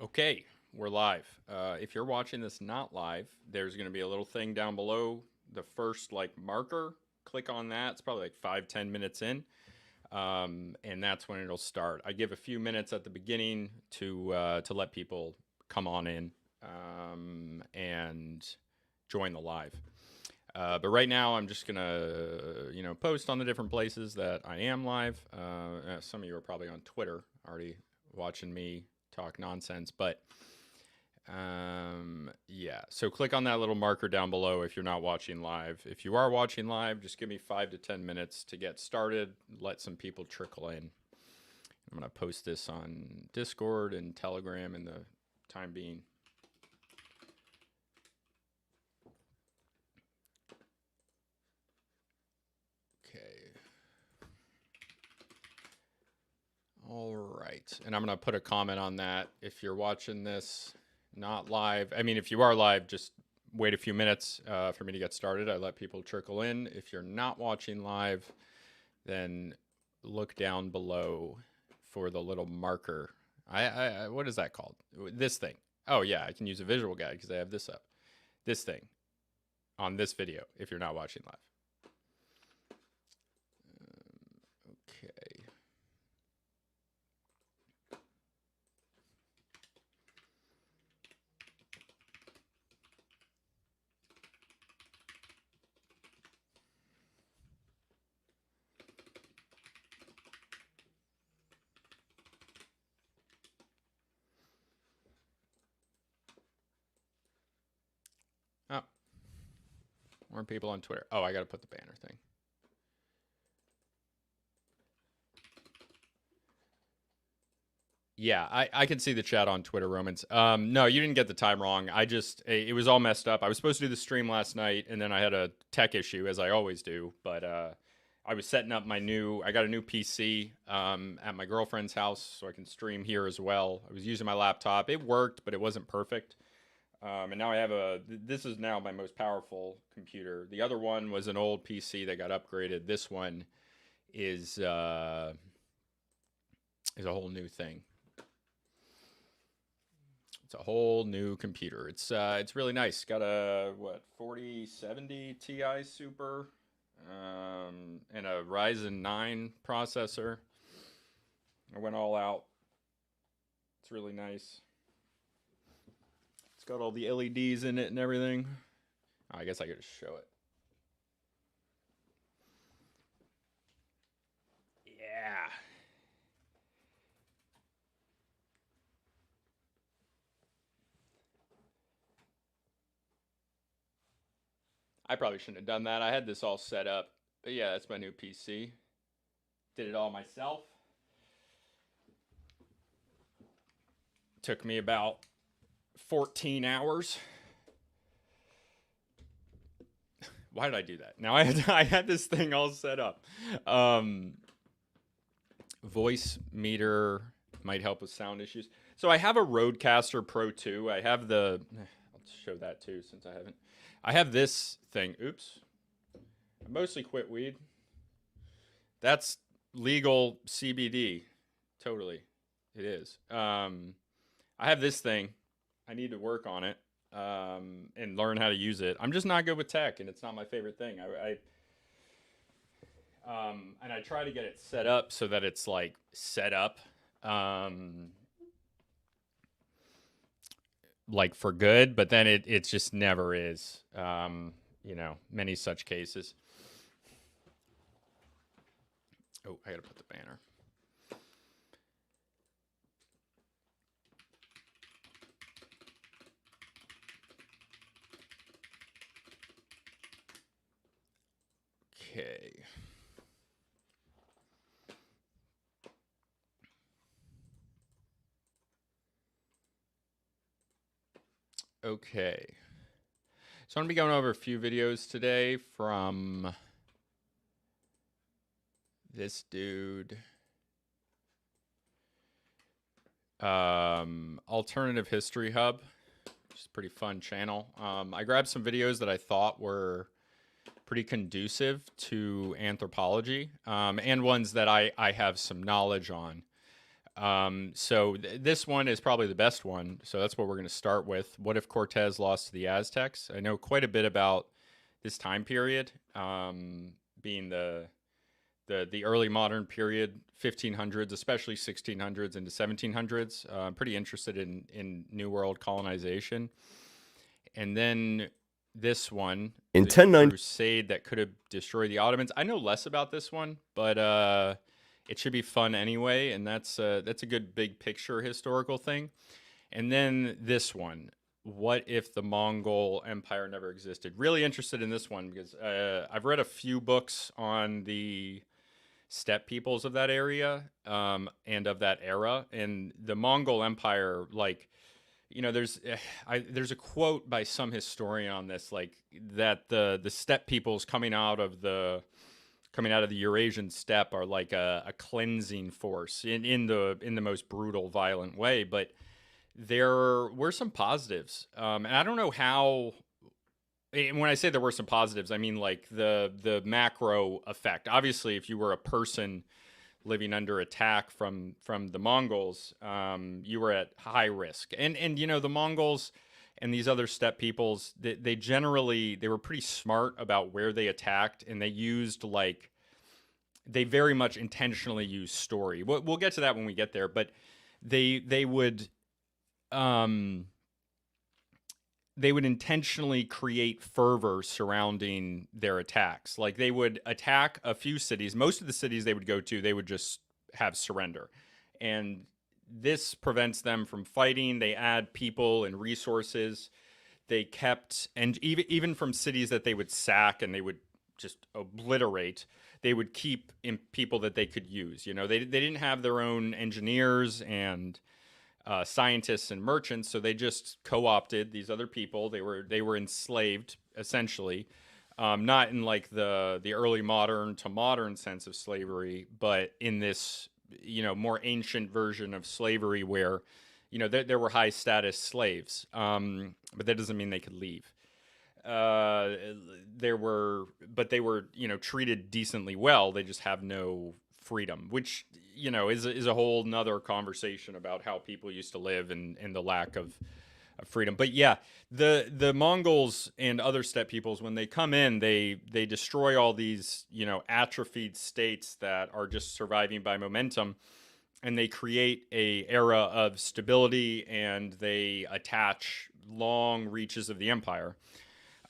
Okay, we're live. If you're watching this not live, there's going to be a little thing down below the first marker. Click on that. It's probably like 5-10 minutes in, and that's when it'll start. I give a few minutes at the beginning to let people come on in and join the live. But right now, I'm just gonna post on the different places that I am live. Some of you are probably on Twitter already watching me talk nonsense, but yeah, so click on that little marker down below if you're not watching live. If you are watching live, just give me 5 to 10 minutes to get started, let some people trickle in. I'm gonna post this on Discord and Telegram in the time being. Okay. All right, and I'm gonna put a comment on that. If you're watching this not live, I mean, if you are live, just wait a few minutes for me to get started. I let people trickle in. If you're not watching live, then look down below for the little marker. What is that called? This thing. Oh yeah, I can use a visual guide because I have this up. This thing on this video if you're not watching live. Okay. Oh, more people on Twitter. Oh, I got to put the banner thing. Yeah, I can see the chat on Twitter, Romans. No, you didn't get the time wrong. It was all messed up. I was supposed to do the stream last night, and then I had a tech issue, as I always do. But I was setting up I got a new PC at my girlfriend's house, so I can stream here as well. I was using my laptop. It worked, but it wasn't perfect. And now I have this is now my most powerful computer. The other one was an old PC that got upgraded. This one is a whole new thing. It's a whole new computer. It's really nice. Got a 4070 Ti Super and a Ryzen 9 processor. I went all out. It's really nice. It's got all the LEDs in it and everything. I guess I could just show it. Yeah. I probably shouldn't have done that. I had this all set up. But yeah, that's my new PC. Did it all myself. Took me about 14 hours. Why did I do that? Now I had this thing all set up. Voice meter might help with sound issues. So I have a Rodecaster Pro 2. I have I'll show that too since I haven't. I have this thing. Oops. I mostly quit weed. That's legal CBD. Totally. It is. I have this thing. I need to work on it and learn how to use it. I'm just not good with tech, and it's not my favorite thing. And I try to get it set up so that it's set up for good, but then it just never is. Many such cases. Oh, I gotta put the banner. Okay. Okay. So I'm going to be going over a few videos today from this dude. Alternative History Hub, which is a pretty fun channel. I grabbed some videos that I thought were pretty conducive to anthropology and ones that I have some knowledge on. This one is probably the best one. So that's what we're going to start with. What if Cortez lost to the Aztecs? I know quite a bit about this time period, being the early modern period, 1500s, especially 1600s into 1700s. I'm pretty interested in New World colonization. And then this one, In the 1090, crusade that could have destroyed the Ottomans. I know less about this one, but it should be fun anyway. And that's a good big picture historical thing. And then this one, what if the Mongol Empire never existed? Really interested in this one because I've read a few books on the steppe peoples of that area, and of that era, and the Mongol Empire, like, there's a quote by some historian on this, like, that the steppe peoples coming out of the Eurasian steppe are like a cleansing force in the most brutal, violent way. But there were some positives, and I don't know how. And when I say there were some positives, I mean like the macro effect. Obviously, if you were a person living under attack from the Mongols, you were at high risk. And the Mongols and these other steppe peoples, they generally, they were pretty smart about where they attacked, and they very much intentionally used story. We'll get to that when we get there, but they would um they would intentionally create fervor surrounding their attacks. Like, they would attack a few cities. Most of the cities they would go to, they would just have surrender. And this prevents them from fighting. They add people and resources. They kept, and even from cities that they would sack and they would just obliterate, they would keep in people that they could use. They didn't have their own engineers and scientists and merchants, so they just co-opted these other people. They were enslaved, essentially, not in like the early modern to modern sense of slavery, but in this more ancient version of slavery where there were high status slaves, but that doesn't mean they could leave. But they were treated decently well. They just have no freedom, which is a whole nother conversation about how people used to live and the lack of freedom. But yeah, the Mongols and other steppe peoples, when they come in, they destroy all these atrophied states that are just surviving by momentum, and they create a era of stability, and they attach long reaches of the empire.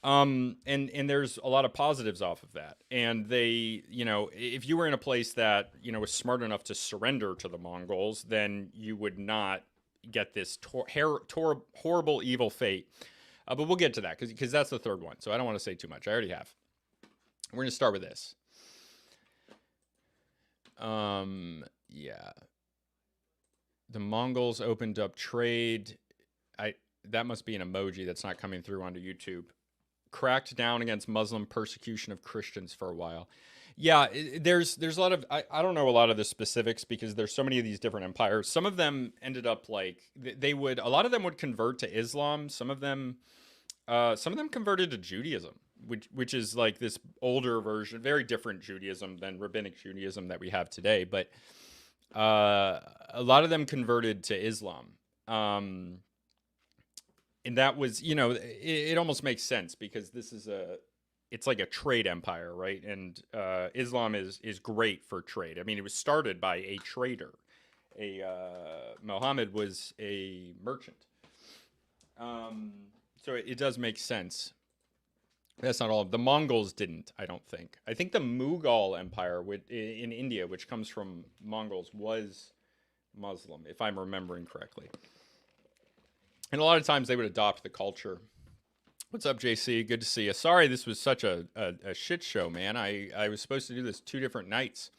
And there's a lot of positives off of that. And they, if you were in a place that, was smart enough to surrender to the Mongols, then you would not get this horrible, evil fate. But we'll get to that because that's the third one. So I don't want to say too much. I already have. We're going to start with this. Yeah. The Mongols opened up trade. That must be an emoji that's not coming through onto YouTube. Cracked down against Muslim persecution of Christians for a while. Yeah, there's a lot of, I don't know a lot of the specifics because there's so many of these different empires. Some of them ended up like a lot of them would convert to Islam. Some of them converted to Judaism, which is like this older version, very different Judaism than rabbinic Judaism that we have today. But a lot of them converted to Islam. And that was, it almost makes sense because it's like a trade empire, right? And Islam is great for trade. I mean, it was started by a trader. Muhammad was a merchant. So it does make sense. That's not all. The Mongols didn't, I don't think. I think the Mughal Empire in India, which comes from Mongols, was Muslim, if I'm remembering correctly. And a lot of times they would adopt the culture. What's up, JC? Good to see you. Sorry this was such a shit show, man. I was supposed to do this 2 different nights.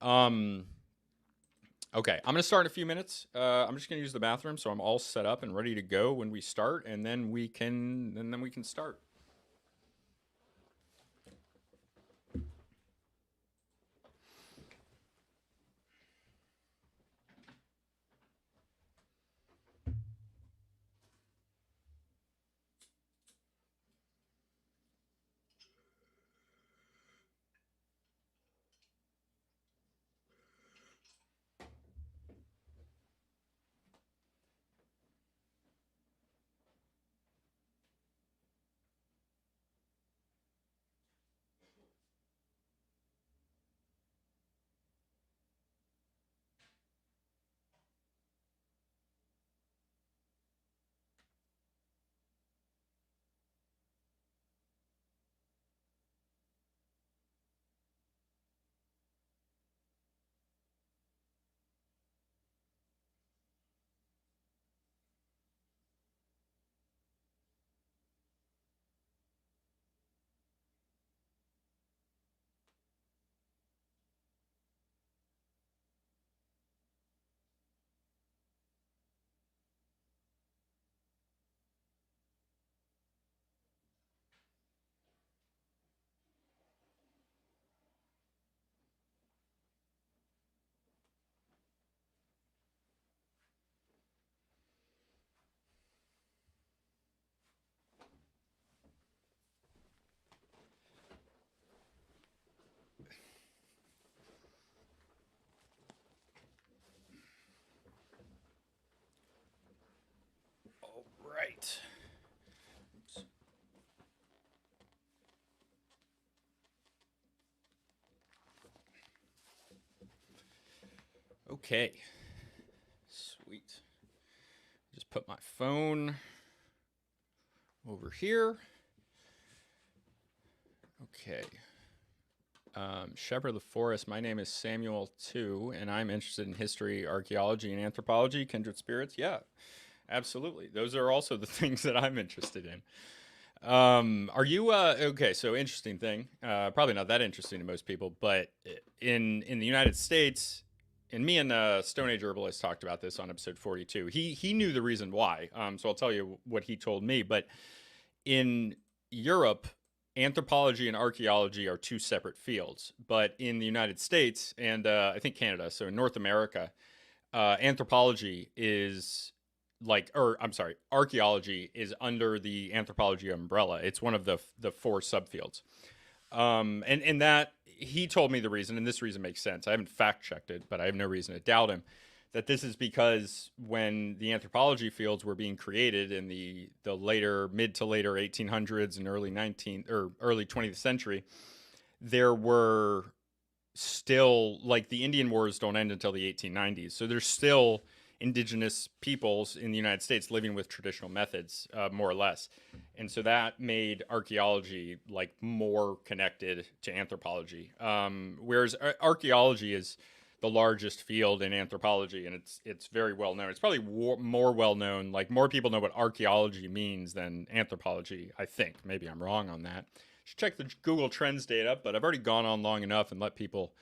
Okay, I'm going to start in a few minutes. I'm just going to use the bathroom, so I'm all set up and ready to go when we start, and then we can start. Okay. Sweet. Just put my phone over here. Okay. Shepherd of the Forest. My name is Samuel too, and I'm interested in history, archaeology, and anthropology. Kindred spirits. Yeah, absolutely. Those are also the things that I'm interested in. Are you okay? So interesting thing. Probably not that interesting to most people, but in the United States, and me and Stone Age Herbalist talked about this on episode 42. He knew the reason why. So I'll tell you what he told me. But in Europe, anthropology and archaeology are two separate fields. But in the United States and I think Canada, so in North America, anthropology is archaeology is under the anthropology umbrella. It's one of the four subfields. And that he told me the reason, and this reason makes sense. I haven't fact checked it, but I have no reason to doubt him, that this is because when the anthropology fields were being created in the mid to later 1800s and early 20th century, there were still, like, the Indian Wars don't end until the 1890s. So there's still indigenous peoples in the United States living with traditional methods, more or less. And so that made archaeology like more connected to anthropology. Whereas archaeology is the largest field in anthropology, and it's very well known. It's probably more well known, like more people know what archaeology means than anthropology, I think. Maybe I'm wrong on that. Should check the Google Trends data, but I've already gone on long enough and let people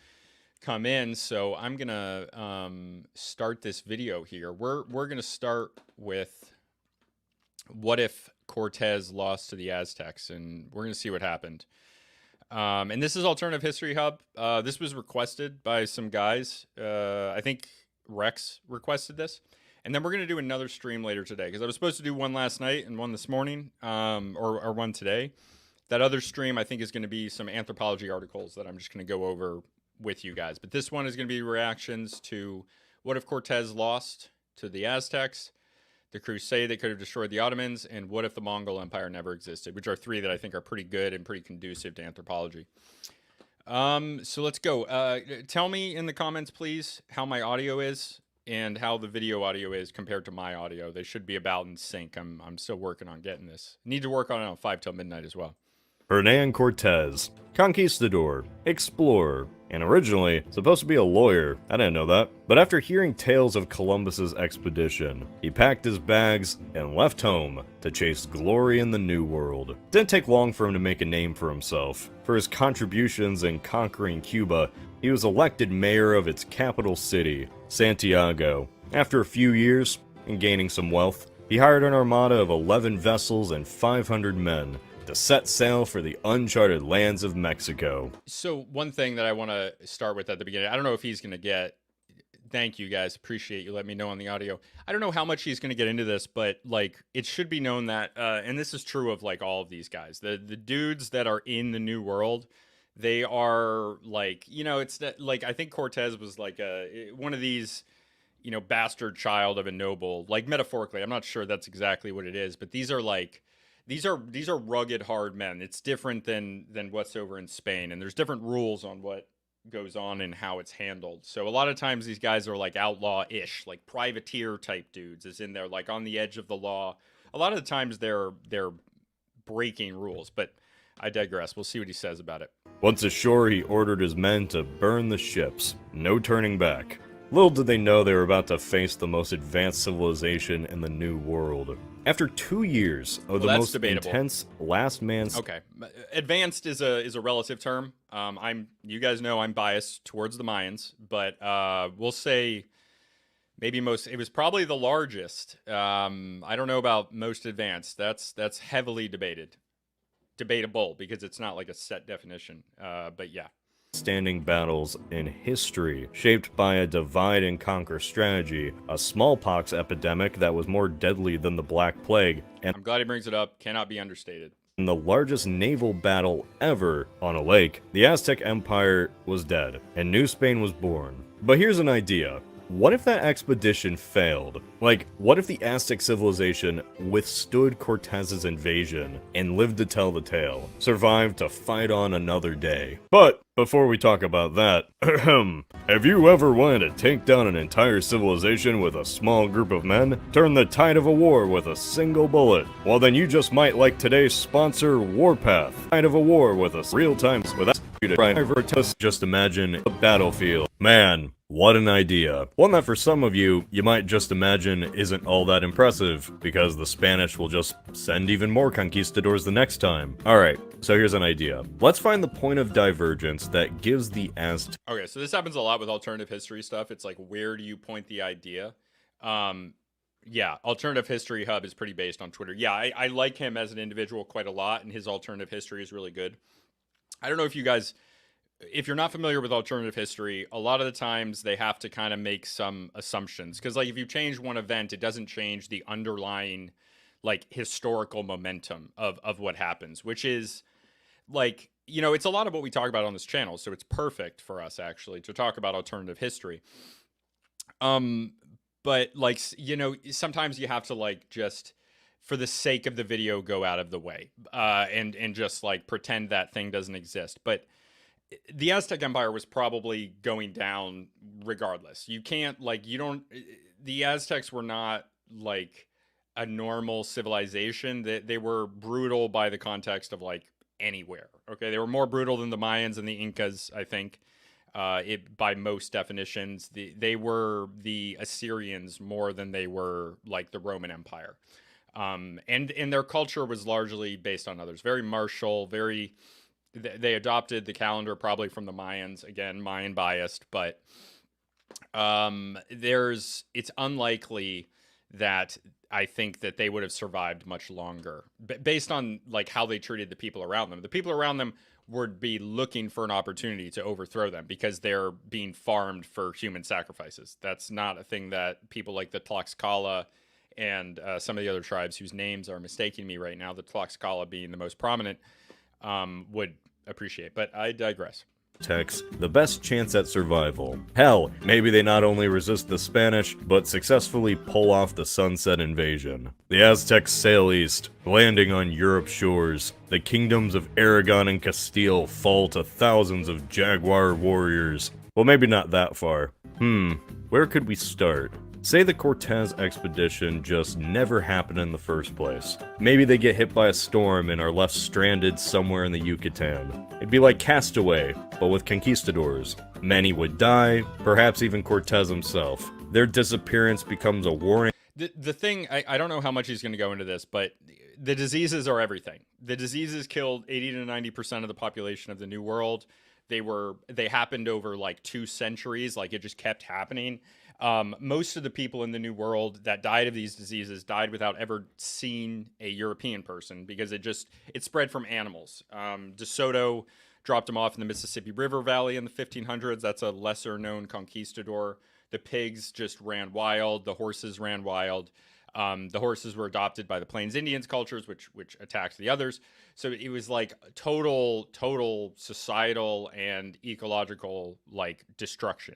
come in, so I'm gonna start this video here. We're gonna start with what if Cortez lost to the Aztecs, and we're gonna see what happened. And this is Alternative History Hub. This was requested by some guys. I think Rex requested this, and then we're gonna do another stream later today because I was supposed to do one last night and one this morning, or one today. That other stream I think is going to be some anthropology articles that I'm just going to go over with you guys. But this one is going to be reactions to what if Cortez lost to the Aztecs, the crusade that could have destroyed the Ottomans, and what if the Mongol Empire never existed, which are three that I think are pretty good and pretty conducive to anthropology. So let's go. Tell me in the comments, please, how my audio is and how the video audio is compared to my audio. They should be about in sync. I'm still working on getting this. Need to work on it on 5 till midnight as well. Hernan Cortez, conquistador, explorer, and originally supposed to be a lawyer. I didn't know that. But after hearing tales of Columbus's expedition, he packed his bags and left home to chase glory in the New World. Didn't take long for him to make a name for himself. For his contributions in conquering Cuba, he was elected mayor of its capital city, Santiago. After a few years, and gaining some wealth, he hired an armada of 11 vessels and 500 men to set sail for the uncharted lands of Mexico. So one thing that I want to start with at the beginning, I don't know if he's going to get, thank you guys, appreciate you letting me know on the audio. I don't know how much he's going to get into this, but like it should be known that, and this is true of like all of these guys, the dudes that are in the New World, they are like, you know, it's like, I think Cortez was like one of these, you know, bastard child of a noble, like metaphorically. I'm not sure that's exactly what it is, but these are like, these are rugged, hard men. It's different than what's over in Spain, and there's different rules on what goes on and how it's handled. So a lot of times these guys are like outlaw-ish, like privateer type dudes, as in they're like on the edge of the law. A lot of the times they're breaking rules, but I digress. We'll see what he says about it. Once ashore, he ordered his men to burn the ships. No turning back. Little did they know they were about to face the most advanced civilization in the New World. After 2 years of the most intense last man's... Okay, advanced is a relative term. You guys know I'm biased towards the Mayans, but we'll say maybe it was probably the largest. I don't know about most advanced. That's heavily debatable because it's not like a set definition. But yeah. Standing battles in history, shaped by a divide and conquer strategy, a smallpox epidemic that was more deadly than the Black Plague, and I'm glad he brings it up, cannot be understated. In the largest naval battle ever on a lake, the Aztec Empire was dead, and New Spain was born. But here's an idea. what if that expedition failed? Like, what if the Aztec civilization withstood Cortez's invasion and lived to tell the tale, survived to fight on another day? But before we talk about that, have you ever wanted to take down an entire civilization with a small group of men? Turn the tide of a war with a single bullet? Well, then you just might like today's sponsor, Warpath. Tide of a war with a real-time without you to try and divert us. Just imagine a battlefield. Man, what an idea. One that for some of you, you might just imagine isn't all that impressive, because the Spanish will just send even more conquistadors the next time. Alright, so here's an idea. Let's find the point of divergence that gives the Aztecs... Okay, so this happens a lot with alternative history stuff. It's like, where do you point the idea? Yeah, Alternative History Hub is pretty based on Twitter. Yeah, I like him as an individual quite a lot, and his alternative history is really good. I don't know if you guys... If you're not familiar with alternative history, a lot of the times they have to kind of make some assumptions. Because, like, if you change one event, it doesn't change the underlying, like, historical momentum of what happens. Which is, like, you know, it's a lot of what we talk about on this channel. So it's perfect for us, actually, to talk about alternative history. But, like, you know, sometimes you have to, like, just... for the sake of the video, go out of the way. And just, like, pretend that thing doesn't exist. But... the Aztec Empire was probably going down regardless. You can't, like, you don't... the Aztecs were not, like, a normal civilization. They were brutal by the context of, like, anywhere. Okay, they were more brutal than the Mayans and the Incas, I think, by most definitions. They were the Assyrians more than they were, like, the Roman Empire. And their culture was largely based on others. Very martial, very... They adopted the calendar probably from the Mayans. Again, Mayan biased, but it's unlikely that I think that they would have survived much longer based on, like, how they treated the people around them. The people around them would be looking for an opportunity to overthrow them because they're being farmed for human sacrifices. That's not a thing that people like the Tlaxcala and some of the other tribes whose names are mistaking me right now, the Tlaxcala being the most prominent, would appreciate. But I digress. The best chance at survival. Hell, maybe they not only resist the Spanish, but successfully pull off the Sunset Invasion. The Aztecs sail east, landing on Europe's shores. The kingdoms of Aragon and Castile fall to thousands of jaguar warriors. Well, maybe not that far. Where could we start? Say the Cortez expedition just never happened in the first place. Maybe they get hit by a storm and are left stranded somewhere in the Yucatan. It'd be like Castaway, but with conquistadors. Many would die, perhaps even Cortez himself. Their disappearance becomes a warning. The thing, I don't know how much he's going to go into this, but the diseases are everything. The diseases killed 80 to 90% of the population of the New World. They happened over like 2 centuries, like it just kept happening. Most of the people in the New World that died of these diseases died without ever seeing a European person because it spread from animals. De Soto dropped them off in the Mississippi River Valley in the 1500s. That's a lesser known conquistador. The pigs just ran wild. The horses ran wild. The horses were adopted by the Plains Indians cultures, which attacked the others. So it was like total societal and ecological, like, destruction.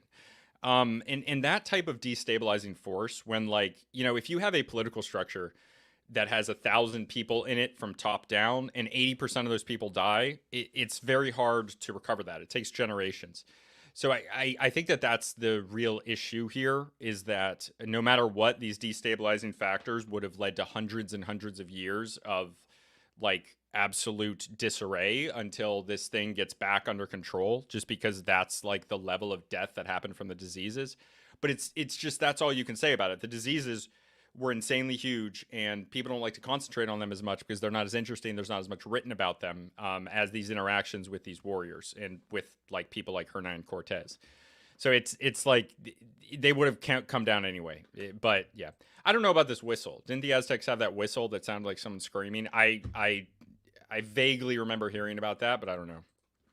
And that type of destabilizing force, when, like, you know, if you have a political structure that has 1,000 people in it from top down and 80% of those people die, it's very hard to recover that. It takes generations. So I think that's the real issue here, is that no matter what, these destabilizing factors would have led to hundreds and hundreds of years of, like, absolute disarray until this thing gets back under control, just because that's, like, the level of death that happened from the diseases. But it's just, that's all you can say about it. The diseases were insanely huge, and people don't like to concentrate on them as much because they're not as interesting. There's not as much written about them as these interactions with these warriors and with, like, people like Hernan Cortez. So it's like they would have come down anyway. But yeah, I don't know about this whistle. Didn't the Aztecs have that whistle that sounded like someone screaming? I vaguely remember hearing about that, but I don't know.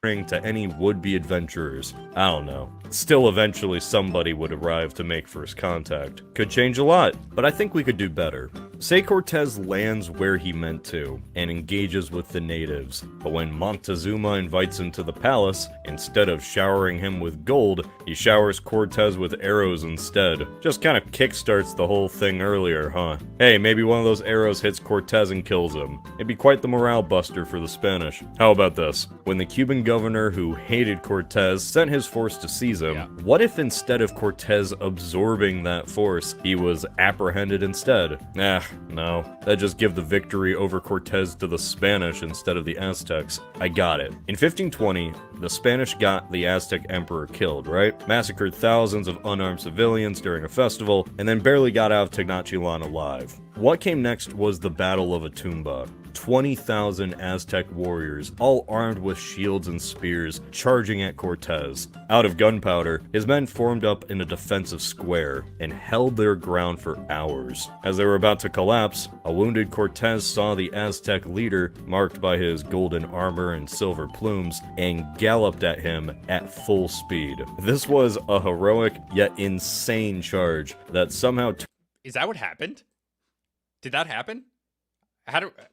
To any would-be adventurers. I don't know. Still, eventually somebody would arrive to make first contact. Could change a lot, but I think we could do better. Say Cortez lands where he meant to, and engages with the natives, but when Montezuma invites him to the palace, instead of showering him with gold, he showers Cortez with arrows instead. Just kinda kickstarts the whole thing earlier, huh? Hey, maybe one of those arrows hits Cortez and kills him. It'd be quite the morale buster for the Spanish. How about this? When the Cuban governor who hated Cortez sent his force to seize him, what if instead of Cortez absorbing that force, he was apprehended instead? No. That'd just give the victory over Cortez to the Spanish instead of the Aztecs. I got it. In 1520, the Spanish got the Aztec emperor killed, right? Massacred thousands of unarmed civilians during a festival, and then barely got out of Tenochtitlan alive. What came next was the Battle of Atumba. 20,000 Aztec warriors, all armed with shields and spears, charging at Cortez. Out of gunpowder, his men formed up in a defensive square and held their ground for hours. As they were about to collapse, a wounded Cortez saw the Aztec leader, marked by his golden armor and silver plumes, and galloped at him at full speed. This was a heroic yet insane charge that somehow... Is that what happened? Did that happen?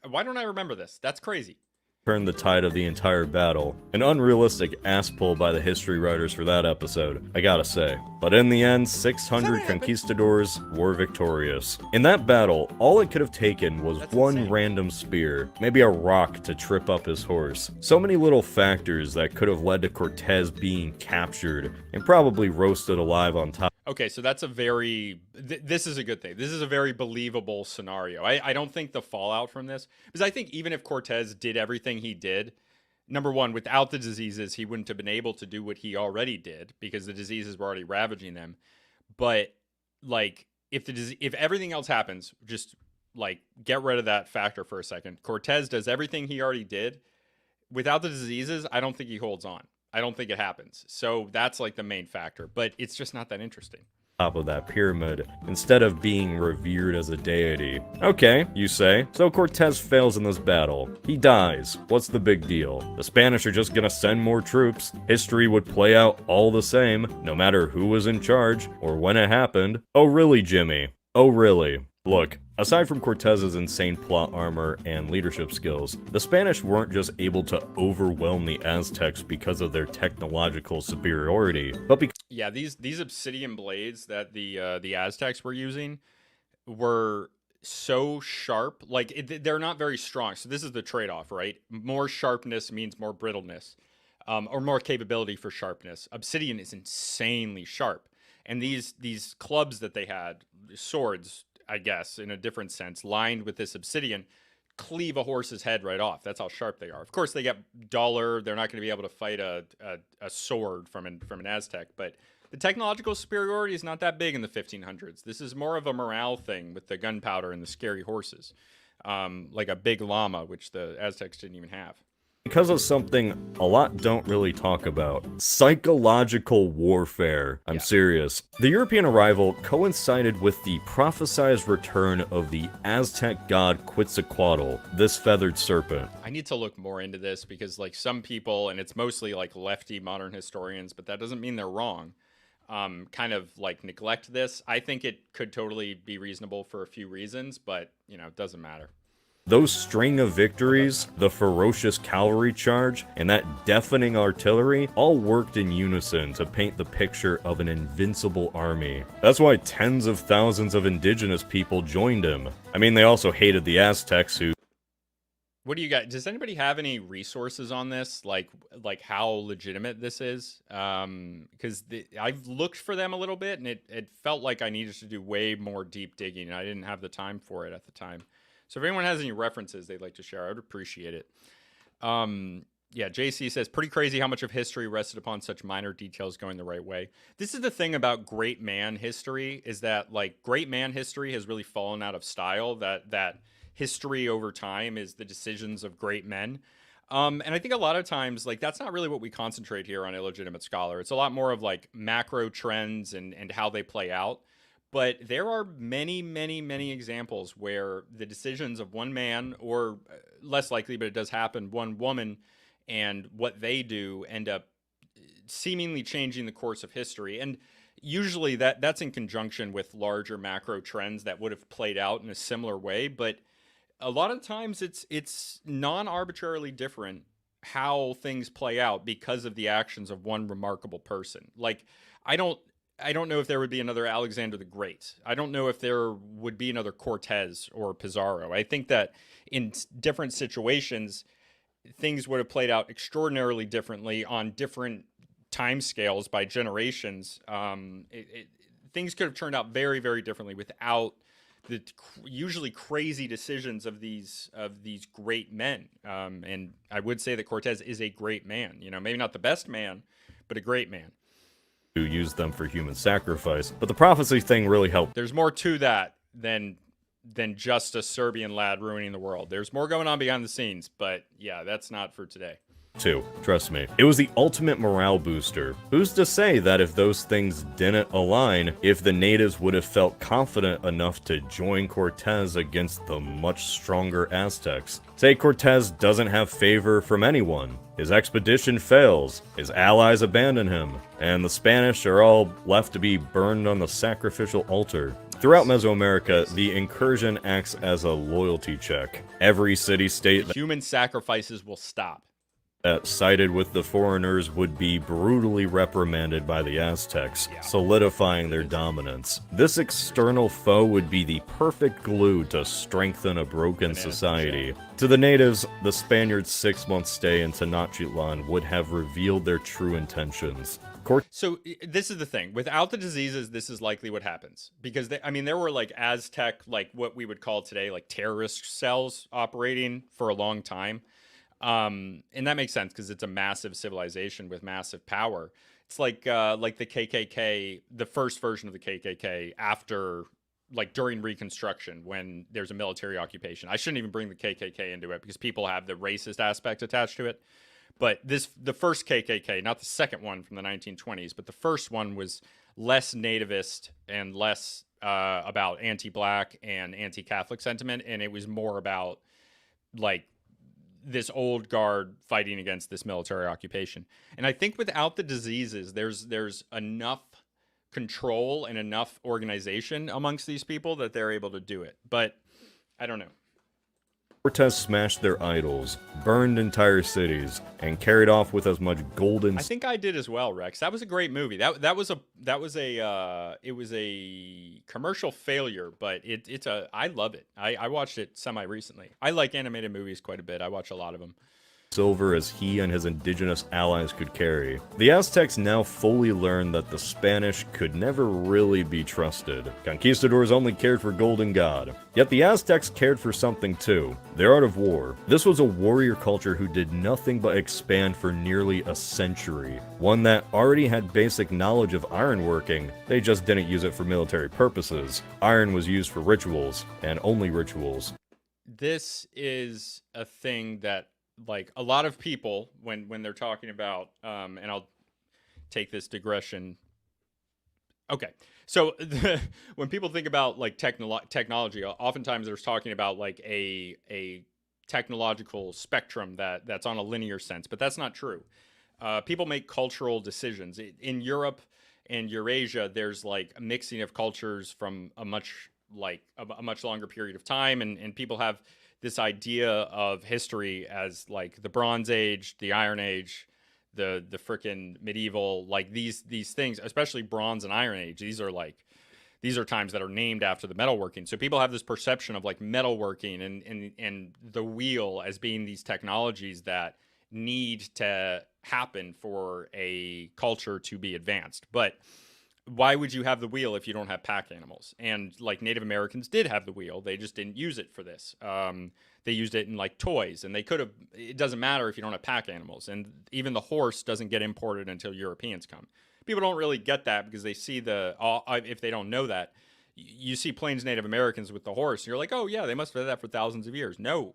Why don't I remember this? That's crazy. Turned the tide of the entire battle. An unrealistic ass pull by the history writers for that episode, I gotta say. But in the end, 600 conquistadors were victorious. In that battle, all it could have taken was one random spear, maybe a rock to trip up his horse. So many little factors that could have led to Cortez being captured and probably roasted alive on top. Okay, so that's a very... this is a good thing. This is a very believable scenario. I don't think the fallout from this... Because I think even if Cortez did everything he did, number one, without the diseases, he wouldn't have been able to do what he already did because the diseases were already ravaging them. But, like, if everything else happens, just, like, get rid of that factor for a second. Cortez does everything he already did. Without the diseases, I don't think he holds on. I don't think it happens. So that's like the main factor, but it's just not that interesting. Top of that pyramid, instead of being revered as a deity. Okay, you say. So Cortez fails in this battle. He dies. What's the big deal? The Spanish are just gonna send more troops. History would play out all the same, no matter who was in charge or when it happened. Oh really, Jimmy? Oh really? Look, aside from Cortez's insane plot armor and leadership skills, the Spanish weren't just able to overwhelm the Aztecs because of their technological superiority, but because... Yeah, these obsidian blades that the Aztecs were using were so sharp. Like, they're not very strong. So this is the trade-off, right? More sharpness means more brittleness, or more capability for sharpness. Obsidian is insanely sharp. And these clubs that they had, swords, I guess, in a different sense, lined with this obsidian, cleave a horse's head right off. That's how sharp they are. Of course, they get duller. They're not going to be able to fight a sword from an Aztec, but the technological superiority is not that big in the 1500s. This is more of a morale thing with the gunpowder and the scary horses, like a big llama, which the Aztecs didn't even have. Because of something a lot don't really talk about. Psychological warfare. I'm serious. The European arrival coincided with the prophesized return of the Aztec god Quetzalcoatl, this feathered serpent. I need to look more into this because, like, some people, and it's mostly like lefty modern historians, but that doesn't mean they're wrong, kind of like neglect this. I think it could totally be reasonable for a few reasons, but, you know, it doesn't matter. Those string of victories, the ferocious cavalry charge, and that deafening artillery all worked in unison to paint the picture of an invincible army. That's why tens of thousands of indigenous people joined him. I mean, they also hated the Aztecs who... What do you got? Does anybody have any resources on this? Like how legitimate this is? Because I've looked for them a little bit, and it felt like I needed to do way more deep digging, and I didn't have the time for it at the time. So if anyone has any references they'd like to share, I would appreciate it. Yeah, JC says, pretty crazy how much of history rested upon such minor details going the right way. This is the thing about great man history, is that, like, great man history has really fallen out of style, that history over time is the decisions of great men. And I think a lot of times, like, that's not really what we concentrate here on Illegitimate Scholar. It's a lot more of, like, macro trends and how they play out. But there are many, many, many examples where the decisions of one man, or less likely, but it does happen, one woman, and what they do end up seemingly changing the course of history. And, usually that's in conjunction with larger macro trends that would have played out in a similar way, but a lot of times it's non-arbitrarily different how things play out because of the actions of one remarkable person. Like I don't I don't know if there would be another Alexander the Great. I don't know if there would be another Cortez or Pizarro. I think that in different situations things would have played out extraordinarily differently on different time scales by generations. Things could have turned out very, very differently without the usually crazy decisions of these great men. And I would say that Cortez is a great man. You know, maybe not the best man, but a great man. Who used them for human sacrifice, but the prophecy thing really helped. There's more to that than just a Serbian lad ruining the world. There's more going on behind the scenes, but yeah, that's not for today. Too. Trust me. It was the ultimate morale booster. Who's to say that if those things didn't align, if the natives would have felt confident enough to join Cortez against the much stronger Aztecs? Say Cortez doesn't have favor from anyone. His expedition fails, his allies abandon him, and the Spanish are all left to be burned on the sacrificial altar. Throughout Mesoamerica, the incursion acts as a loyalty check. Every city-state Human sacrifices will stop. that sided with the foreigners would be brutally reprimanded by the Aztecs, solidifying their dominance. This external foe would be the perfect glue to strengthen a broken society. To the natives, the Spaniards' 6-month stay in Tenochtitlan would have revealed their true intentions. So this is the thing. Without the diseases, this is likely what happens. Because, there were like Aztec, like what we would call today, like terrorist cells operating for a long time. And that makes sense because it's a massive civilization with massive power. It's like the KKK, the first version of the KKK after, like during Reconstruction when there's a military occupation. I shouldn't even bring the KKK into it because people have the racist aspect attached to it. But the first KKK, not the second one from the 1920s, but the first one was less nativist and less about anti-black and anti-Catholic sentiment, and it was more about like this old guard fighting against this military occupation. And I think without the diseases, there's enough control and enough organization amongst these people that they're able to do it. But I don't know. Cortez smashed their idols, burned entire cities, and carried off with as much golden. I think I did as well, Rex. That was a great movie. It was a commercial failure, but I love it. I watched it semi recently. I like animated movies quite a bit. I watch a lot of them. Silver as he and his indigenous allies could carry. The Aztecs now fully learned that the Spanish could never really be trusted. Conquistadors only cared for gold and God. Yet the Aztecs cared for something too, their art of war. This was a warrior culture who did nothing but expand for nearly a century. One that already had basic knowledge of ironworking, they just didn't use it for military purposes. Iron was used for rituals, and only rituals. This is a thing that like a lot of people when they're talking about and I'll take this digression. Okay. So when people think about like technology, oftentimes they're talking about like a technological spectrum that's on a linear sense, but that's not true. People make cultural decisions. In Europe and Eurasia, there's like a mixing of cultures from a much longer period of time, and people have this idea of history as like the Bronze Age, the Iron Age, the frickin' medieval, like these things, especially Bronze and Iron Age. These are times that are named after the metalworking. So people have this perception of like metalworking and the wheel as being these technologies that need to happen for a culture to be advanced. But why would you have the wheel if you don't have pack animals? And like Native Americans did have the wheel. They just didn't use it for this. They used it in like toys, and they could have, it doesn't matter if you don't have pack animals. And even the horse doesn't get imported until Europeans come. People don't really get that because they see if they don't know that, you see Plains Native Americans with the horse, and you're like, oh yeah, they must have had that for thousands of years. No,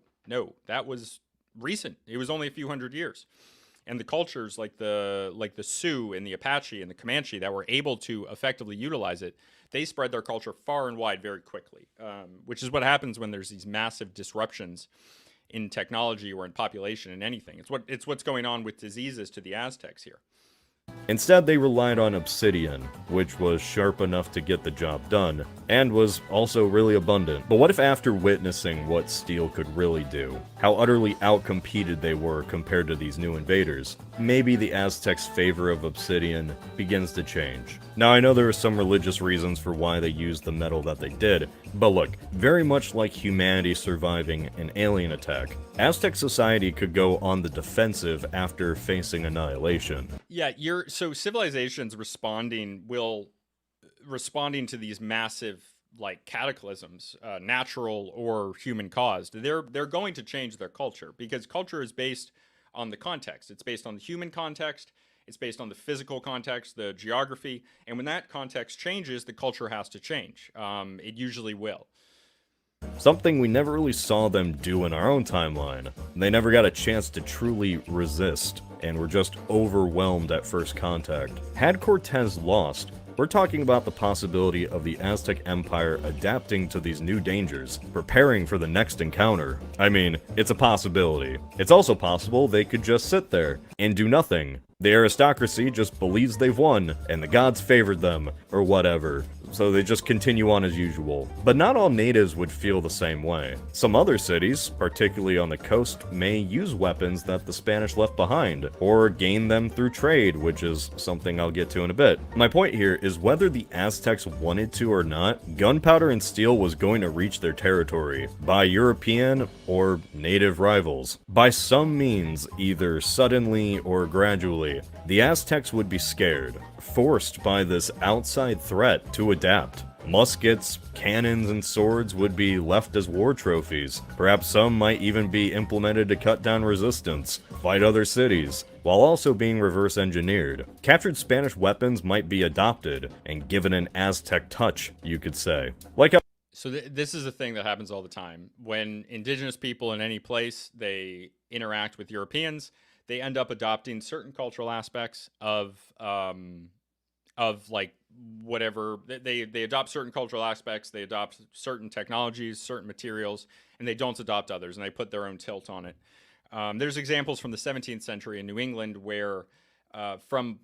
that was recent. It was only a few hundred years. And the cultures like the Sioux and the Apache and the Comanche that were able to effectively utilize it, they spread their culture far and wide very quickly, which is what happens when there's these massive disruptions in technology or in population in anything. It's what's going on with diseases to the Aztecs here. Instead, they relied on obsidian, which was sharp enough to get the job done, and was also really abundant. But what if after witnessing what steel could really do, how utterly outcompeted they were compared to these new invaders, maybe the Aztecs' favor of obsidian begins to change? Now, I know there are some religious reasons for why they used the metal that they did, but look, very much like humanity surviving an alien attack, Aztec society could go on the defensive after facing annihilation. Yeah, so civilizations responding to these massive like cataclysms, natural or human caused. They're going to change their culture because culture is based on the context. It's based on the human context. It's based on the physical context, the geography, and when that context changes, the culture has to change. It usually will. Something we never really saw them do in our own timeline. They never got a chance to truly resist, and were just overwhelmed at first contact. Had Cortez lost, we're talking about the possibility of the Aztec Empire adapting to these new dangers, preparing for the next encounter. I mean, it's a possibility. It's also possible they could just sit there and do nothing. The aristocracy just believes they've won, and the gods favored them, or whatever. So they just continue on as usual. But not all natives would feel the same way. Some other cities, particularly on the coast, may use weapons that the Spanish left behind, or gain them through trade, which is something I'll get to in a bit. My point here is whether the Aztecs wanted to or not, gunpowder and steel was going to reach their territory, by European or native rivals. By some means, either suddenly or gradually, the Aztecs would be scared, forced by this outside threat to adapt. Muskets, cannons, and swords would be left as war trophies. Perhaps some might even be implemented to cut down resistance, fight other cities, while also being reverse engineered. Captured Spanish weapons might be adopted and given an Aztec touch, you could say. Like how So this is a thing that happens all the time. When indigenous people in any place, they interact with Europeans, they end up adopting certain cultural aspects of like whatever they adopt certain cultural aspects, they adopt certain technologies, certain materials, and they don't adopt others, and they put their own tilt on it. There's examples from the 17th century in New England where from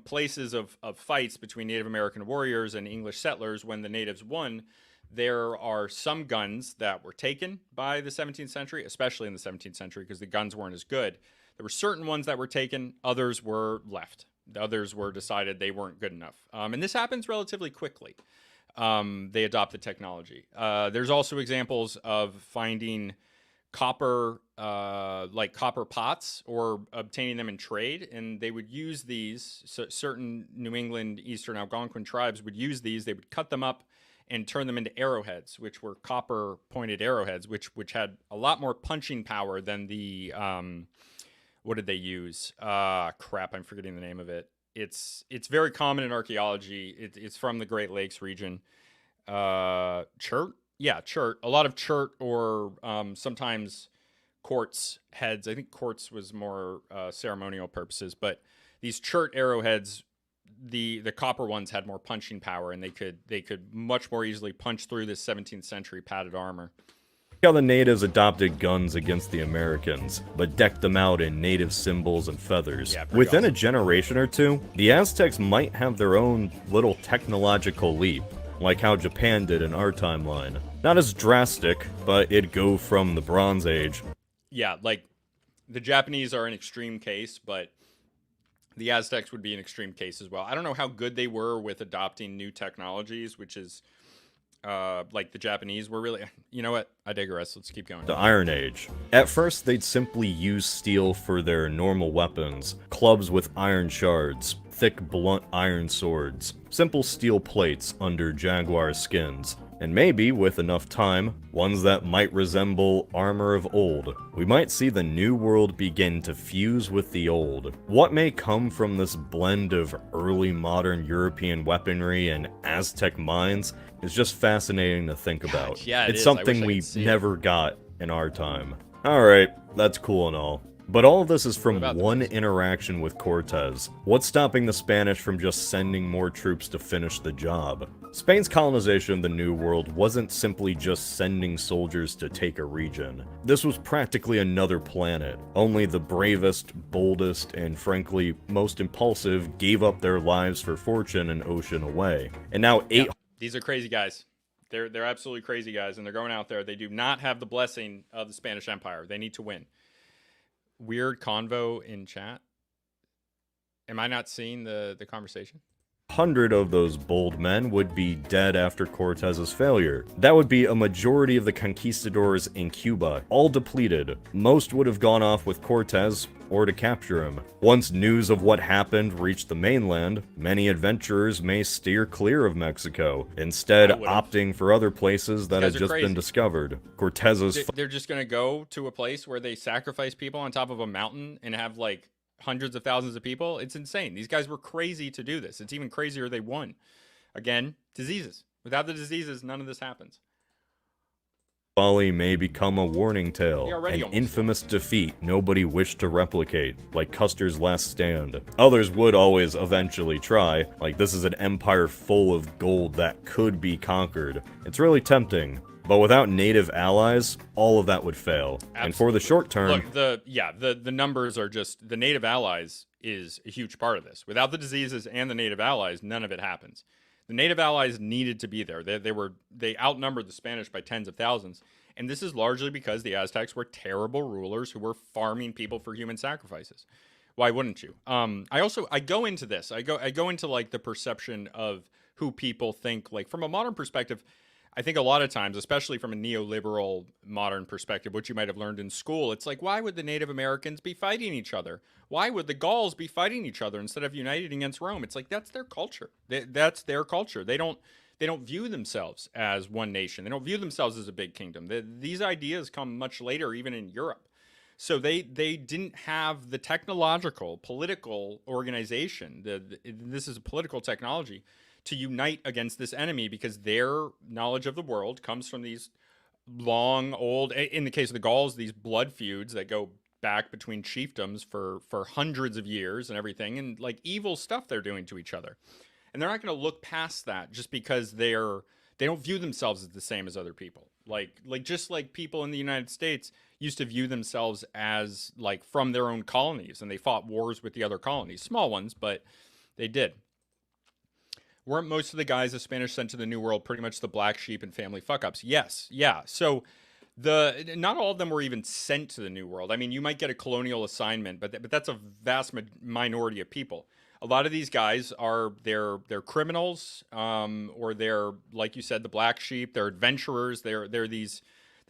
places of fights between Native American warriors and English settlers, when the natives won, there are some guns that were taken by the 17th century, especially in the 17th century, because the guns weren't as good. There were certain ones that were taken, others were left. The others were decided they weren't good enough. And this happens relatively quickly. They adopt the technology. There's also examples of finding copper, like copper pots, or obtaining them in trade. And they would use these, so certain New England, Eastern Algonquin tribes would use these. They would cut them up and turn them into arrowheads, which were copper pointed arrowheads, which had a lot more punching power than the, what did they use? Crap, I'm forgetting the name of it. It's very common in archaeology. It's from the Great Lakes region. Chert? Yeah, chert. A lot of chert, or sometimes quartz heads. I think quartz was more ceremonial purposes, but these chert arrowheads, the copper ones had more punching power, and they could much more easily punch through this 17th century padded armor. how the natives adopted guns against the Americans, but decked them out in native symbols and feathers. Yeah, Within awesome. a generation or two, the Aztecs might have their own little technological leap, like how Japan did in our timeline. Not as drastic, but it'd go from the Bronze Age. Yeah, like the Japanese are an extreme case, but the Aztecs would be an extreme case as well. I don't know how good they were with adopting new technologies, which is like the Japanese were really. You know what? I digress. Let's keep going. The Iron Age. At first, they'd simply use steel for their normal weapons, clubs with iron shards, thick blunt iron swords, simple steel plates under jaguar skins, and maybe, with enough time, ones that might resemble armor of old. We might see the new world begin to fuse with the old. What may come from this blend of early modern European weaponry and Aztec minds is just fascinating to think about. Yeah, it's is. I something wish I we could see it. never got in our time. Alright, that's cool and all. But all of this is from about the one rest? interaction with Cortez. What's stopping the Spanish from just sending more troops to finish the job? Spain's colonization of the New World wasn't simply just sending soldiers to take a region. This was practically another planet. Only the bravest, boldest, and frankly, most impulsive gave up their lives for fortune an ocean away. And now Yeah, these are crazy guys. They're absolutely crazy guys, and they're going out there. They do not have the blessing of the Spanish Empire. They need to win. Weird convo in chat. Am I not seeing the conversation? 800 of those bold men would be dead after Cortez's failure. That would be a majority of the conquistadors in Cuba, all depleted. Most would have gone off with Cortez or to capture him. Once news of what happened reached the mainland, many adventurers may steer clear of Mexico, instead opting for other places that had just been discovered. Cortez's They're just going to go to a place where they sacrifice people on top of a mountain and have like hundreds of thousands of people. It's insane. These guys were crazy to do this. It's even crazier they won. Again, diseases. Without the diseases, none of this happens. folly may become a warning tale, an infamous defeat nobody wished to replicate, like Custer's last stand. Others would always eventually try, like this is an empire full of gold that could be conquered. It's really tempting. But without native allies, all of that would fail. Absolutely. And for the short term... Look, the numbers are just... The native allies is a huge part of this. Without the diseases and the native allies, none of it happens. The native allies needed to be there. They outnumbered the Spanish by tens of thousands. And this is largely because the Aztecs were terrible rulers who were farming people for human sacrifices. Why wouldn't you? I go into this. I go into like the perception of who people think, like from a modern perspective. I think a lot of times, especially from a neoliberal modern perspective, which you might have learned in school, it's like, why would the Native Americans be fighting each other? Why would the Gauls be fighting each other instead of uniting against Rome? It's like, that's their culture. That's their culture. They don't view themselves as one nation. They don't view themselves as a big kingdom. These ideas come much later, even in Europe. So they didn't have the technological, political organization. This is a political technology to unite against this enemy, because their knowledge of the world comes from these long, old, in the case of the Gauls, these blood feuds that go back between chiefdoms for hundreds of years and everything, and like evil stuff they're doing to each other. And they're not going to look past that just because they don't view themselves as the same as other people. Like just like people in the United States used to view themselves as like from their own colonies, and they fought wars with the other colonies, small ones, but they did. Weren't most of the guys the Spanish sent to the New World pretty much the black sheep and family fuck-ups? Yes, yeah. So not all of them were even sent to the New World. I mean, you might get a colonial assignment, but that's a vast minority of people. A lot of these guys they're criminals, or they're, like you said, the black sheep. They're adventurers. They're the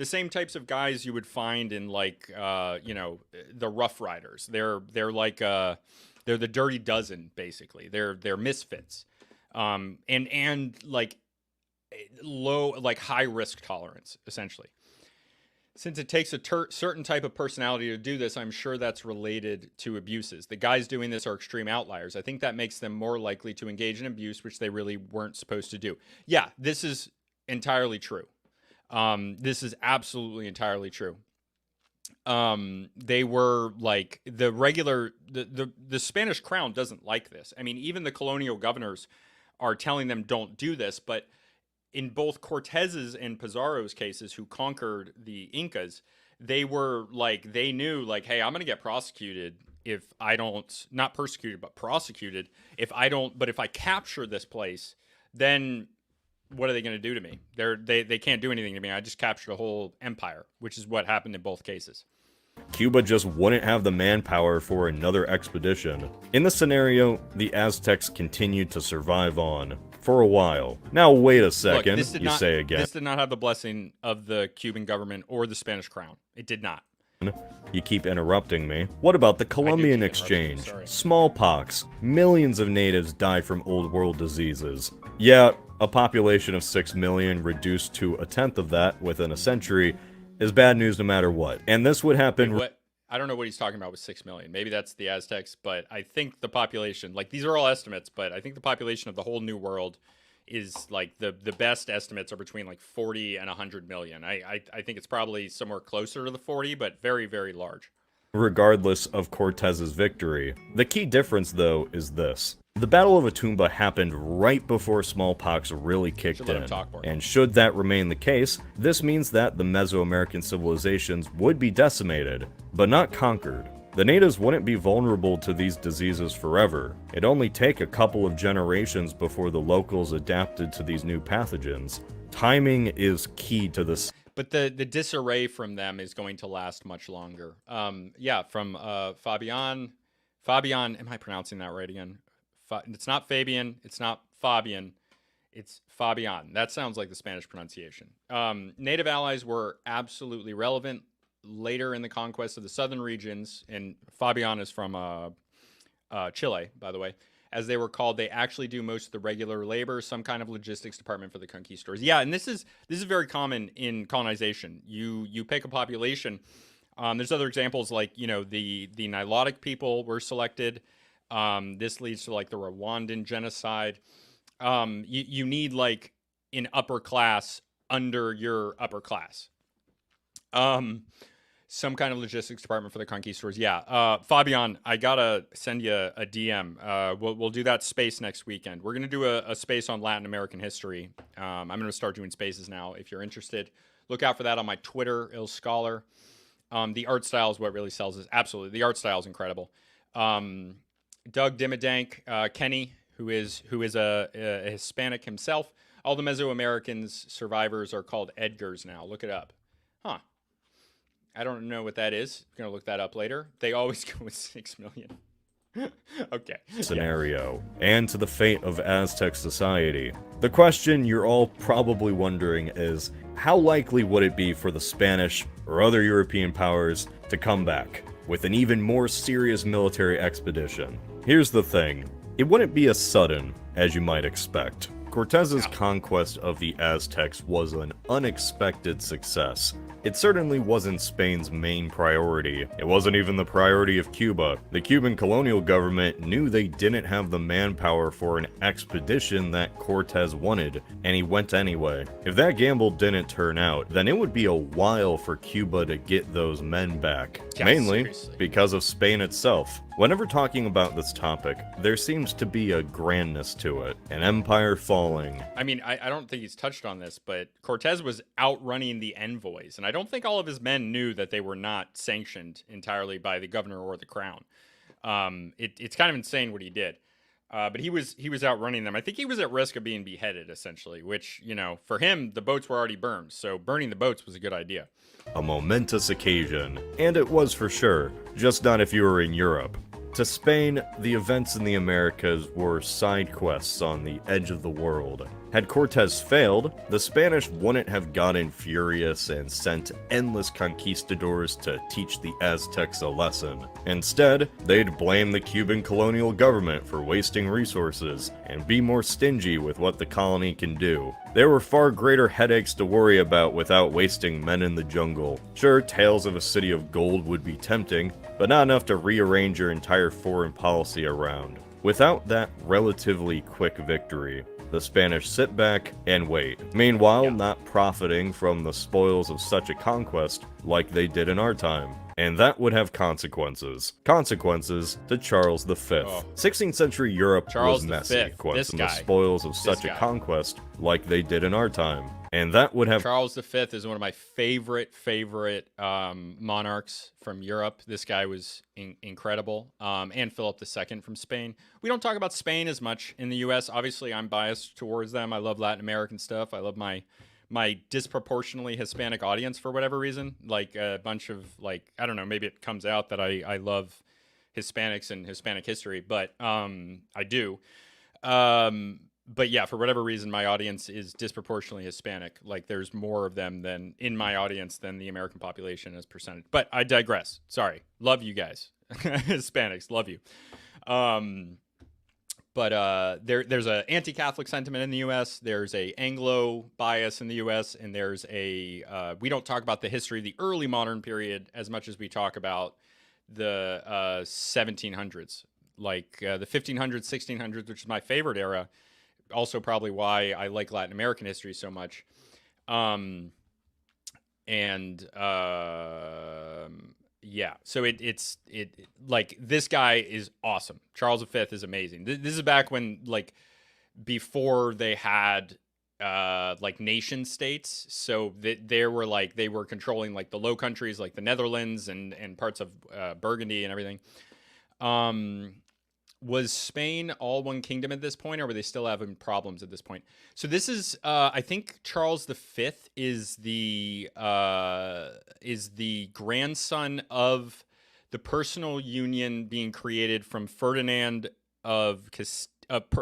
same types of guys you would find in like the Rough Riders. They're like they're the Dirty Dozen, basically. They're misfits. And like low, like high risk tolerance, essentially. Since it takes a certain type of personality to do this, I'm sure that's related to abuses. The guys doing this are extreme outliers. I think that makes them more likely to engage in abuse, which they really weren't supposed to do. Yeah, this is entirely true. This is absolutely entirely true. They were like the Spanish crown doesn't like this. I mean, even the colonial governors are telling them don't do this, but in both Cortez's and Pizarro's cases, who conquered the Incas, they were like, they knew like, hey, I'm going to get prosecuted if I don't, not persecuted, but prosecuted if I don't, but if I capture this place, then what are they going to do to me? They can't do anything to me. I just captured a whole empire, which is what happened in both cases. Cuba just wouldn't have the manpower for another expedition. In this scenario, the Aztecs continued to survive on for a while. Now wait a second, Look, you say again. This did not have the blessing of the Cuban government or the Spanish crown. It did not. You keep interrupting me. What about the Columbian Exchange? Smallpox. Millions of natives died from Old World diseases. Yeah, a population of 6 million reduced to a tenth of that within a century is bad news no matter what. And this would happen... I don't know what he's talking about with 6 million. Maybe that's the Aztecs, but I think the population, like these are all estimates, but I think the population of the whole New World is like the best estimates are between like 40 and 100 million. I think it's probably somewhere closer to the 40, but very, very large. regardless of Cortez's victory. The key difference, though, is this. The Battle of Atumba happened right before smallpox really kicked in, and should that remain the case, this means that the Mesoamerican civilizations would be decimated, but not conquered. The natives wouldn't be vulnerable to these diseases forever. It'd only take a couple of generations before the locals adapted to these new pathogens. Timing is key to this. But the disarray from them is going to last much longer. Yeah, from Fabian, am I pronouncing that right again? It's not Fabian, it's not Fabian, it's Fabian. That sounds like the Spanish pronunciation. Native allies were absolutely relevant later in the conquest of the southern regions, and Fabian is from Chile, by the way. As they were called, they actually do most of the regular labor, some kind of logistics department for the conquistadors. Yeah, and this is very common in colonization. You pick a population. There's other examples like, you know, the Nilotic people were selected. This leads to like the Rwandan genocide. You need like an upper class under your upper class. Some kind of logistics department for the conquistadors. Yeah. Fabian, I gotta send you a DM. We'll do that space next weekend. We're gonna do a space on Latin American history. I'm gonna start doing spaces now. If you're interested, look out for that on my Twitter, illscholar. The art style is what really sells this. Absolutely, the art style is incredible. Doug Dimmadank, Kenny, who is a Hispanic himself. All the Mesoamericans survivors are called Edgars now. Look it up. Huh. I don't know what that is. I'm going to look that up later. They always go with 6 million. Okay. Scenario, and to the fate of Aztec society. The question you're all probably wondering is, how likely would it be for the Spanish or other European powers to come back with an even more serious military expedition? Here's the thing. It wouldn't be as sudden as you might expect. Cortez's conquest of the Aztecs was an unexpected success. It certainly wasn't Spain's main priority. It wasn't even the priority of Cuba. The Cuban colonial government knew they didn't have the manpower for an expedition that Cortez wanted, and he went anyway. If that gamble didn't turn out, then it would be a while for Cuba to get those men back. Yeah, mainly seriously. because of Spain itself. Whenever talking about this topic, there seems to be a grandness to it, an empire falling. I mean, I don't think he's touched on this, but Cortez was outrunning the envoys, and I don't think all of his men knew that they were not sanctioned entirely by the governor or the crown. It's kind of insane what he did, but he was outrunning them. I think he was at risk of being beheaded, essentially, which, you know, for him, the boats were already burned, so burning the boats was a good idea. A momentous occasion, and it was for sure, just not if you were in Europe. To Spain, the events in the Americas were side quests on the edge of the world. Had Cortez failed, the Spanish wouldn't have gotten furious and sent endless conquistadors to teach the Aztecs a lesson. Instead, they'd blame the Cuban colonial government for wasting resources and be more stingy with what the colony can do. There were far greater headaches to worry about without wasting men in the jungle. Sure, tales of a city of gold would be tempting, but not enough to rearrange your entire foreign policy around. Without that relatively quick victory, the Spanish sit back and wait, meanwhile not profiting from the spoils of such a conquest like they did in our time. And that would have consequences. Consequences to Charles V. 16th century Europe Charles was messy, this from guy. the spoils of such a conquest like they did in our time. And that would have... Charles V is one of my favorite monarchs from Europe. This guy was incredible. And Philip II from Spain. We don't talk about Spain as much in the U.S. Obviously, I'm biased towards them. I love Latin American stuff. I love my disproportionately Hispanic audience for whatever reason. Like a bunch of, like, I don't know, maybe it comes out that I love Hispanics and Hispanic history, but I do. But yeah, for whatever reason, my audience is disproportionately Hispanic. Like, there's more of them than in my audience than the American population as percentage. But I digress. Sorry. Love you guys. Hispanics, love you. But there's a anti-Catholic sentiment in the U.S. There's a Anglo bias in the U.S. And there's a we don't talk about the history of the early modern period as much as we talk about the 1700s, like the 1500s, 1600s, which is my favorite era. Also probably why I like Latin American history so much. Yeah, so it's like this guy is awesome. Charles V is amazing. This is back when like before they had like nation states, so there were like they were controlling like the Low Countries, like the Netherlands and parts of Burgundy and everything. Was Spain all one kingdom at this point, or were they still having problems at this point? So this is, I think Charles V is the grandson of the personal union being created from Ferdinand of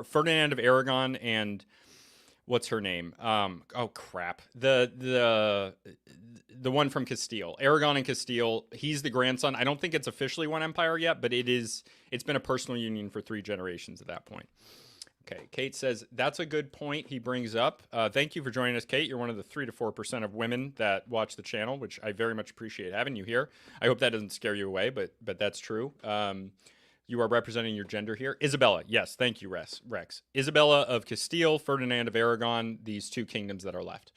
Ferdinand of Aragon and what's her name? Oh crap, the one from Castile, Aragon and Castile. He's the grandson. I don't think it's officially one empire yet, but it is. It's been a personal union for 3 generations at that point. Okay, Kate says that's a good point he brings up. Thank you for joining us, Kate. You're one of the 3 to 4% of women that watch the channel, which I very much appreciate having you here. I hope that doesn't scare you away, but that's true. You are representing your gender here. Isabella, yes, thank you, Rex. Isabella of Castile, Ferdinand of Aragon, these 2 kingdoms that are left.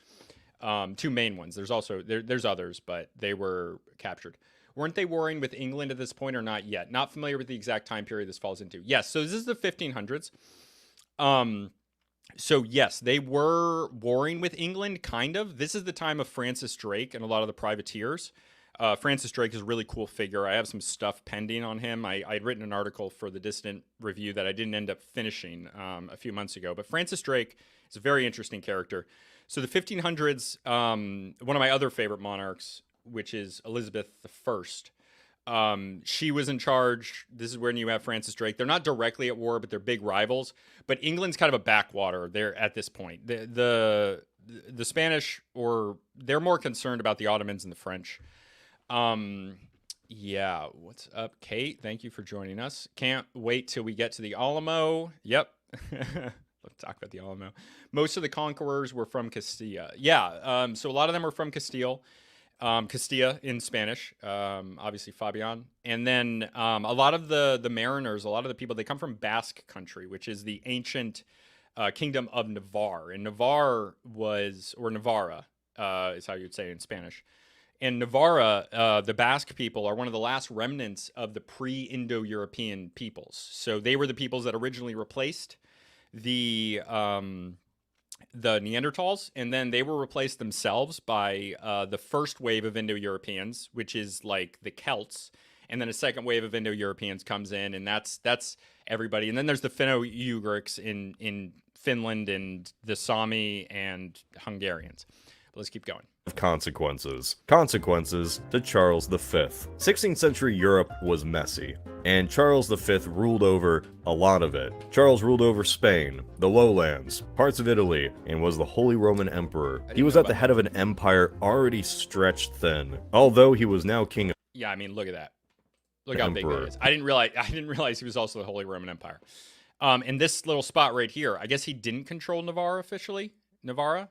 2 main ones. There's also, there's others, but they were captured. Weren't they warring with England at this point or not yet? Not familiar with the exact time period this falls into. Yes, so this is the 1500s. So yes, they were warring with England, kind of. This is the time of Francis Drake and a lot of the privateers. Francis Drake is a really cool figure. I have some stuff pending on him. I'd written an article for the Dissident Review that I didn't end up finishing a few months ago. But Francis Drake is a very interesting character. So the 1500s, one of my other favorite monarchs, which is Elizabeth I, she was in charge. This is when you have Francis Drake. They're not directly at war, but they're big rivals. But England's kind of a backwater there at this point. The Spanish, or they're more concerned about the Ottomans and the French. Yeah, what's up, Kate? Thank you for joining us. Can't wait till we get to the Alamo. Yep. Let's talk about the Alamo. Most of the conquerors were from Castilla. Yeah, so a lot of them were from Castile. Castilla in Spanish, obviously Fabian. And then a lot of the mariners, a lot of the people, they come from Basque country, which is the ancient kingdom of Navarre. And Navarre was, or Navarra is how you'd say it in Spanish. And Navarra, the Basque people, are one of the last remnants of the pre-Indo-European peoples. So they were the peoples that originally replaced the Neanderthals, and then they were replaced themselves by the first wave of Indo-Europeans, which is like the Celts, and then a second wave of Indo-Europeans comes in, and that's everybody. And then there's the Finno-Ugrics in Finland, and the Sami and Hungarians. But let's keep going. Consequences to Charles V. 16th century Europe was messy, and Charles V ruled over a lot of it. Charles ruled over Spain, the lowlands, parts of Italy, and was the Holy Roman Emperor. He was at the head of an empire already stretched thin, although he was now king of... Yeah, I mean, look at that. Look how big that is. I didn't realize he was also the Holy Roman Empire. And this little spot right here, I guess he didn't control Navarre officially. Navarra?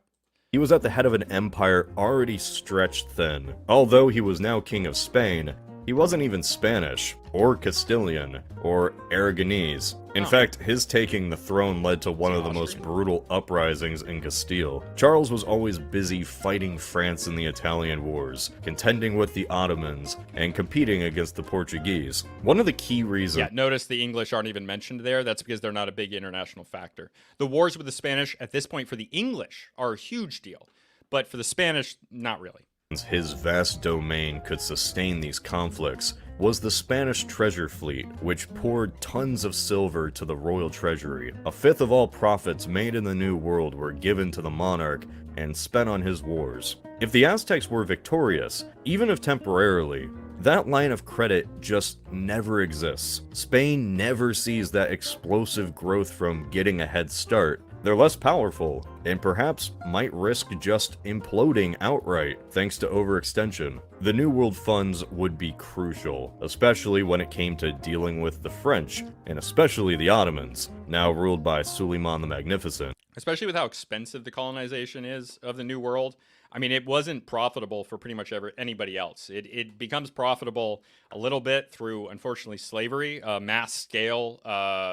He was at the head of an empire already stretched thin. Although he was now king of Spain, he wasn't even Spanish, or Castilian, or Aragonese. In fact, his taking the throne led to one of the most brutal uprisings in Castile. Charles was always busy fighting France in the Italian wars, contending with the Ottomans, and competing against the Portuguese. One of the key reasons... Yeah, notice the English aren't even mentioned there. That's because they're not a big international factor. The wars with the Spanish, at this point, for the English, are a huge deal. But for the Spanish, not really. His vast domain could sustain these conflicts was the Spanish treasure fleet, which poured tons of silver to the royal treasury. A fifth of all profits made in the New World were given to the monarch and spent on his wars. If the Aztecs were victorious, even if temporarily, that line of credit just never exists. Spain never sees that explosive growth from getting a head start. They're less powerful, and perhaps might risk just imploding outright thanks to overextension. The New World funds would be crucial, especially when it came to dealing with the French, and especially the Ottomans, now ruled by Suleiman the Magnificent. Especially with how expensive the colonization is of the New World. I mean, it wasn't profitable for pretty much anybody else. It becomes profitable a little bit through, unfortunately, slavery, mass scale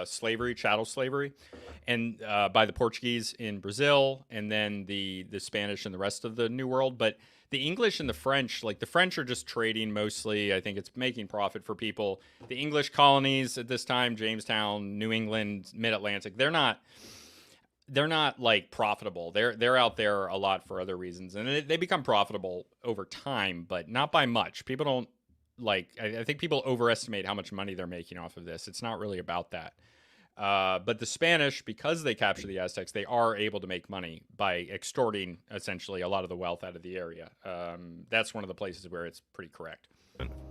slavery, chattel slavery, and by the Portuguese in Brazil, and then the Spanish and the rest of the New World. But the English and the French, like the French are just trading mostly. I think it's making profit for people. The English colonies at this time, Jamestown, New England, Mid-Atlantic, they're not like profitable. They're out there a lot for other reasons, and they become profitable over time, but not by much. People don't like. I think people overestimate how much money they're making off of this. It's not really about that. But the Spanish, because they capture the Aztecs, they are able to make money by extorting essentially a lot of the wealth out of the area. That's one of the places where it's pretty correct.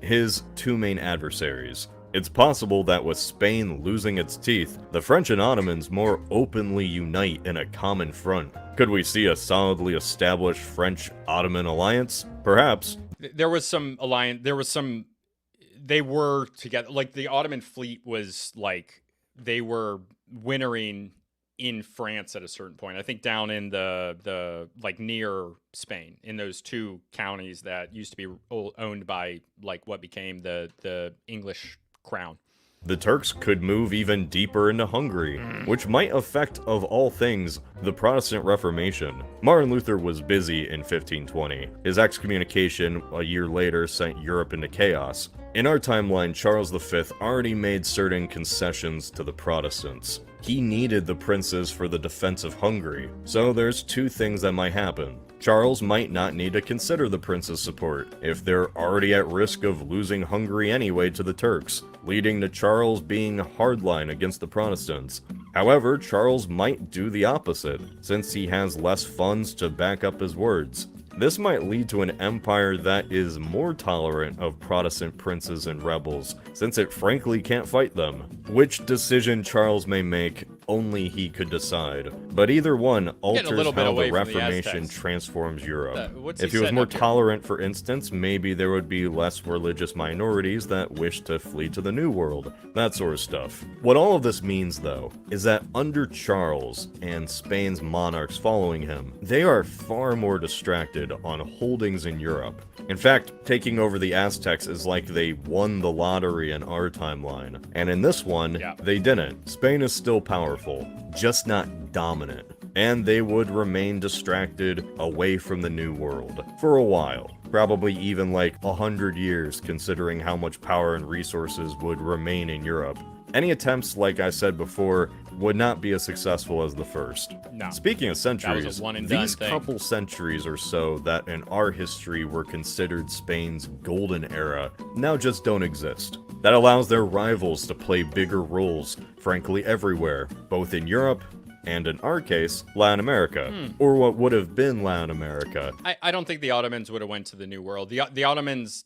His two main adversaries. It's possible that with Spain losing its teeth, the French and Ottomans more openly unite in a common front. Could we see a solidly established French-Ottoman alliance? Perhaps. There was some alliance. They were together. Like the Ottoman fleet was like they were wintering in France at a certain point. I think down in the like near Spain, in those two counties that used to be owned by like what became the English crown. The Turks could move even deeper into Hungary, which might affect, of all things, the Protestant Reformation. Martin Luther was busy in 1520. His excommunication a year later sent Europe into chaos. In our timeline, Charles V already made certain concessions to the Protestants. He needed the princes for the defense of Hungary, so there's two things that might happen. Charles might not need to consider the princes' support if they're already at risk of losing Hungary anyway to the Turks, leading to Charles being hardline against the Protestants. However, Charles might do the opposite, since he has less funds to back up his words. This might lead to an empire that is more tolerant of Protestant princes and rebels, since it frankly can't fight them. Which decision Charles may make, only he could decide. But either one alters how the Reformation transforms Europe. If he was more tolerant, for instance, maybe there would be less religious minorities that wish to flee to the New World. That sort of stuff. What all of this means, though, is that under Charles and Spain's monarchs following him, they are far more distracted on holdings in Europe. In fact, taking over the Aztecs is like they won the lottery in our timeline. And in this one, they didn't. Spain is still powerful, just not dominant. And they would remain distracted away from the New World for a while. Probably even like 100 years, considering how much power and resources would remain in Europe. Any attempts, like I said before, would not be as successful as the first. No. Speaking of centuries, that was a one-and-done these thing. couple centuries or so that in our history were considered Spain's golden era now just don't exist. That allows their rivals to play bigger roles, frankly everywhere, both in Europe and in our case, Latin America, or what would have been Latin America. I don't think the Ottomans would have went to the New World. The Ottomans,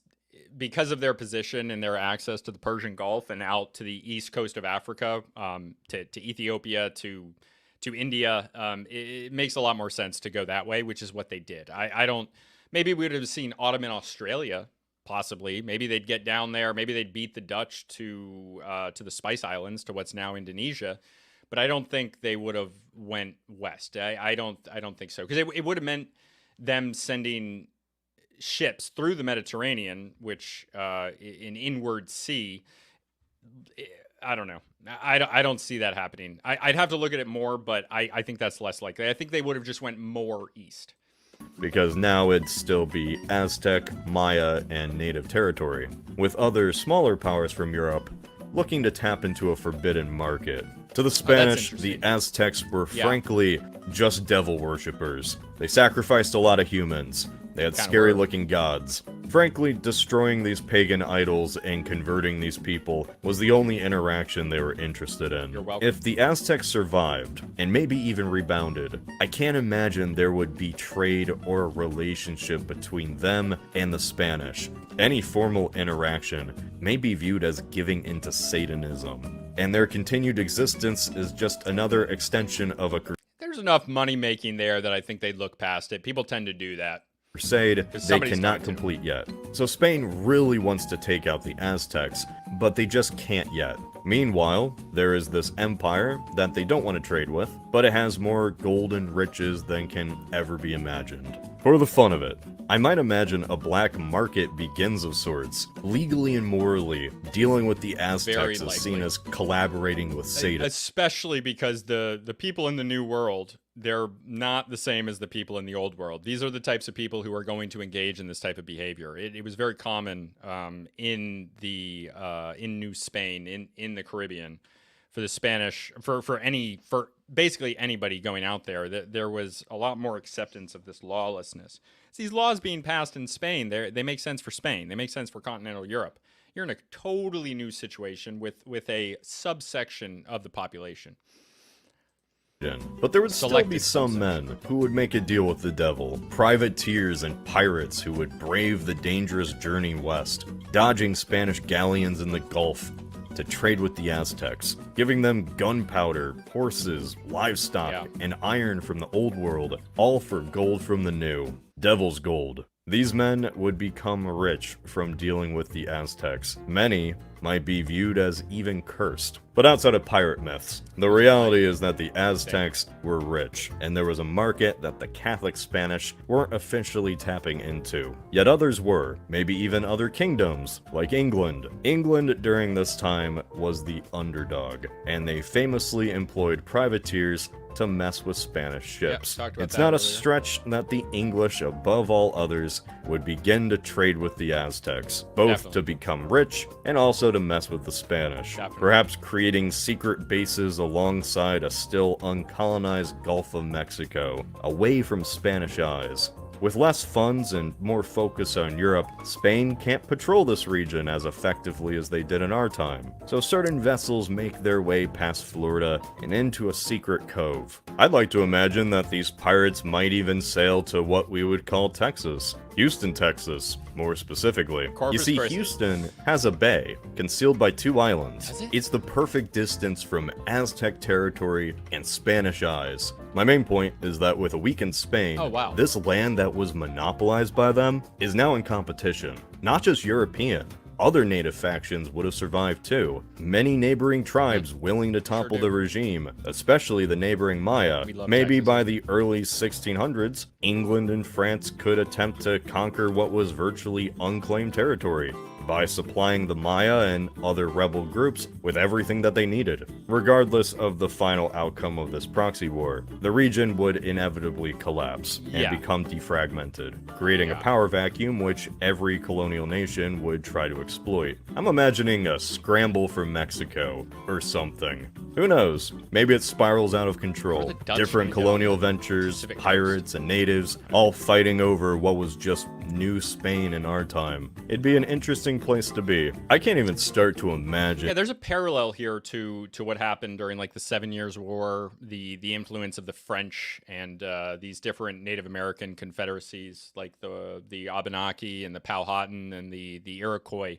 because of their position and their access to the Persian Gulf and out to the east coast of Africa, to Ethiopia, to India, it makes a lot more sense to go that way, which is what they did. I don't. Maybe we would have seen Ottoman Australia, possibly. Maybe they'd get down there. Maybe they'd beat the Dutch to the Spice Islands, to what's now Indonesia. But I don't think they would have went west. I don't think so, because it would have meant them sending ships through the Mediterranean, which an inward sea. I don't know. I don't see that happening. I'd have to look at it more, but I think that's less likely. I think they would have just went more east. Because now it'd still be Aztec, Maya, and native territory, with other smaller powers from Europe looking to tap into a forbidden market. To the Spanish, the Aztecs were frankly just devil worshippers. They sacrificed a lot of humans. They had scary-looking gods. Frankly, destroying these pagan idols and converting these people was the only interaction they were interested in. You're welcome. If the Aztecs survived, and maybe even rebounded, I can't imagine there would be trade or a relationship between them and the Spanish. Any formal interaction may be viewed as giving into Satanism, and their continued existence is just another extension of a There's enough money making there that I think they'd look past it. People tend to do that. crusade they cannot complete yet. So Spain really wants to take out the Aztecs, but they just can't yet. Meanwhile, there is this empire that they don't want to trade with, but it has more gold and riches than can ever be imagined. For the fun of it, I might imagine a black market begins of sorts, legally and morally, dealing with the Aztecs as seen as collaborating with Satan. Especially because the people in the New World, they're not the same as the people in the Old World. These are the types of people who are going to engage in this type of behavior. It was very common in New Spain, in the Caribbean, for the Spanish, for basically anybody going out there, there was a lot more acceptance of this lawlessness. So these laws being passed in Spain, they make sense for Spain. They make sense for continental Europe. You're in a totally new situation with a subsection of the population. But there would still be some men who would make a deal with the devil, privateers and pirates who would brave the dangerous journey west, dodging Spanish galleons in the Gulf to trade with the Aztecs, giving them gunpowder, horses, livestock, and iron from the old world, all for gold from the new. Devil's gold. These men would become rich from dealing with the Aztecs. Many might be viewed as even cursed. But outside of pirate myths, the reality is that the Aztecs were rich, and there was a market that the Catholic Spanish weren't officially tapping into. Yet others were, maybe even other kingdoms, like England. England during this time was the underdog, and they famously employed privateers to mess with Spanish ships. It's not a stretch that the English, above all others, would begin to trade with the Aztecs, both to become rich and also to mess with the Spanish. Perhaps creating secret bases alongside a still uncolonized Gulf of Mexico, away from Spanish eyes. With less funds and more focus on Europe, Spain can't patrol this region as effectively as they did in our time, so certain vessels make their way past Florida and into a secret cove. I'd like to imagine that these pirates might even sail to what we would call Texas. Houston, Texas, more specifically. You see, Houston has a bay, concealed by 2 islands. It's the perfect distance from Aztec territory and Spanish eyes. My main point is that with a weakened Spain, this land that was monopolized by them is now in competition. Not just European. Other native factions would have survived too. Many neighboring tribes willing to topple the regime, especially the neighboring Maya. Maybe by the early 1600s, England and France could attempt to conquer what was virtually unclaimed territory by supplying the Maya and other rebel groups with everything that they needed. Regardless of the final outcome of this proxy war, the region would inevitably collapse and become defragmented, creating a power vacuum which every colonial nation would try to exploit. I'm imagining a scramble for Mexico or something. Who knows? Maybe it spirals out of control. Different colonial ventures, pirates, and natives, all fighting over what was just New Spain in our time. It'd be an interesting place to be. I can't even start to imagine. Yeah, there's a parallel here to what happened during like the 7 Years' War, the influence of the French and these different Native American confederacies like the Abenaki and the Powhatan and the Iroquois.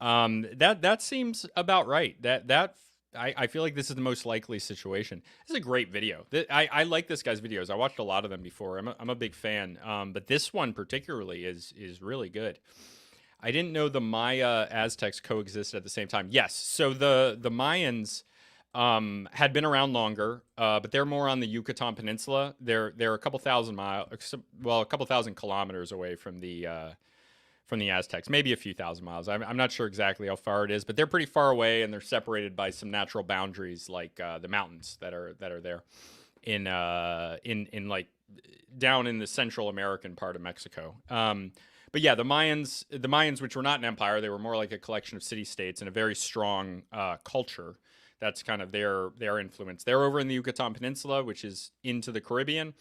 That seems about right. I feel like this is the most likely situation. This is a great video. I like this guy's videos. I watched a lot of them before. I'm a big fan. But this one particularly is really good. I didn't know the Maya Aztecs coexisted at the same time. Yes. So the Mayans had been around longer, but they're more on the Yucatan Peninsula. They're a couple thousand a couple thousand kilometers away from the Aztecs, maybe a few thousand miles. I'm not sure exactly how far it is, but they're pretty far away, and they're separated by some natural boundaries, like the mountains that are there in like down in the Central American part of Mexico. But yeah, the Mayans, which were not an empire, they were more like a collection of city-states and a very strong culture. That's kind of their influence. They're over in the Yucatan Peninsula, which is into the Caribbean.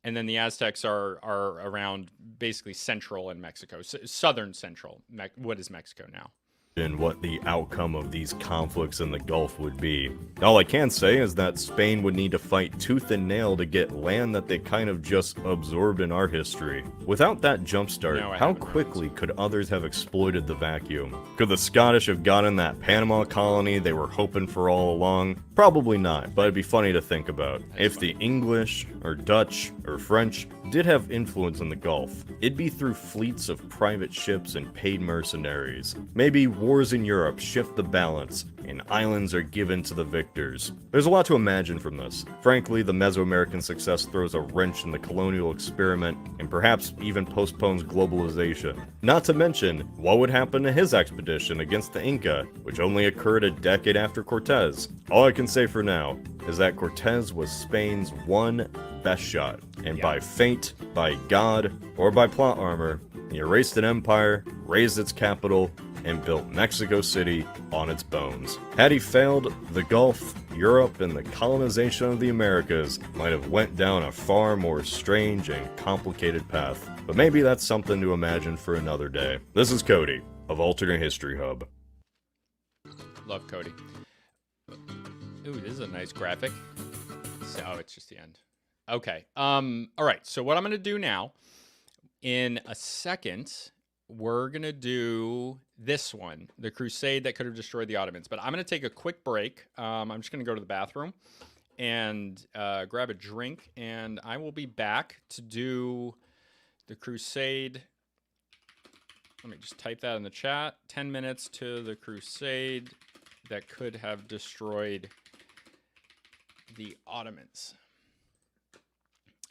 And then the Aztecs are around basically central in Mexico, southern central. What is Mexico now? And what the outcome of these conflicts in the Gulf would be. All I can say is that Spain would need to fight tooth and nail to get land that they kind of just absorbed in our history. Without that jumpstart, how quickly could others have exploited the vacuum? Could the Scottish have gotten that Panama colony they were hoping for all along? Probably not, but it'd be funny to think about. If the English, or Dutch, or French did have influence in the Gulf, it'd be through fleets of private ships and paid mercenaries. Maybe wars in Europe shift the balance, and islands are given to the victors. There's a lot to imagine from this. Frankly, the Mesoamerican success throws a wrench in the colonial experiment, and perhaps even postpones globalization. Not to mention, what would happen to his expedition against the Inca, which only occurred a decade after Cortez? All I can say for now is that Cortez was Spain's one best shot, and by fate, by God, or by plot armor, he erased an empire, raised its capital, and built Mexico City on its bones. Had he failed, the Gulf, Europe, and the colonization of the Americas might have went down a far more strange and complicated path. But maybe that's something to imagine for another day. This is Cody, of Alternate History Hub. Love Cody. Ooh, this is a nice graphic. Oh, it's just the end. Okay. All right. So what I'm going to do now, in a second, we're going to do this one, the crusade that could have destroyed the Ottomans. But I'm going to take a quick break. I'm just going to go to the bathroom and grab a drink, and I will be back to do the crusade. Let me just type that in the chat. 10 minutes to the crusade that could have destroyed the Ottomans.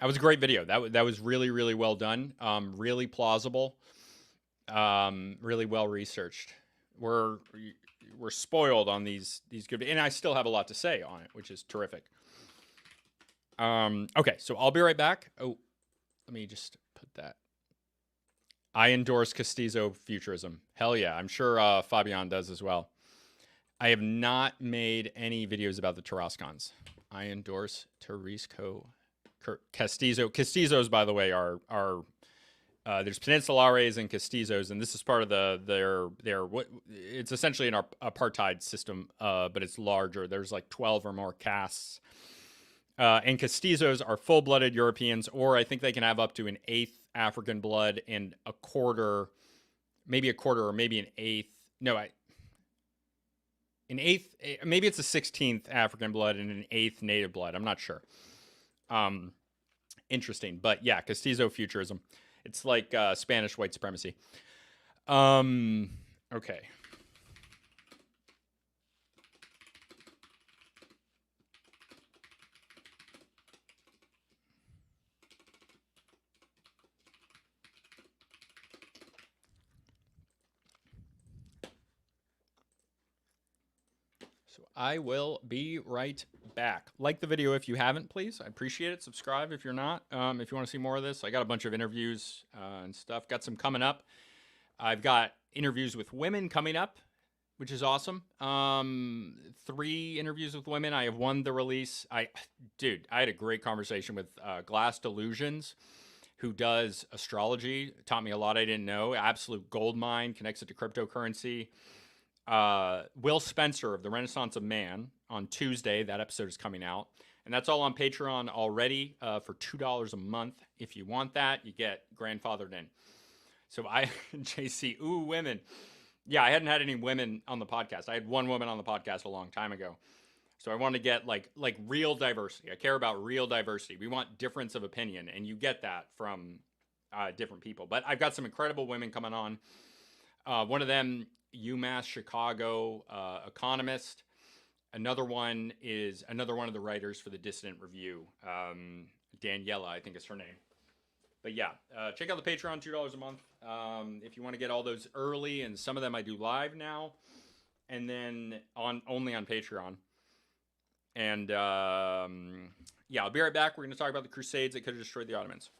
That was a great video. That was really, really well done. Really plausible. Really well researched. We're spoiled on these good, and I still have a lot to say on it, which is terrific. Okay, so I'll be right back. Oh, let me just put that. I endorse Castizo futurism. Hell yeah, I'm sure Fabian does as well. I have not made any videos about the Tarascons. I endorse Castizo. Castizos, by the way, are there's Peninsulares and Castizos, and this is part of their what it's essentially an apartheid system, but it's larger. There's like 12 or more castes. And Castizos are full-blooded Europeans, or I think they can have up to an eighth African blood and a quarter, maybe an eighth. No, an eighth, maybe it's a 16th African blood and an eighth native blood. I'm not sure. Interesting, but yeah, Castizo futurism. It's like Spanish white supremacy. Okay. So I will be right back. Like the video if you haven't, please. I appreciate it. Subscribe if you're not. If you want to see more of this, I got a bunch of interviews and stuff. Got some coming up. I've got interviews with women coming up, which is awesome. 3 interviews with women. I have won the release. I had a great conversation with Glass Delusions, who does astrology. Taught me a lot I didn't know. Absolute gold mine. Connects it to cryptocurrency. Will Spencer of the Renaissance of Man on Tuesday. That episode is coming out. And that's all on Patreon already for $2 a month. If you want that, you get grandfathered in. So JC, ooh, women. Yeah, I hadn't had any women on the podcast. I had one woman on the podcast a long time ago. So I want to get like real diversity. I care about real diversity. We want difference of opinion, and you get that from different people. But I've got some incredible women coming on. One of them, UMass Chicago economist. Another one is another one of the writers for the Dissident Review. Daniela, I think is her name. But yeah, check out the Patreon, $2 a month. If you want to get all those early, and some of them I do live now, and then only on Patreon. And yeah, I'll be right back. We're going to talk about the Crusades that could have destroyed the Ottomans.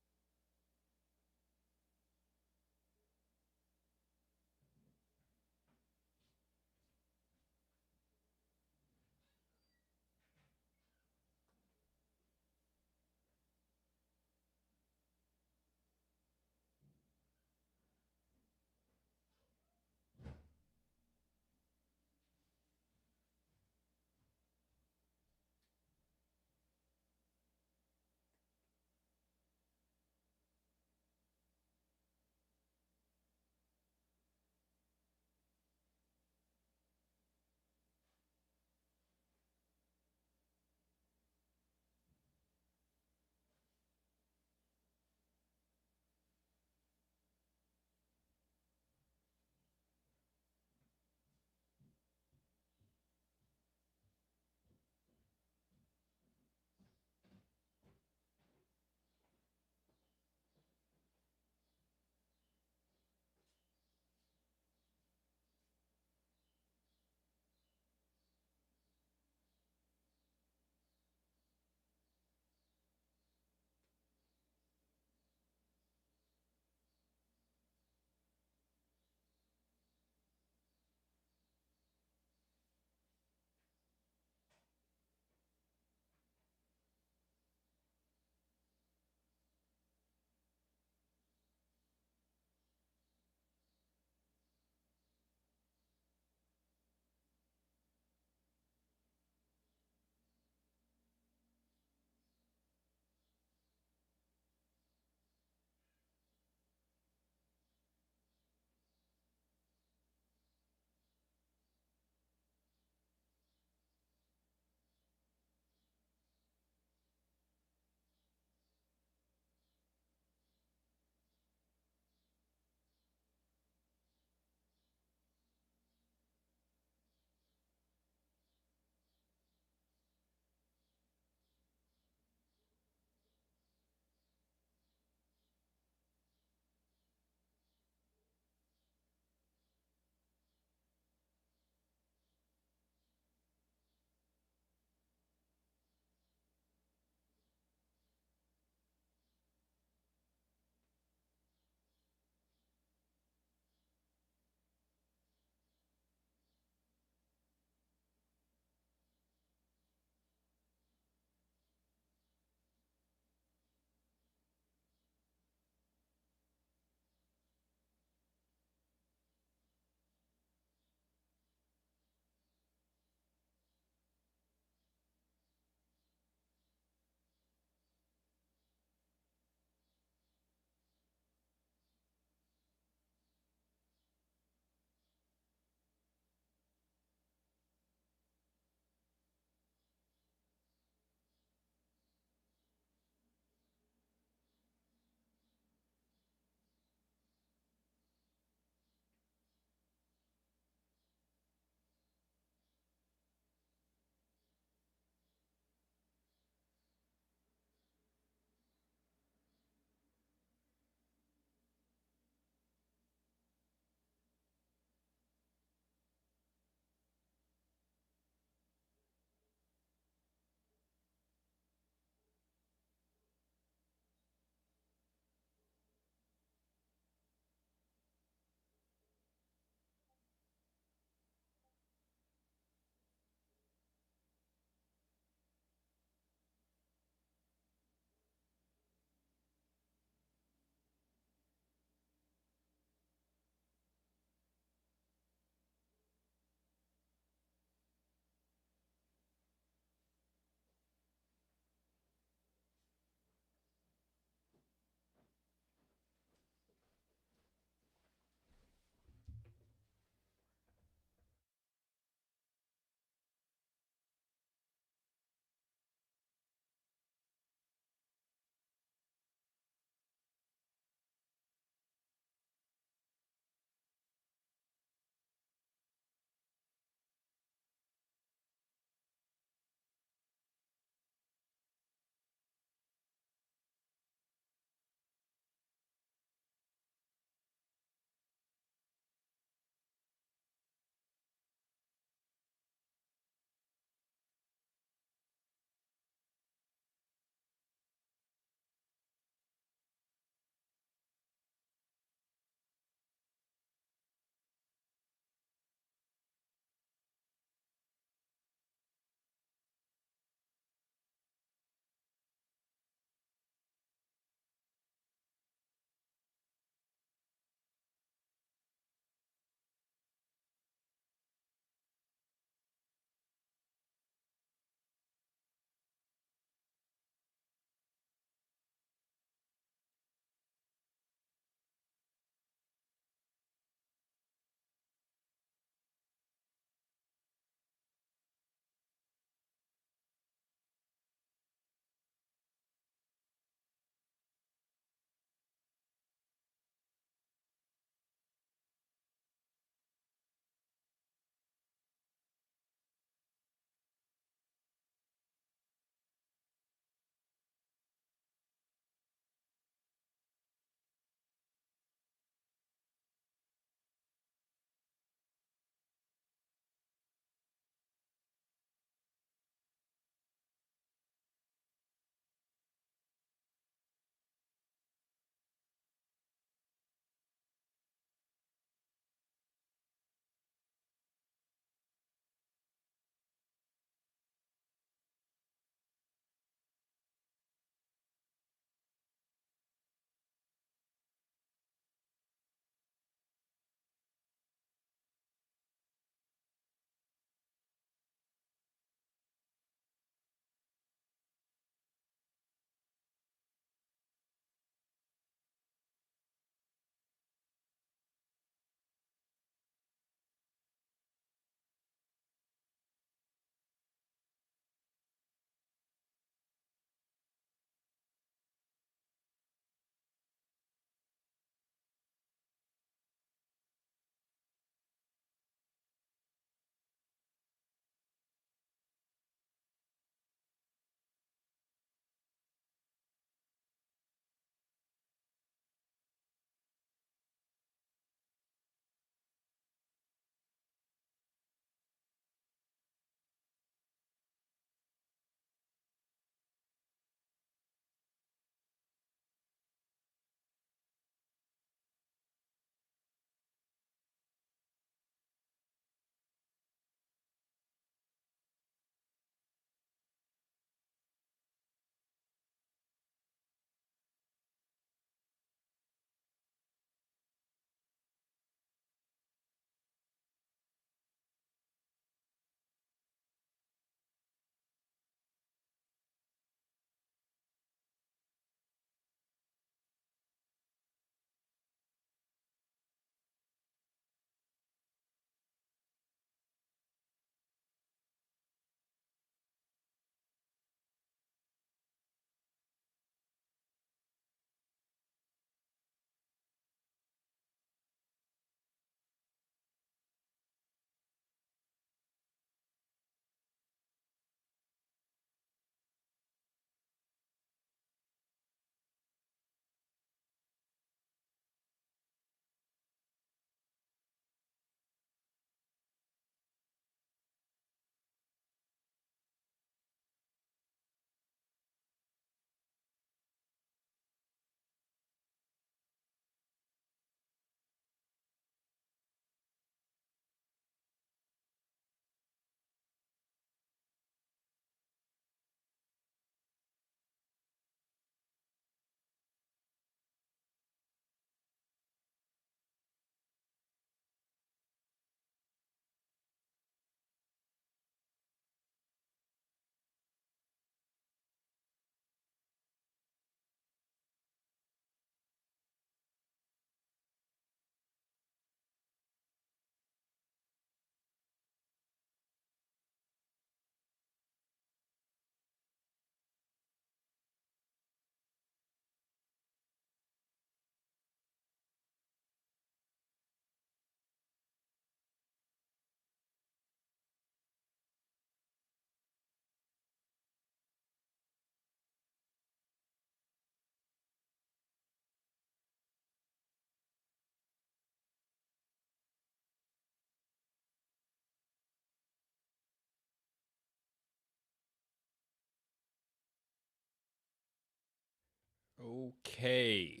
Okay.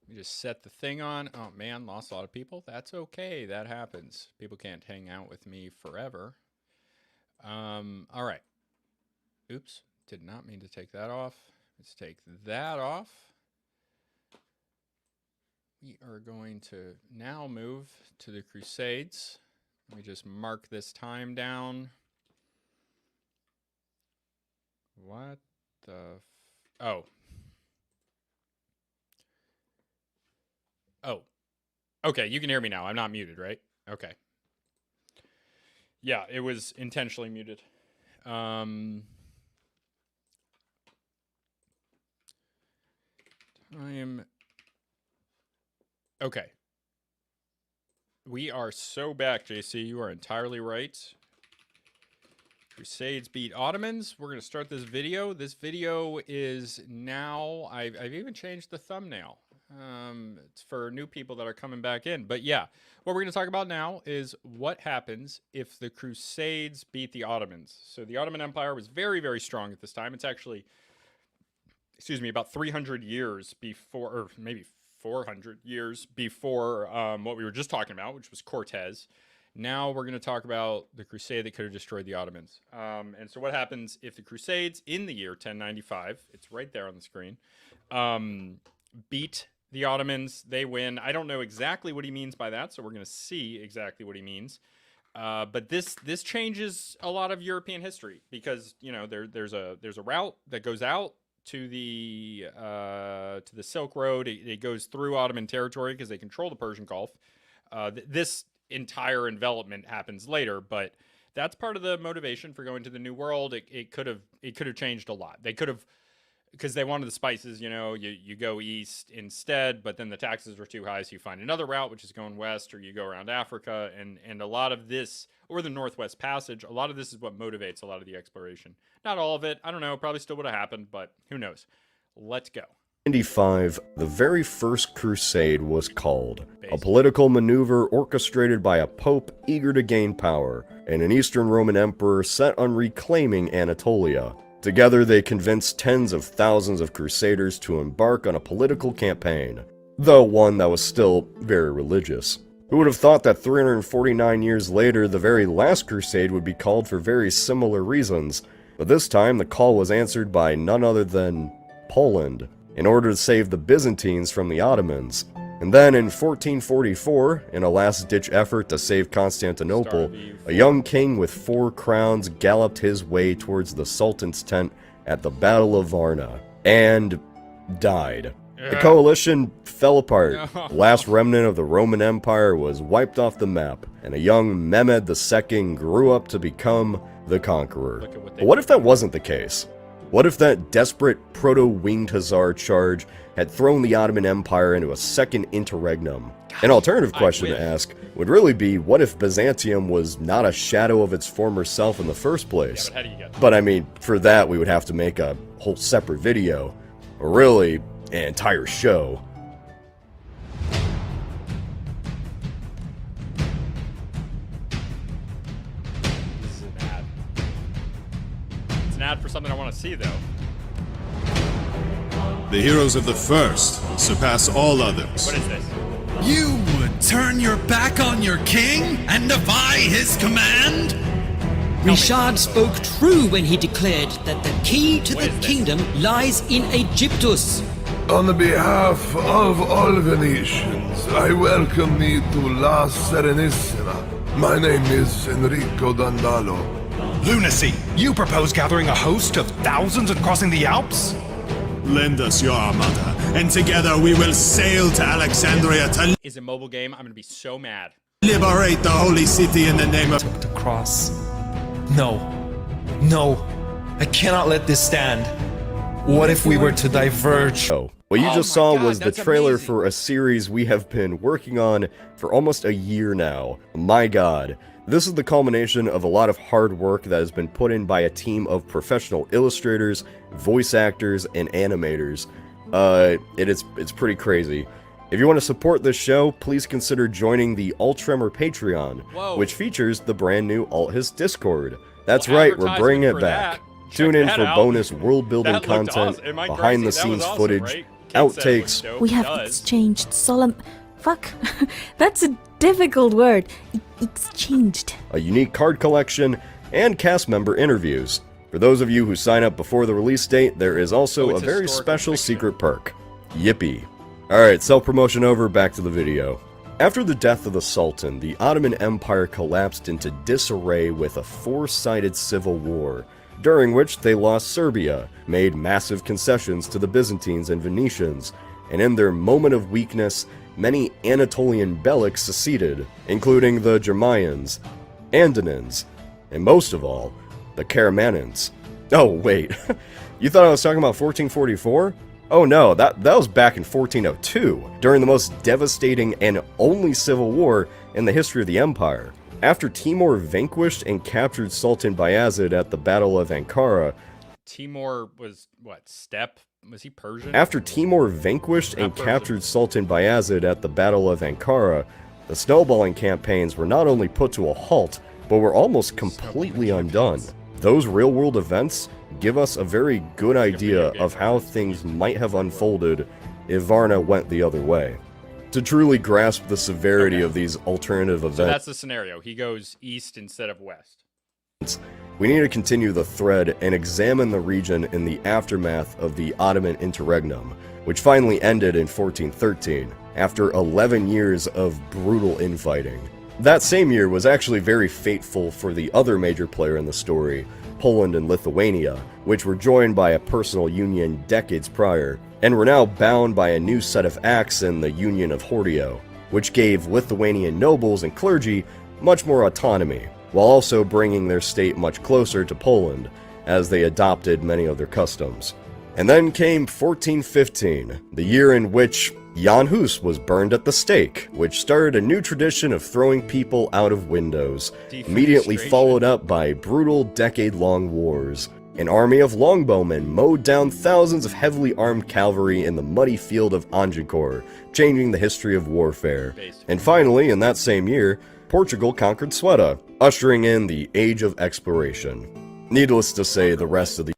Let me just set the thing on. Oh, man, lost a lot of people. That's okay. That happens. People can't hang out with me forever. All right. Oops. Did not mean to take that off. Let's take that off. We are going to now move to the Crusades. Let me just mark this time down. What the... Oh. Oh. Okay, you can hear me now. I'm not muted, right? Okay. Yeah, it was intentionally muted. Time. Okay. We are so back, JC. You are entirely right. Crusades beat Ottomans. We're going to start this video. This video is now... I've even changed the thumbnail. It's for new people that are coming back in. But yeah, what we're going to talk about now is what happens if the Crusades beat the Ottomans. So the Ottoman Empire was very, very strong at this time. It's actually, excuse me, about 300 years before, or maybe 400 years before what we were just talking about, which was Cortez. Now we're going to talk about the crusade that could have destroyed the Ottomans. And so what happens if the Crusades in the year 1095, it's right there on the screen, beat the Ottomans, they win. I don't know exactly what he means by that, so we're going to see exactly what he means. But this changes a lot of European history because, you know, there's a route that goes out to the Silk Road. It goes through Ottoman territory because they control the Persian Gulf. This entire envelopment happens later, but that's part of the motivation for going to the New World. It could have changed a lot. They could have, because they wanted the spices, you know, you go east instead, but then the taxes were too high, so you find another route, which is going west, or you go around Africa, and a lot of this, or the Northwest Passage, a lot of this is what motivates a lot of the exploration. Not all of it. I don't know. Probably still would have happened, but who knows? Let's go. 95, the very first crusade was called, a political maneuver orchestrated by a pope eager to gain power, and an Eastern Roman emperor set on reclaiming Anatolia. Together they convinced tens of thousands of crusaders to embark on a political campaign, though one that was still very religious. Who would have thought that 349 years later, the very last crusade would be called for very similar reasons, but this time the call was answered by none other than Poland, in order to save the Byzantines from the Ottomans. And then in 1444, in a last-ditch effort to save Constantinople, a young king with 4 crowns galloped his way towards the Sultan's tent at the Battle of Varna, and died. The coalition fell apart. The last remnant of the Roman Empire was wiped off the map, and a young Mehmed II grew up to become the conqueror. But what if that wasn't the case? What if that desperate proto-winged hussar charge had thrown the Ottoman Empire into a second interregnum? An alternative question to ask would really be, what if Byzantium was not a shadow of its former self in the first place? But I mean, for that we would have to make a whole separate video, or really, an entire show. Ad for something I want to see, though. The heroes of the first surpass all others. What is this? You would turn your back on your king and defy his command? Richard spoke true when he declared that the key to the kingdom lies in Egyptus. On behalf of all Venetians, I welcome thee to La Serenissima. My name is Enrico Dandalo. Lunacy! You propose gathering a host of thousands and crossing the Alps? Lend us your armada, and together we will sail to Alexandria to Is a mobile game. I'm gonna be so mad. liberate the holy city in the name of... Took the cross. No. No. I cannot let this stand. What if we were to diverge? What you just saw was the that's trailer amazing. for a series we have been working on for almost a year now. My god. This is the culmination of a lot of hard work that has been put in by a team of professional illustrators, voice actors, and animators. It's pretty crazy. If you want to support this show, please consider joining the Ultremor Patreon, which features the brand new AltHis Discord. That's right, we're bringing it back. Tune in that for out. bonus world-building That looked content, awesome. Am I crazy? That was behind-the-scenes awesome, footage, right? Kid said it was outtakes, dope. We He have does. exchanged solemn. Fuck. That's a difficult word. Exchanged. a unique card collection, and cast member interviews. For those of you who sign up before the release date, there is also Oh, a it's very historical special fiction. secret perk. Yippee. Alright, self-promotion over, back to the video. After the death of the Sultan, the Ottoman Empire collapsed into disarray with a four-sided civil war, during which they lost Serbia, made massive concessions to the Byzantines and Venetians, and in their moment of weakness, many Anatolian Beyliks seceded, including the Germanians, Andanins, and most of all, the Karamanins. Oh, wait. You thought I was talking about 1444? Oh no, that was back in 1402, during the most devastating and only civil war in the history of the empire. After Timur vanquished and captured Sultan Bayezid at the Battle of Ankara, Timur was, what, steppe? Was he Persian? After Timur vanquished and Not Persian. captured Sultan Bayezid at the Battle of Ankara, the snowballing campaigns were not only put to a halt, but were almost completely undone. Those real-world events give us a very good idea of how things might have unfolded if Varna went the other way. To truly grasp the severity of these alternative So events, that's the scenario. He goes east instead of west. we need to continue the thread and examine the region in the aftermath of the Ottoman interregnum, which finally ended in 1413, after 11 years of brutal infighting. That same year was actually very fateful for the other major player in the story, Poland and Lithuania, which were joined by a personal union decades prior, and were now bound by a new set of acts in the Union of Hordio, which gave Lithuanian nobles and clergy much more autonomy, while also bringing their state much closer to Poland, as they adopted many of their customs. And then came 1415, the year in which Jan Hus was burned at the stake, which started a new tradition of throwing people out of windows, immediately Defenestration. followed up by brutal decade-long wars. An army of longbowmen mowed down thousands of heavily armed cavalry in the muddy field of Agincourt, changing the history of warfare. And finally, in that same year, Portugal conquered Ceuta, ushering in the Age of Exploration. Needless to say, the rest of the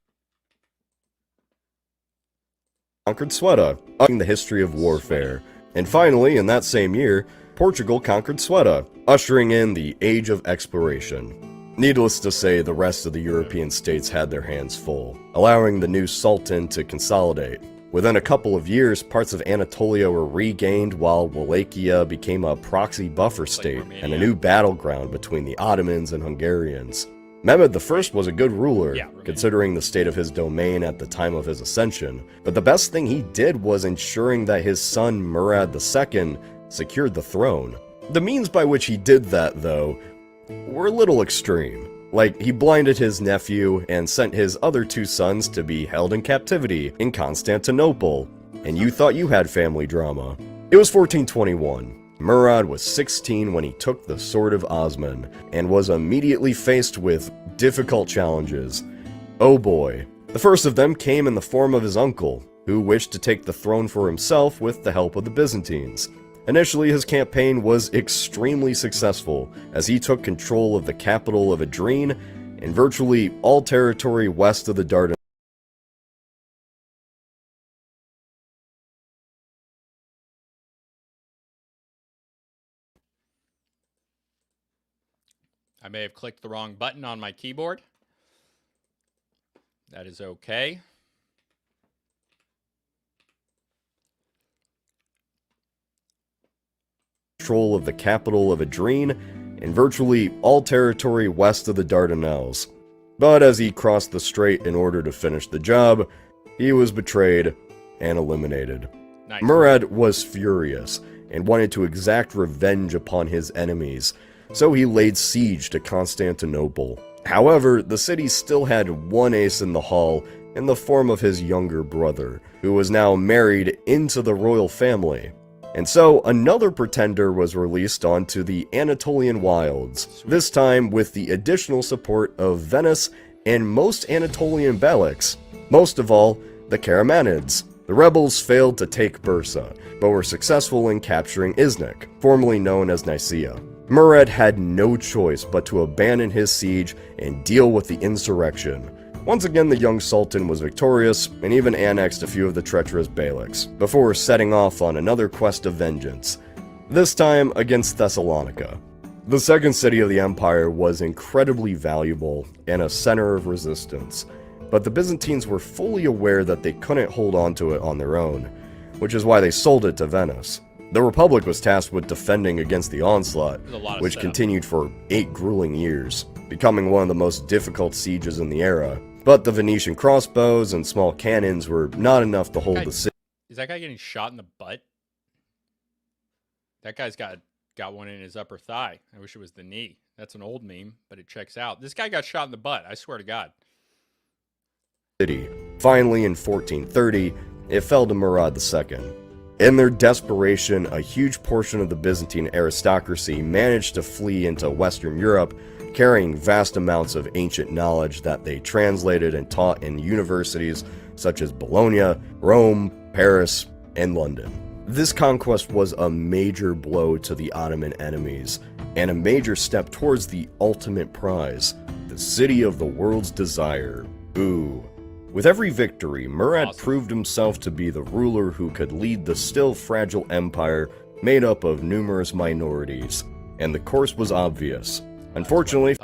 conquered Ceuta, ushering the history of warfare. And finally, in that same year, Portugal conquered Ceuta, ushering in the Age of Exploration. Needless to say, the rest of the European states had their hands full, allowing the new Sultan to consolidate. Within a couple of years, parts of Anatolia were regained while Wallachia became a proxy buffer state and a new battleground between the Ottomans and Hungarians. Mehmed I was a good ruler, considering the state of his domain at the time of his ascension, but the best thing he did was ensuring that his son Murad II secured the throne. The means by which he did that, though, were a little extreme. Like, he blinded his nephew and sent his other two sons to be held in captivity in Constantinople, and you thought you had family drama. It was 1421. Murad was 16 when he took the Sword of Osman, and was immediately faced with difficult challenges. Oh boy. The first of them came in the form of his uncle, who wished to take the throne for himself with the help of the Byzantines. Initially, his campaign was extremely successful, as he took control of the capital of Adrien and virtually all territory west of the Dardanelles. I may have clicked the wrong button on my keyboard. That is okay. Control of the capital of Adrien and virtually all territory west of the Dardanelles. But as he crossed the strait in order to finish the job, he was betrayed and eliminated. Nice. Murad was furious and wanted to exact revenge upon his enemies, so he laid siege to Constantinople. However, the city still had one ace in the hall in the form of his younger brother, who was now married into the royal family. And so another pretender was released onto the Anatolian wilds, this time with the additional support of Venice and most Anatolian Beyliks, most of all, the Karamanids. The rebels failed to take Bursa, but were successful in capturing Iznik, formerly known as Nicaea. Murad had no choice but to abandon his siege and deal with the insurrection, Once again, the young sultan was victorious and even annexed a few of the treacherous beyliks, before setting off on another quest of vengeance, this time against Thessalonica. The second city of the empire was incredibly valuable and a center of resistance, but the Byzantines were fully aware that they couldn't hold on to it on their own, which is why they sold it to Venice. The Republic was tasked with defending against the onslaught, which continued for 8 grueling years, becoming one of the most difficult sieges in the era. But the Venetian crossbows and small cannons were not enough to hold the city. Is that guy getting shot in the butt? That guy's got one in his upper thigh. I wish it was the knee. That's an old meme, but it checks out. This guy got shot in the butt, I swear to God. Finally, in 1430, it fell to Murad II. In their desperation, a huge portion of the Byzantine aristocracy managed to flee into Western Europe, carrying vast amounts of ancient knowledge that they translated and taught in universities such as Bologna, Rome, Paris, and London. This conquest was a major blow to the Ottoman enemies, and a major step towards the ultimate prize, the city of the world's desire. Ooh. With every victory, Murad proved himself to be the ruler who could lead the still fragile empire made up of numerous minorities, and the course was obvious. Unfortunately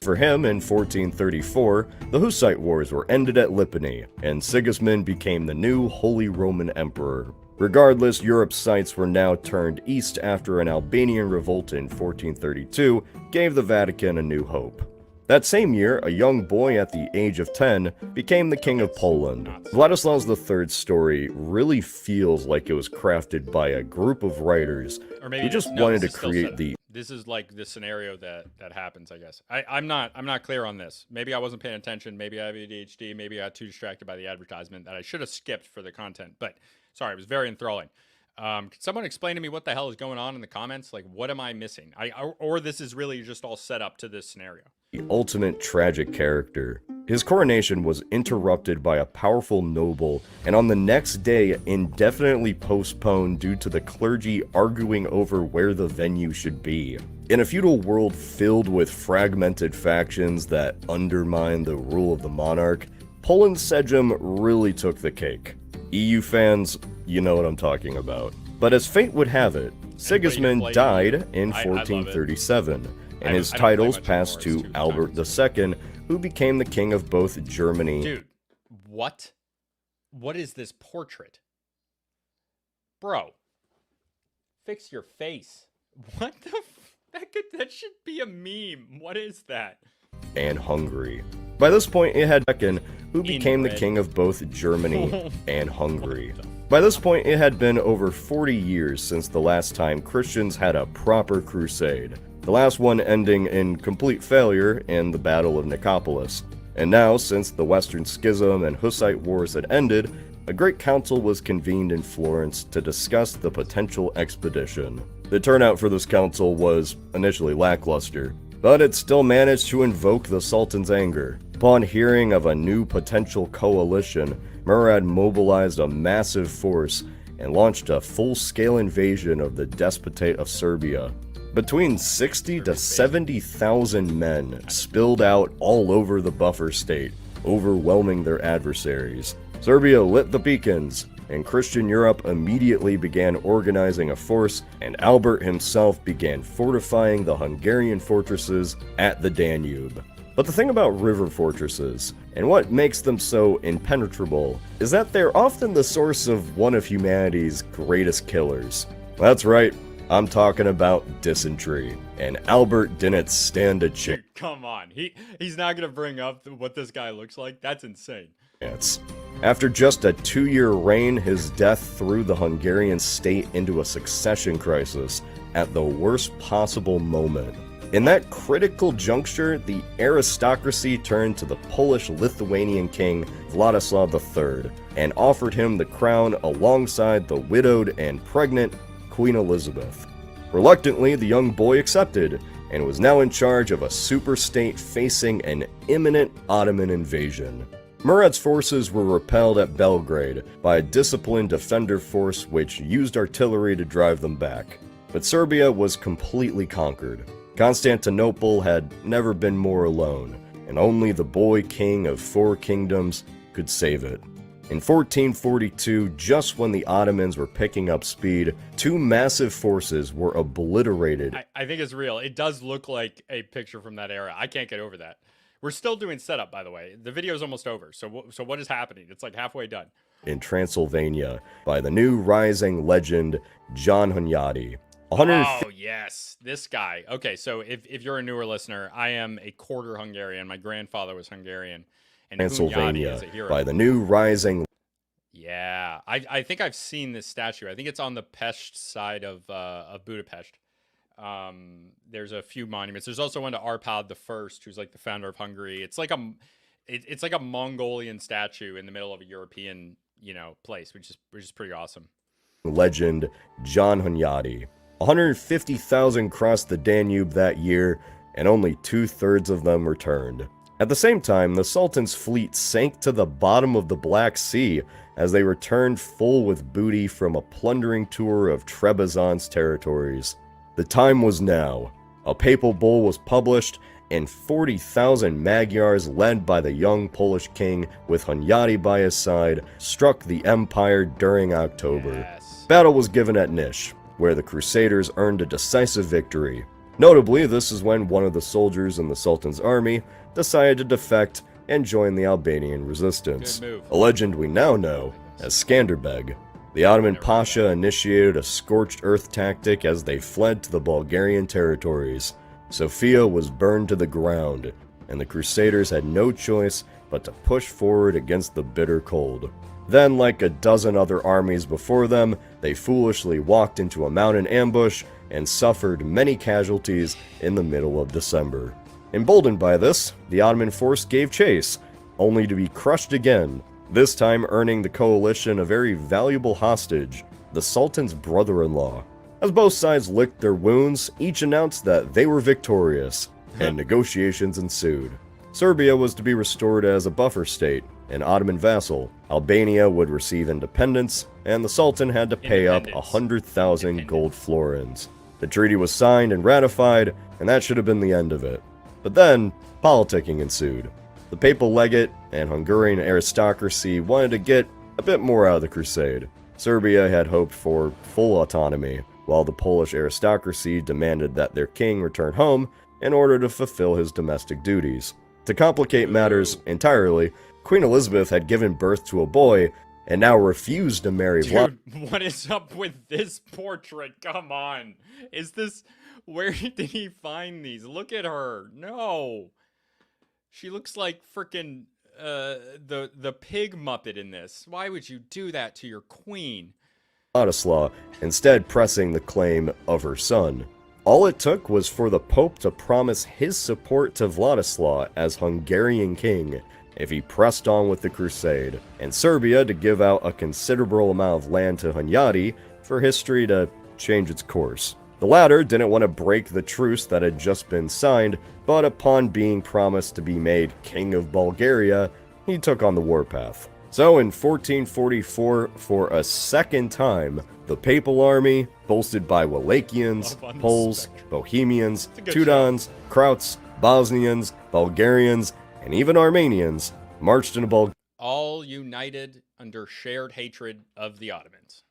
for him, in 1434, the Hussite Wars were ended at Lipany, and Sigismund became the new Holy Roman Emperor. Regardless, Europe's sights were now turned east after an Albanian revolt in 1432 gave the Vatican a new hope. That same year, a young boy at the age of 10 became the King of Poland. Vladislav III's story really feels like it was crafted by a group of writers who just wanted to create the... This is like the scenario that happens, I guess. I'm not clear on this. Maybe I wasn't paying attention. Maybe I have ADHD. Maybe I got too distracted by the advertisement that I should have skipped for the content. But sorry, it was very enthralling. Can someone explain to me what the hell is going on in the comments? Like, what am I missing? Or this is really just all set up to this scenario. The ultimate tragic character. His coronation was interrupted by a powerful noble, and on the next day indefinitely postponed due to the clergy arguing over where the venue should be. In a feudal world filled with fragmented factions that undermine the rule of the monarch, Poland's Sejm really took the cake. EU fans, you know what I'm talking about. But as fate would have it, Sigismund died in 1437. And his titles passed to Albert II, who became the king of both Germany. Dude, what? What is this portrait? Bro, fix your face. What the that should be a meme. What is that? And Hungary. By this point, it had Tekken, who became the king of both Germany and Hungary. By this point, it had been over 40 years since the last time Christians had a proper crusade. The last one ending in complete failure in the Battle of Nicopolis. And now, since the Western Schism and Hussite Wars had ended, a great council was convened in Florence to discuss the potential expedition. The turnout for this council was initially lackluster, but it still managed to invoke the Sultan's anger. Upon hearing of a new potential coalition, Murad mobilized a massive force and launched a full-scale invasion of the Despotate of Serbia. Between 60 to 70,000 men spilled out all over the buffer state, overwhelming their adversaries. Serbia lit the beacons, and Christian Europe immediately began organizing a force, and Albert himself began fortifying the Hungarian fortresses at the Danube. But the thing about river fortresses, and what makes them so impenetrable, is that they're often the source of one of humanity's greatest killers. That's right. I'm talking about dysentery, and Albert didn't stand a chance. Come on, he's not gonna bring up what this guy looks like? That's insane. After just a 2-year reign, his death threw the Hungarian state into a succession crisis at the worst possible moment. In that critical juncture, the aristocracy turned to the Polish-Lithuanian king Vladislav III and offered him the crown alongside the widowed and pregnant Queen Elizabeth. Reluctantly, the young boy accepted, and was now in charge of a super-state facing an imminent Ottoman invasion. Murad's forces were repelled at Belgrade by a disciplined defender force which used artillery to drive them back. But Serbia was completely conquered. Constantinople had never been more alone, and only the boy king of 4 kingdoms could save it. In 1442, just when the Ottomans were picking up speed, 2 massive forces were obliterated. I think it's real. It does look like a picture from that era. I can't get over that. We're still doing setup, by the way. The video's almost over. So what is happening? It's like halfway done. In Transylvania by the new rising legend John Hunyadi. Oh, yes. This guy. Okay, so if you're a newer listener, I am a quarter Hungarian. My grandfather was Hungarian. And Transylvania is a hero. by the new rising. Yeah, I think I've seen this statue. I think it's on the Pest side of Budapest. There's a few monuments. There's also one to Arpad the First, who's like the founder of Hungary. It's like a Mongolian statue in the middle of a European, place, which is pretty awesome. Legend John Hunyadi. 150,000 crossed the Danube that year, and only 2/3 of them returned. At the same time, the Sultan's fleet sank to the bottom of the Black Sea as they returned full with booty from a plundering tour of Trebizond's territories. The time was now. A papal bull was published, and 40,000 Magyars led by the young Polish king with Hunyadi by his side struck the empire during October. Yes. Battle was given at Nish, where the Crusaders earned a decisive victory. Notably, this is when one of the soldiers in the Sultan's army decided to defect and join the Albanian resistance, a legend we now know as Skanderbeg. The Ottoman Pasha initiated a scorched earth tactic as they fled to the Bulgarian territories. Sofia was burned to the ground, and the Crusaders had no choice but to push forward against the bitter cold. Then, like a dozen other armies before them, they foolishly walked into a mountain ambush and suffered many casualties in the middle of December. Emboldened by this, the Ottoman force gave chase, only to be crushed again, this time earning the coalition a very valuable hostage, the Sultan's brother-in-law. As both sides licked their wounds, each announced that they were victorious, and negotiations ensued. Serbia was to be restored as a buffer state, an Ottoman vassal. Albania would receive independence, and the Sultan had to pay up 100,000 gold florins. The treaty was signed and ratified, and that should have been the end of it. But then, politicking ensued. The papal legate and Hungarian aristocracy wanted to get a bit more out of the crusade. Serbia had hoped for full autonomy, while the Polish aristocracy demanded that their king return home in order to fulfill his domestic duties. To complicate matters entirely, Queen Elizabeth had given birth to a boy and now refused to marry Dude, what is up with this portrait? Come on. Where did he find these? Look at her. No. She looks like frickin' the pig Muppet in this. Why would you do that to your queen? Vladislav, instead pressing the claim of her son. All it took was for the Pope to promise his support to Vladislav as Hungarian king if he pressed on with the crusade, and Serbia to give out a considerable amount of land to Hunyadi for history to change its course. The latter didn't want to break the truce that had just been signed, but upon being promised to be made King of Bulgaria, he took on the warpath. So in 1444, for a second time, the Papal Army, bolstered by Wallachians, Poles, Bohemians, Teutons, Krauts, Bosnians, Bulgarians, and even Armenians, marched into Bulgaria. All united under shared hatred of the Ottomans.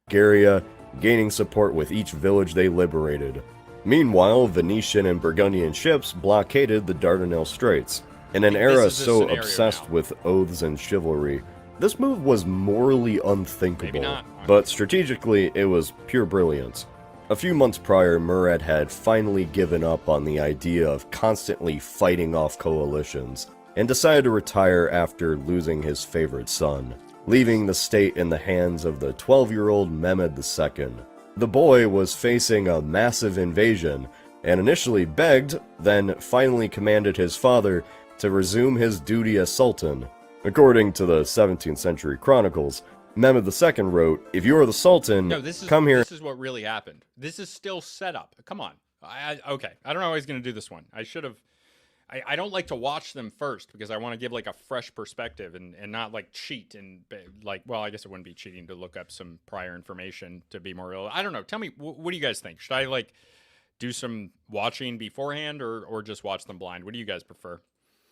Gaining support with each village they liberated. Meanwhile, Venetian and Burgundian ships blockaded the Dardanelles Straits. In an era so obsessed with oaths and chivalry, this move was morally unthinkable, but strategically it was pure brilliance. A few months prior, Murad had finally given up on the idea of constantly fighting off coalitions, and decided to retire after losing his favorite son, leaving the state in the hands of the 12-year-old Mehmed II. The boy was facing a massive invasion, and initially begged, then finally commanded his father to resume his duty as Sultan. According to the 17th century chronicles, Mehmed II wrote, "If you are the Sultan, come here." This is what really happened. This is still set up. Come on. Okay. I don't know how he's going to do this one. I should have... I don't like to watch them first because I want to give like a fresh perspective and not like cheat and like, well, I guess it wouldn't be cheating to look up some prior information to be more real. I don't know. Tell me, what do you guys think? Should I like do some watching beforehand or just watch them blind? What do you guys prefer?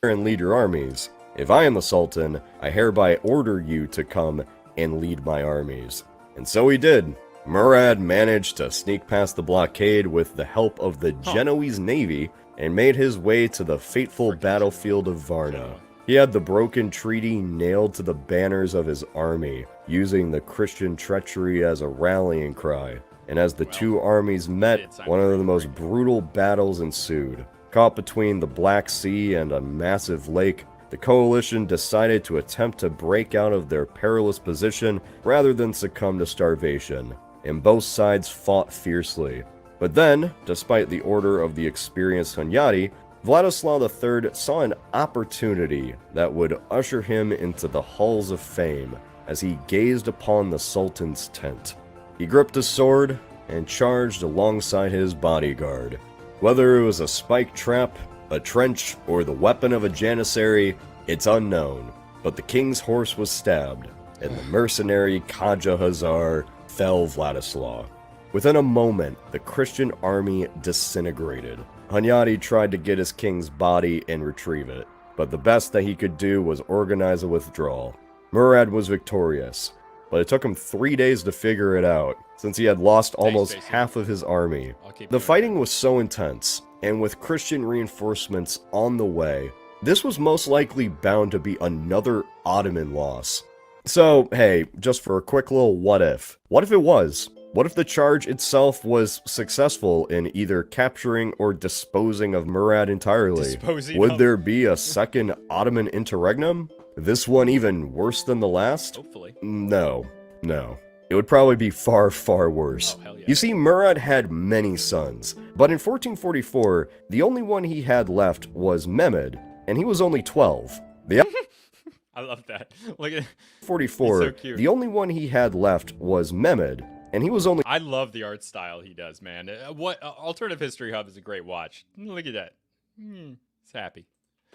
and lead your armies. If I am the Sultan, I hereby order you to come and lead my armies. And so he did. Murad managed to sneak past the blockade with the help of the Genoese navy and made his way to the fateful battlefield of Varna. He had the broken treaty nailed to the banners of his army, using the Christian treachery as a rallying cry. And as the two armies met, one of the most brutal battles ensued. Caught between the Black Sea and a massive lake, the coalition decided to attempt to break out of their perilous position rather than succumb to starvation, and both sides fought fiercely. But then, despite the order of the experienced Hunyadi, Vladislav III saw an opportunity that would usher him into the halls of fame as he gazed upon the Sultan's tent. He gripped his sword and charged alongside his bodyguard. Whether it was a spike trap, a trench, or the weapon of a janissary, it's unknown, but the king's horse was stabbed, and the mercenary Kaja Hazar fell Vladislav. Within a moment, the Christian army disintegrated. Hunyadi tried to get his king's body and retrieve it, but the best that he could do was organize a withdrawal. Murad was victorious, but it took him 3 days to figure it out, since he had lost almost half of his army. The fighting was so intense, and with Christian reinforcements on the way, this was most likely bound to be another Ottoman loss. So, hey, just for a quick little what if it was? What if the charge itself was successful in either capturing or disposing of Murad entirely? Would there be a second Ottoman interregnum? This one even worse than the last? Hopefully. No. It would probably be far, far worse. Oh, hell yeah. You see, Murad had many sons, but in 1444, the only one he had left was Mehmed, and he was only 12. I love that. Look at 44, so cute. The only one he had left was Mehmed, and he was only... I love the art style he does, man. What Alternative History Hub is a great watch. Look at that. It's happy.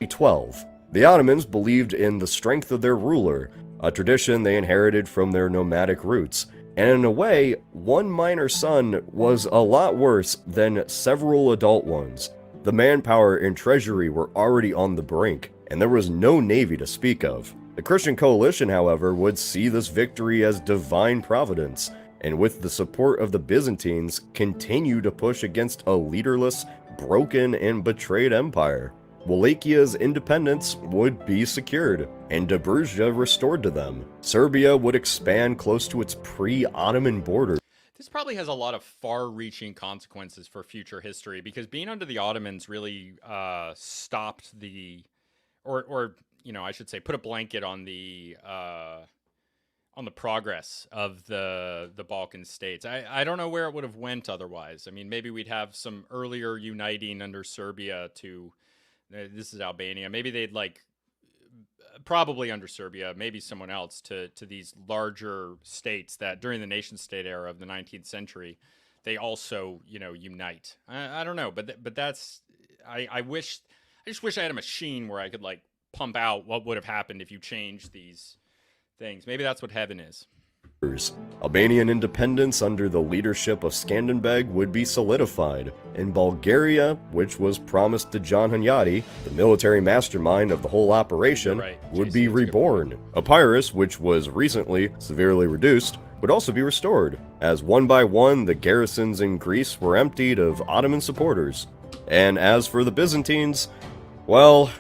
12. The Ottomans believed in the strength of their ruler, a tradition they inherited from their nomadic roots, and in a way, one minor son was a lot worse than several adult ones. The manpower and treasury were already on the brink, and there was no navy to speak of. The Christian coalition, however, would see this victory as divine providence, and with the support of the Byzantines, continue to push against a leaderless, broken, and betrayed empire. Wallachnia's independence would be secured, and Dobruzha restored to them. Serbia would expand close to its pre-Ottoman border. This probably has a lot of far-reaching consequences for future history, because being under the Ottomans really stopped the, or you know, I should say, put a blanket on the progress of the Balkan states. I don't know where it would have went otherwise. I mean, maybe we'd have some earlier uniting under Serbia to. This is Albania. Maybe they'd probably under Serbia, maybe someone else to these larger states that during the nation state era of the 19th century, they also, you know, unite. I don't know, but that's, I just wish I had a machine where I could pump out what would have happened if you changed these things. Maybe that's what heaven is. Albanian independence under the leadership of Skanderbeg would be solidified, and Bulgaria, which was promised to John Hunyadi, the military mastermind of the whole operation, would be reborn. Epirus, which was recently severely reduced, would also be restored, as one by one the garrisons in Greece were emptied of Ottoman supporters. And as for the Byzantines, well,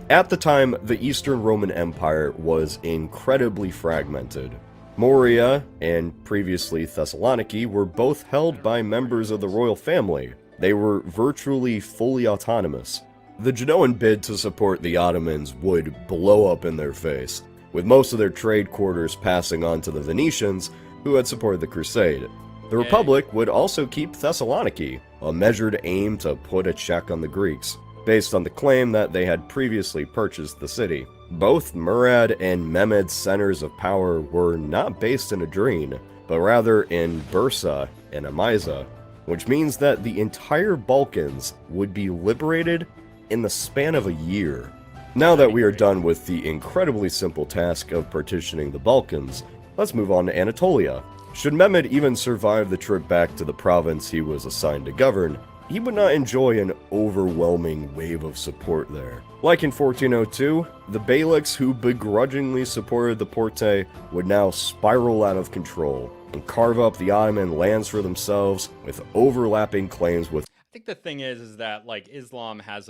at the time the Eastern Roman Empire was incredibly fragmented. Moria and previously Thessaloniki were both held by members of the royal family. They were virtually fully autonomous. The Genoan bid to support the Ottomans would blow up in their face, with most of their trade quarters passing on to the Venetians, who had supported the Crusade. The Republic would also keep Thessaloniki, a measured aim to put a check on the Greeks, based on the claim that they had previously purchased the city. Both Murad and Mehmed's centers of power were not based in Adrene, but rather in Bursa and Amiza, which means that the entire Balkans would be liberated in the span of a year. Now that we are done with the incredibly simple task of partitioning the Balkans, let's move on to Anatolia. Should Mehmed even survive the trip back to the province he was assigned to govern, he would not enjoy an overwhelming wave of support there. Like in 1402, the Beyliks who begrudgingly supported the Porte would now spiral out of control and carve up the Ottoman lands for themselves with overlapping claims with. I think the thing is that like Islam has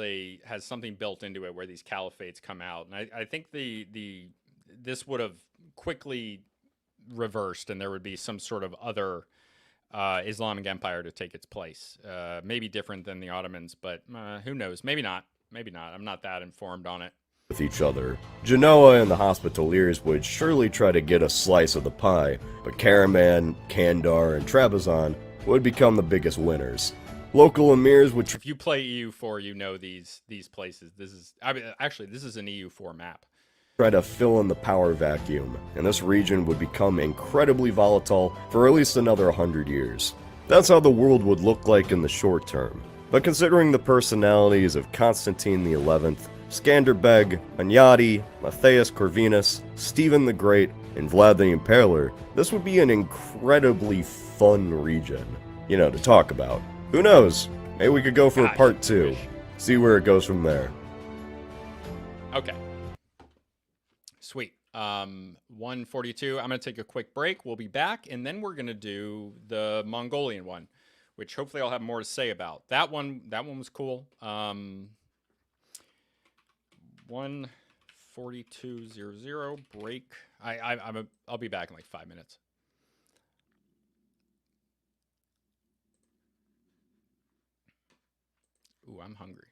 something built into it where these caliphates come out, and I think this would have quickly reversed, and there would be some sort of other Islamic empire to take its place. Maybe different than the Ottomans, but who knows? Maybe not. Maybe not. I'm not that informed on it. With each other. Genoa and the Hospitallers would surely try to get a slice of the pie, but Karaman, Kandar, and Trebizond would become the biggest winners. Local emirs would. If you play EU4, you know these places. This is this is an EU4 map. Try to fill in the power vacuum, and this region would become incredibly volatile for at least another 100 years. That's how the world would look like in the short term. But considering the personalities of Constantine XI, Skanderbeg, Hunyadi, Matthias Corvinus, Stephen the Great, and Vlad the Impaler, this would be an incredibly fun region, to talk about. Who knows? Maybe we could go for a part 2. See where it goes from there. Okay. Sweet. 142. I'm going to take a quick break. We'll be back, and then we're going to do the Mongolian one, which hopefully I'll have more to say about. That one was cool. 142.00 break. I'll be back in like 5 minutes. Ooh, I'm hungry.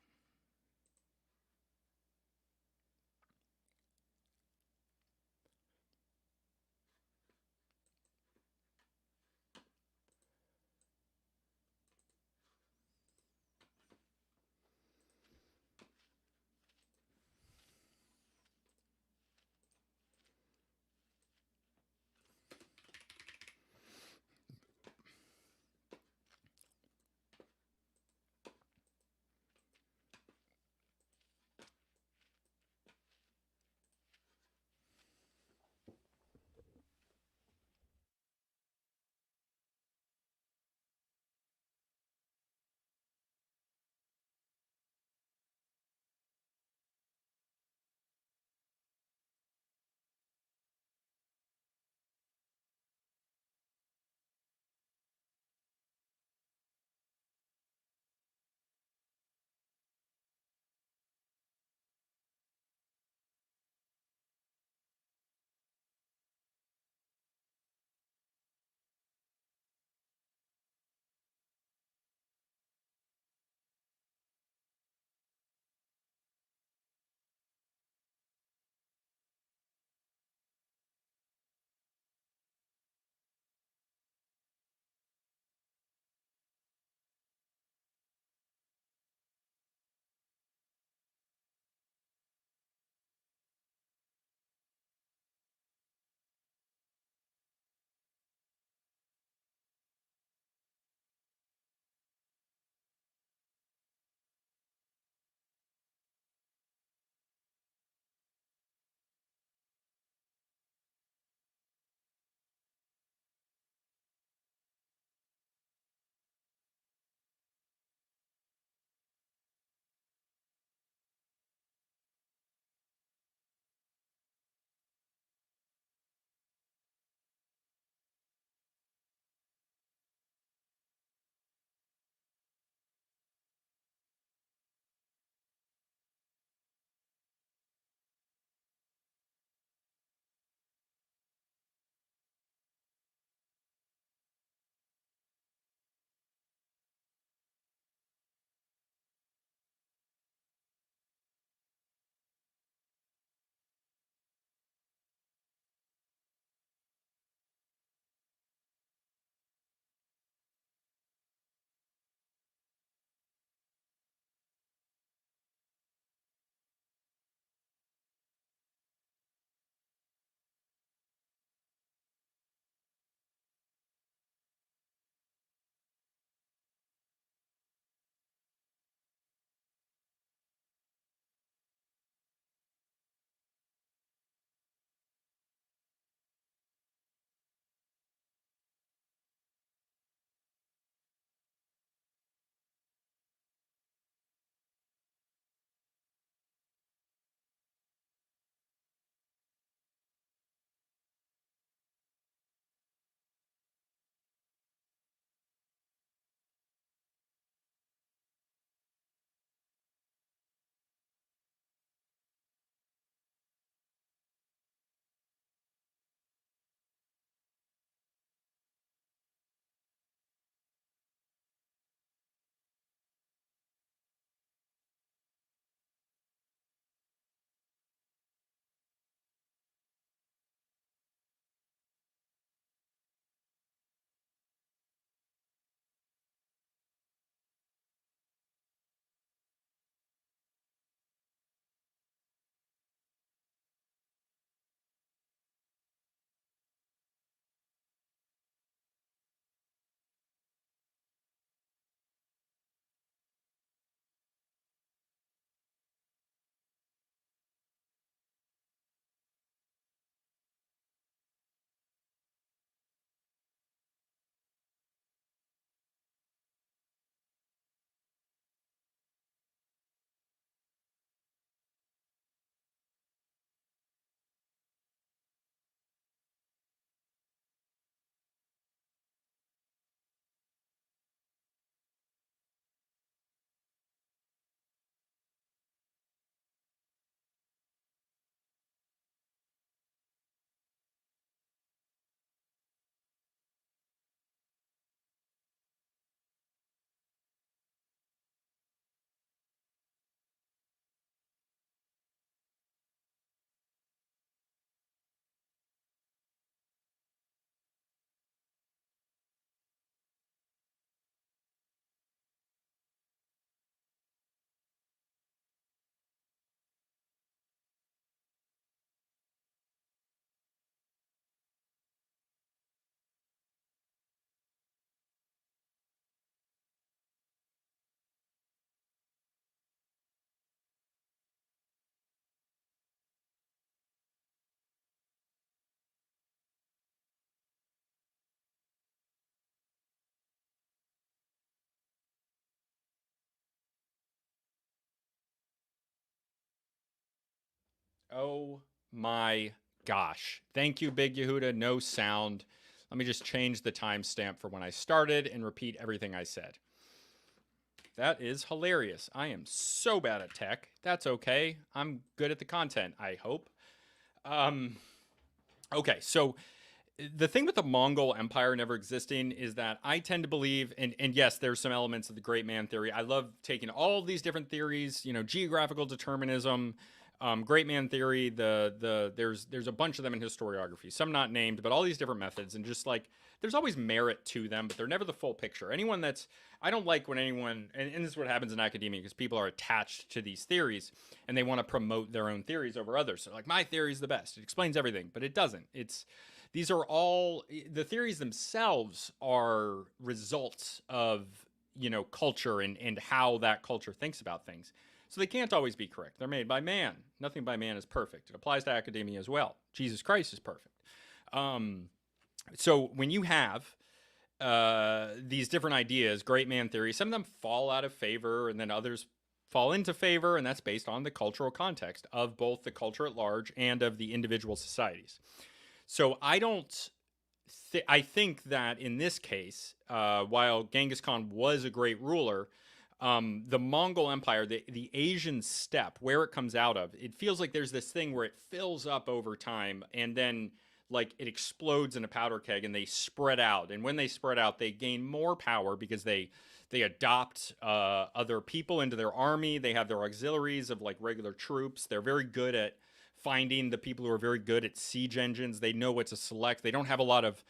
Oh my gosh. Thank you, Big Yehuda. No sound. Let me just change the timestamp for when I started and repeat everything I said. That is hilarious. I am so bad at tech. That's okay. I'm good at the content, I hope. Okay, so the thing with the Mongol Empire never existing is that I tend to believe, and yes, there's some elements of the great man theory. I love taking all these different theories, you know, geographical determinism, great man theory. There's a bunch of them in historiography, some not named, but all these different methods, and just like there's always merit to them, but they're never the full picture. I don't like when anyone, and this is what happens in academia, because people are attached to these theories and they want to promote their own theories over others. So like, my theory is the best. It explains everything, but it doesn't. These are all, the theories themselves are results of, you know, culture and how that culture thinks about things. So they can't always be correct. They're made by man. Nothing by man is perfect. It applies to academia as well. Jesus Christ is perfect. So when you have these different ideas, great man theory, some of them fall out of favor and then others fall into favor, and that's based on the cultural context of both the culture at large and of the individual societies. So I think that in this case, while Genghis Khan was a great ruler, the Mongol Empire, the Asian steppe, where it comes out of, it feels like there's this thing where it fills up over time and then like it explodes in a powder keg and they spread out. And when they spread out, they gain more power because they adopt other people into their army. They have their auxiliaries of like regular troops. They're very good at finding the people who are very good at siege engines. They know what to select. They don't have a lot of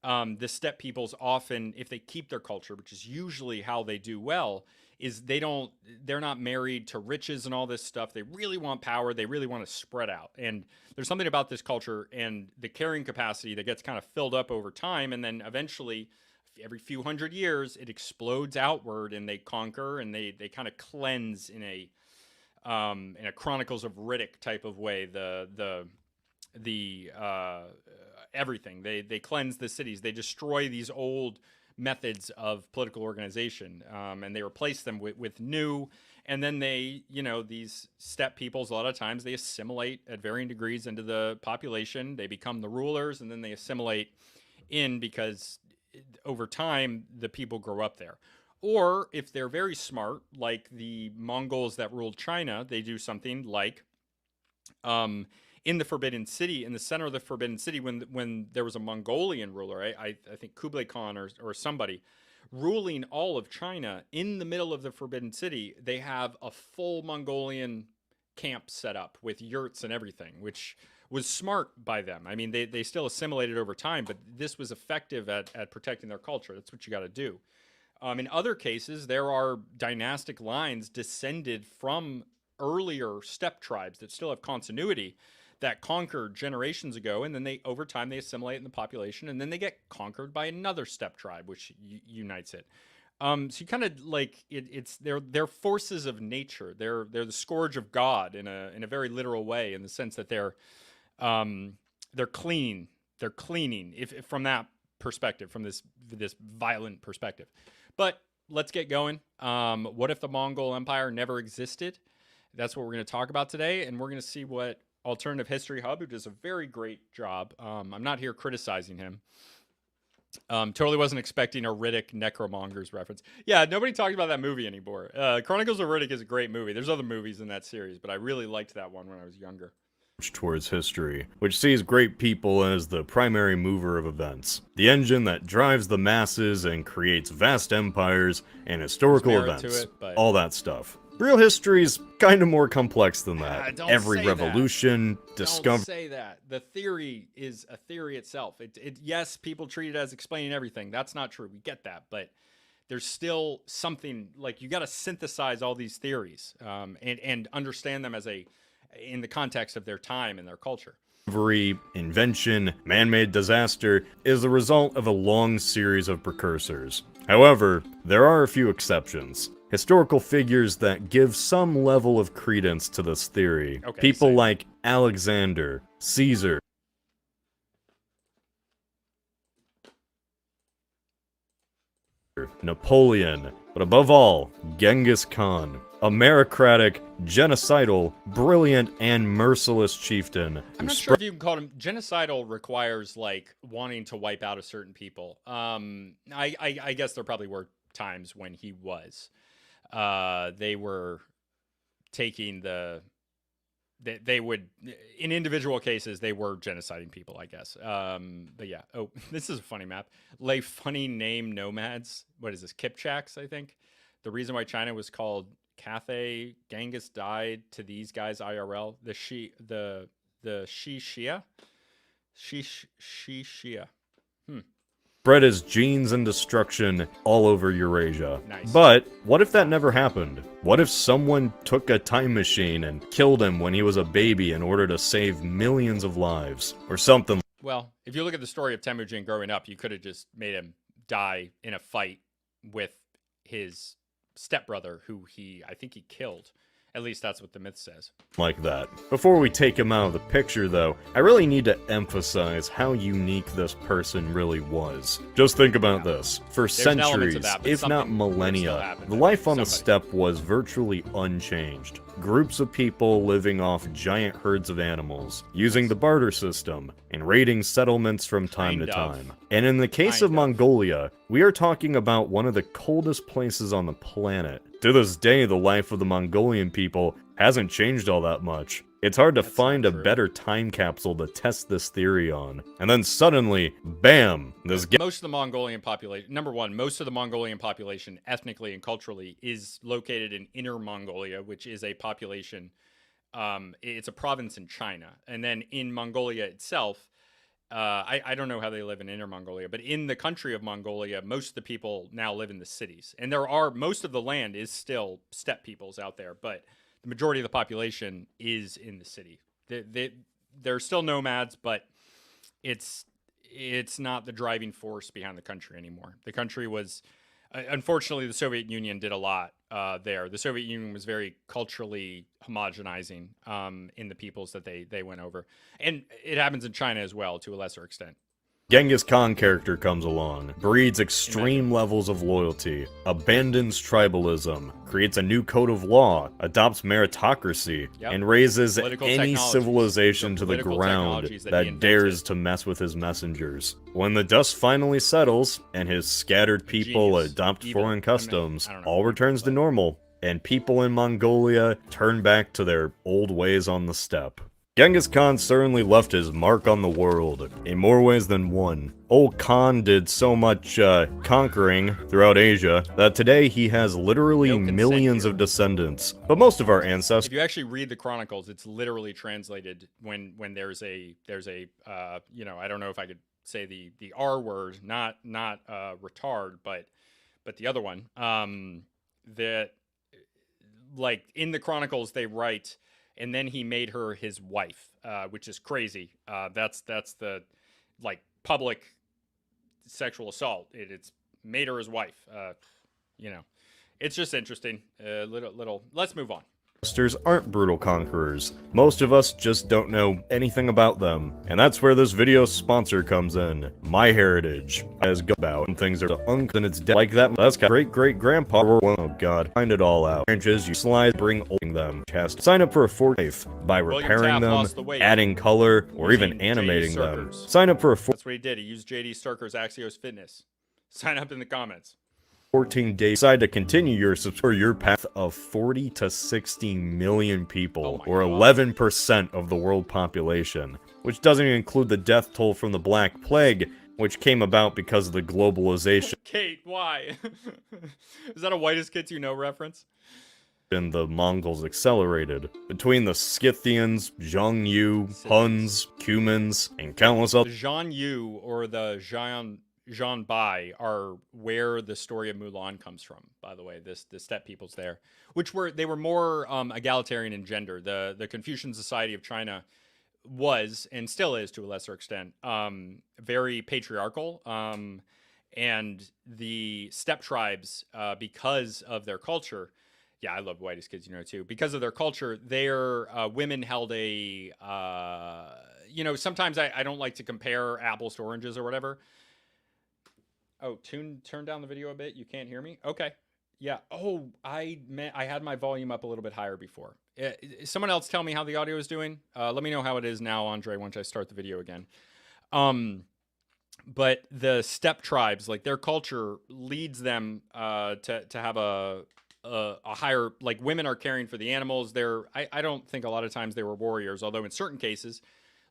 the steppe peoples often, if they keep their culture, which is usually how they do well, is they're not married to riches and all this stuff. They really want power. They really want to spread out. And there's something about this culture and the carrying capacity that gets kind of filled up over time. And then eventually, every few hundred years, it explodes outward and they conquer and they kind of cleanse in a Chronicles of Riddick type of way. Everything. They cleanse the cities. They destroy these old methods of political organization, and they replace them with new. And then they, you know, these steppe peoples, a lot of times they assimilate at varying degrees into the population. They become the rulers, and then they assimilate in because over time the people grow up there. Or if they're very smart, like the Mongols that ruled China, they do something like in the Forbidden City, in the center of the Forbidden City, when there was a Mongolian ruler, I think Kublai Khan or somebody, ruling all of China, in the middle of the Forbidden City, they have a full Mongolian camp set up with yurts and everything, which was smart by them. I mean, they still assimilated over time, but this was effective at protecting their culture. That's what you got to do. In other cases, there are dynastic lines descended from earlier steppe tribes that still have continuity that conquered generations ago, and then over time they assimilate in the population, and then they get conquered by another steppe tribe, which unites it. So you kind of like they're forces of nature. They're the scourge of God in a very literal way, in the sense that they're cleaning. They're cleaning if from that perspective, from this violent perspective. But let's get going. What if the Mongol Empire never existed? That's what we're going to talk about today, and we're going to see what Alternative History Hub, who does a very great job. I'm not here criticizing him. Totally wasn't expecting a Riddick Necromongers reference. Yeah, nobody talks about that movie anymore. Chronicles of Riddick is a great movie. There's other movies in that series, but I really liked that one when I was younger. Towards history, which sees great people as the primary mover of events, the engine that drives the masses and creates vast empires and historical events, all that stuff. Real history's kind of more complex than that. Every revolution, discovery. Don't say that. The theory is a theory itself. Yes, people treat it as explaining everything. That's not true. We get that, but there's still something, like, you got to synthesize all these theories and understand them in the context of their time and their culture. Every invention, man-made disaster is the result of a long series of precursors. However, there are a few exceptions. Historical figures that give some level of credence to this theory. Okay, people like Alexander, Caesar, Napoleon, but above all, Genghis Khan. a meritocratic, genocidal, brilliant, and merciless chieftain. I'm not sure if you can call him genocidal. Requires like wanting to wipe out a certain people. I guess there probably were times when he was. They were taking the. They would, in individual cases, they were genociding people, I guess. But yeah. Oh, this is a funny map. Lay funny name nomads. What is this? Kipchaks, I think. The reason why China was called Cathay, Genghis died to these guys IRL. The Shia. Spread his genes and destruction all over Eurasia. Nice. But what if that never happened? What if someone took a time machine and killed him when he was a baby in order to save millions of lives? Or something. Well, if you look at the story of Temujin growing up, you could have just made him die in a fight with his stepbrother, who I think he killed. At least that's what the myth says. Like that. Before we take him out of the picture, though, I really need to emphasize how unique this person really was. Just think about this. For centuries, if not millennia, the life on the steppe was virtually unchanged. Groups of people living off giant herds of animals, using the barter system, and raiding settlements from time to time. And in the case of Mongolia, we are talking about one of the coldest places on the planet. To this day, the life of the Mongolian people hasn't changed all that much. It's hard to find a better time capsule to test this theory on. And then suddenly, bam! Most of the Mongolian population, number one, most of the Mongolian population, ethnically and culturally, is located in Inner Mongolia, which is a population, it's a province in China. And then in Mongolia itself, I don't know how they live in Inner Mongolia, but in the country of Mongolia, most of the people now live in the cities. And most of the land is still steppe peoples out there, but the majority of the population is in the city. They're still nomads, but it's not the driving force behind the country anymore. The country was, unfortunately, the Soviet Union did a lot there. The Soviet Union was very culturally homogenizing in the peoples that they went over. And it happens in China as well, to a lesser extent. Genghis Khan character comes along, breeds extreme levels of loyalty, abandons tribalism, creates a new code of law, adopts meritocracy, and raises any civilization to the ground that dares to mess with his messengers. When the dust finally settles, and his scattered people adopt foreign customs, all returns to normal, and people in Mongolia turn back to their old ways on the steppe. Genghis Khan certainly left his mark on the world, in more ways than one. Old Khan did so much conquering throughout Asia that today he has literally millions of descendants. But most of our ancestors... If you actually read the chronicles, it's literally translated when there's a you know, I don't know if I could say the R word, not retard, but the other one. That, like, in the chronicles they write, and then he made her his wife, which is crazy. That's the, like, public sexual assault. It's made her his wife. You know, it's just interesting. Little. Let's move on. Aren't brutal conquerors. Most of us just don't know anything about them. And that's where this video's sponsor comes in. My Heritage. As go about and things are and it's dead like that. That's great-great-grandpa. Oh god. Find it all out. Branches you slide, bring them. Cast. Sign up for a life by repairing them, adding color, or even animating them. Sign up for a That's what he did. He used JD Starker's Axios Fitness. Sign up in the comments. 14 days, decide to continue your path of 40 to 60 million people, or 11% of the world population, which doesn't even include the death toll from the Black Plague, which came about because of the globalization. Kate, why? Is that a Whitest Kids You Know reference? And the Mongols accelerated. Between the Scythians, Zhang Yu, Huns, Cumans, and countless other... The Zhang Yu, or the Zhan Bai, are where the story of Mulan comes from, by the way. The steppe peoples there, they were more egalitarian in gender. The Confucian society of China was, and still is to a lesser extent, very patriarchal. And the steppe tribes, because of their culture, yeah, I love Whitest Kids You Know too. Because of their culture, their women held a, you know, sometimes I don't like to compare apples to oranges or whatever. Oh, turn down the video a bit. You can't hear me? Okay. Yeah. Oh, I had my volume up a little bit higher before. Someone else tell me how the audio is doing. Let me know how it is now, Andre, once I start the video again. But the steppe tribes, like their culture leads them to have a higher, like women are caring for the animals. I don't think a lot of times they were warriors, although in certain cases,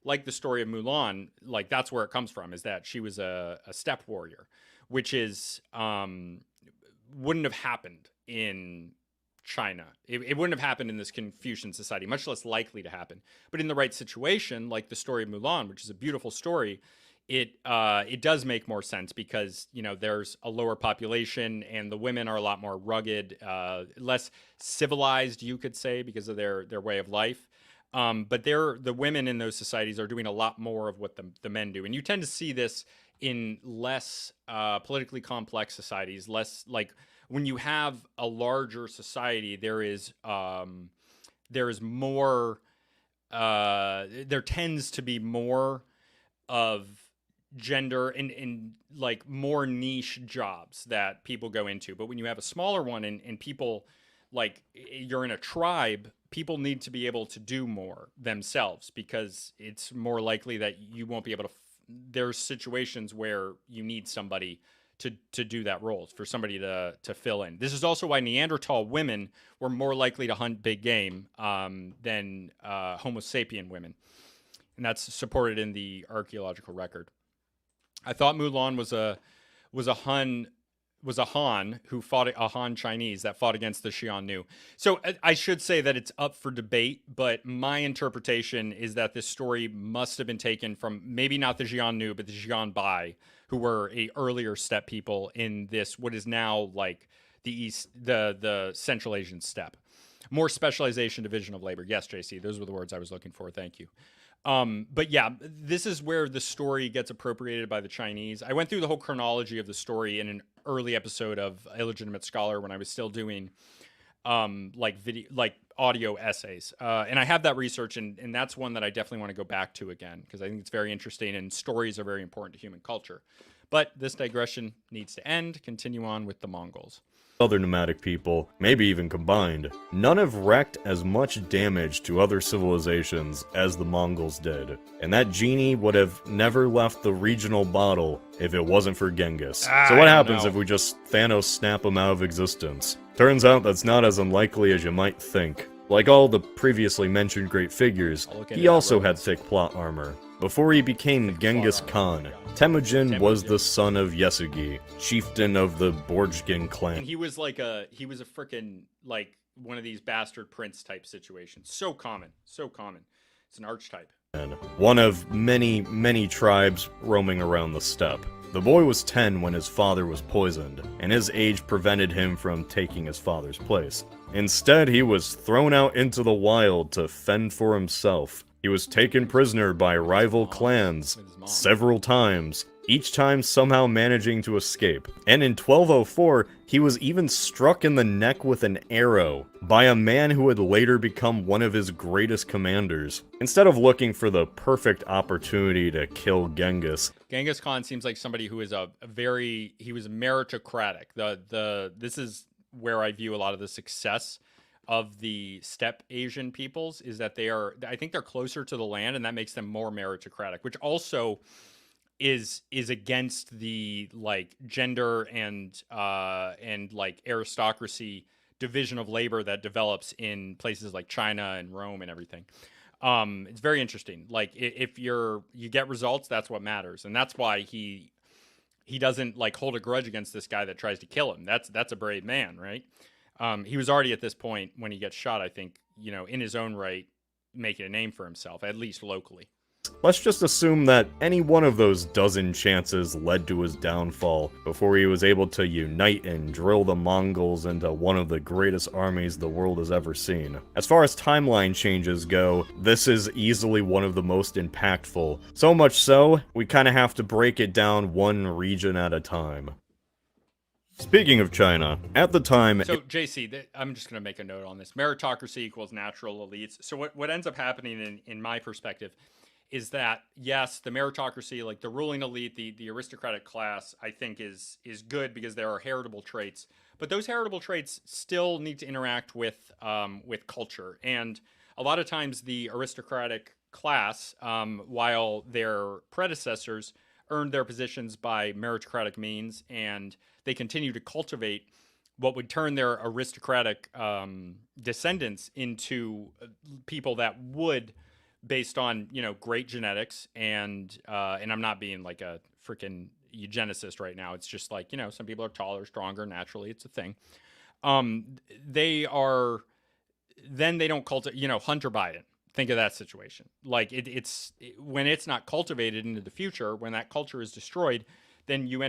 like the story of Mulan, like that's where it comes from, is that she was a steppe warrior, which is wouldn't have happened in China. It wouldn't have happened in this Confucian society, much less likely to happen. But in the right situation, like the story of Mulan, which is a beautiful story, it does make more sense because, you know, there's a lower population and the women are a lot more rugged, less civilized, you could say, because of their way of life. But the women in those societies are doing a lot more of what the men do. And you tend to see this in less politically complex societies, less like when you have a larger society, there tends to be more of gender and like more niche jobs that people go into. But when you have a smaller one and people, like you're in a tribe, people need to be able to do more themselves because it's more likely that you won't be able to. There's situations where you need somebody to do that role, for somebody to fill in. This is also why Neanderthal women were more likely to hunt big game than Homo sapien women. And that's supported in the archaeological record. I thought Mulan was a Han who fought, a Han Chinese that fought against the Xiongnu. So I should say that it's up for debate, but my interpretation is that this story must have been taken from maybe not the Xiongnu, but the Xiongbai, who were a earlier steppe people in this, what is now like the Central Asian steppe. More specialization, division of labor. Yes, JC, those were the words I was looking for. Thank you. But yeah, this is where the story gets appropriated by the Chinese. I went through the whole chronology of the story in an early episode of Illegitimate Scholar when I was still doing like audio essays. And I have that research, and that's one that I definitely want to go back to again because I think it's very interesting and stories are very important to human culture. But this digression needs to end. Continue on with the Mongols. Other nomadic people, maybe even combined, none have wreaked as much damage to other civilizations as the Mongols did. And that genie would have never left the regional bottle if it wasn't for Genghis. So what happens if we just Thanos snap him out of existence? Turns out that's not as unlikely as you might think. Like all the previously mentioned great figures, he also had thick plot armor. Before he became Genghis Khan, Temujin was the son of Yasugi, chieftain of the Borjgin clan. And he was a freaking, like, one of these bastard prince type situations. So common. It's an archetype. And one of many, many tribes roaming around the steppe. The boy was 10 when his father was poisoned, and his age prevented him from taking his father's place. Instead, he was thrown out into the wild to fend for himself. He was taken prisoner by rival clans several times, each time somehow managing to escape. And in 1204, he was even struck in the neck with an arrow by a man who would later become one of his greatest commanders. Instead of looking for the perfect opportunity to kill Genghis Khan seems like somebody who is he was meritocratic. This is where I view a lot of the success of the steppe Asian peoples, is that I think they're closer to the land, and that makes them more meritocratic, which also is against the like gender and like aristocracy division of labor that develops in places like China and Rome and everything. It's very interesting. Like if you get results, that's what matters, and that's why he doesn't like hold a grudge against this guy that tries to kill him. That's a brave man, right? He was already at this point when he gets shot, I think, you know, in his own right, making a name for himself, at least locally. Let's just assume that any one of those dozen chances led to his downfall before he was able to unite and drill the Mongols into one of the greatest armies the world has ever seen. As far as timeline changes go, this is easily one of the most impactful. So much so, we kinda have to break it down one region at a time. Speaking of China, at the time... So, JC, I'm just going to make a note on this. Meritocracy equals natural elites. So what ends up happening in my perspective is that yes, the meritocracy, like the ruling elite, the aristocratic class, I think is good because there are heritable traits, but those heritable traits still need to interact with culture. And a lot of times the aristocratic class, while their predecessors earned their positions by meritocratic means, and they continue to cultivate what would turn their aristocratic descendants into people that would, based on great genetics, and I'm not being like a freaking eugenicist right now. It's just like some people are taller, stronger naturally. It's a thing. They are then they don't cultivate. Hunter Biden. Think of that situation. Like it's when it's not cultivated into the future, when that culture is destroyed, then you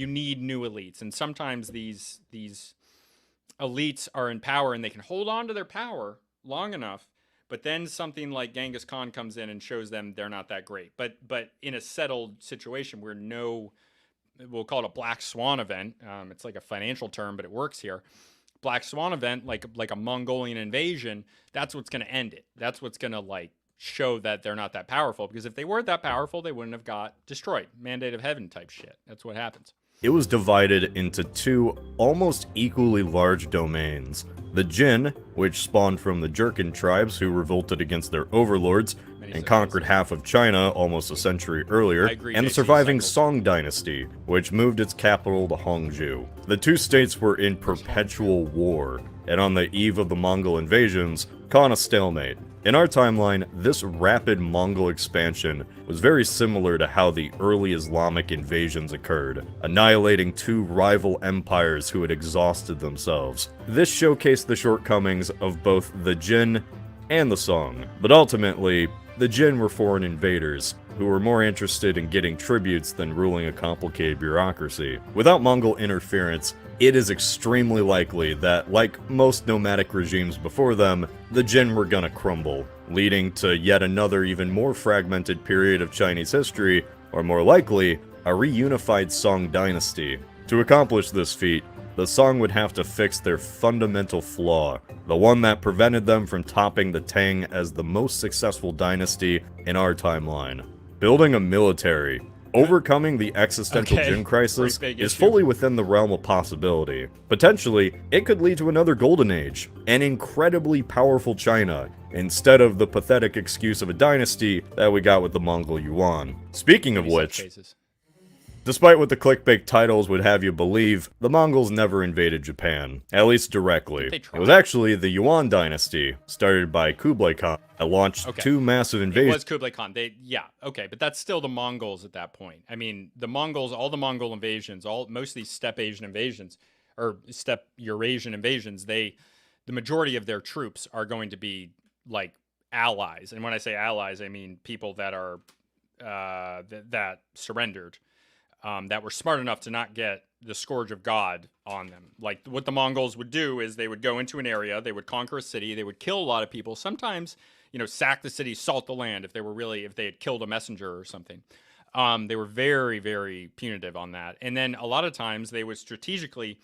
need new elites, and sometimes these elites are in power and they can hold on to their power long enough, but then something like Genghis Khan comes in and shows them they're not that great. But in a settled situation where we'll call it a black swan event. It's like a financial term, but it works here. Black swan event, like a Mongolian invasion, that's what's going to end it. That's what's going to show that they're not that powerful, because if they weren't that powerful, they wouldn't have got destroyed. Mandate of heaven type shit. That's what happens. It was divided into two almost equally large domains. The Jin, which spawned from the Jurchen tribes who revolted against their overlords and conquered half of China almost a century earlier, and the surviving Song dynasty, which moved its capital to Hongzhou. The two states were in perpetual war, and on the eve of the Mongol invasions, caught in a stalemate. In our timeline, this rapid Mongol expansion was very similar to how the early Islamic invasions occurred, annihilating two rival empires who had exhausted themselves. This showcased the shortcomings of both the Jin and the Song, but ultimately, the Jin were foreign invaders, who were more interested in getting tributes than ruling a complicated bureaucracy. Without Mongol interference, it is extremely likely that, like most nomadic regimes before them, the Jin were gonna crumble, leading to yet another even more fragmented period of Chinese history, or more likely, a reunified Song dynasty. To accomplish this feat, the Song would have to fix their fundamental flaw, the one that prevented them from topping the Tang as the most successful dynasty in our timeline. Building a military. Overcoming the existential Jin crisis is fully within the realm of possibility. Potentially, it could lead to another golden age, an incredibly powerful China, instead of the pathetic excuse of a dynasty that we got with the Mongol Yuan. Speaking of which, despite what the clickbait titles would have you believe, the Mongols never invaded Japan, at least directly. It was actually the Yuan dynasty, started by Kublai Khan, that launched two massive invasions. It was Kublai Khan. But that's still the Mongols at that point. I mean, the Mongols, all the Mongol invasions, most of these steppe Asian invasions, or steppe Eurasian invasions, the majority of their troops are going to be like allies. And when I say allies, I mean people that are that surrendered. That were smart enough to not get the scourge of God on them. Like what the Mongols would do is they would go into an area, they would conquer a city, they would kill a lot of people. Sometimes, sack the city, salt the land if they had killed a messenger or something. They were very, very punitive on that. And then a lot of times they would strategically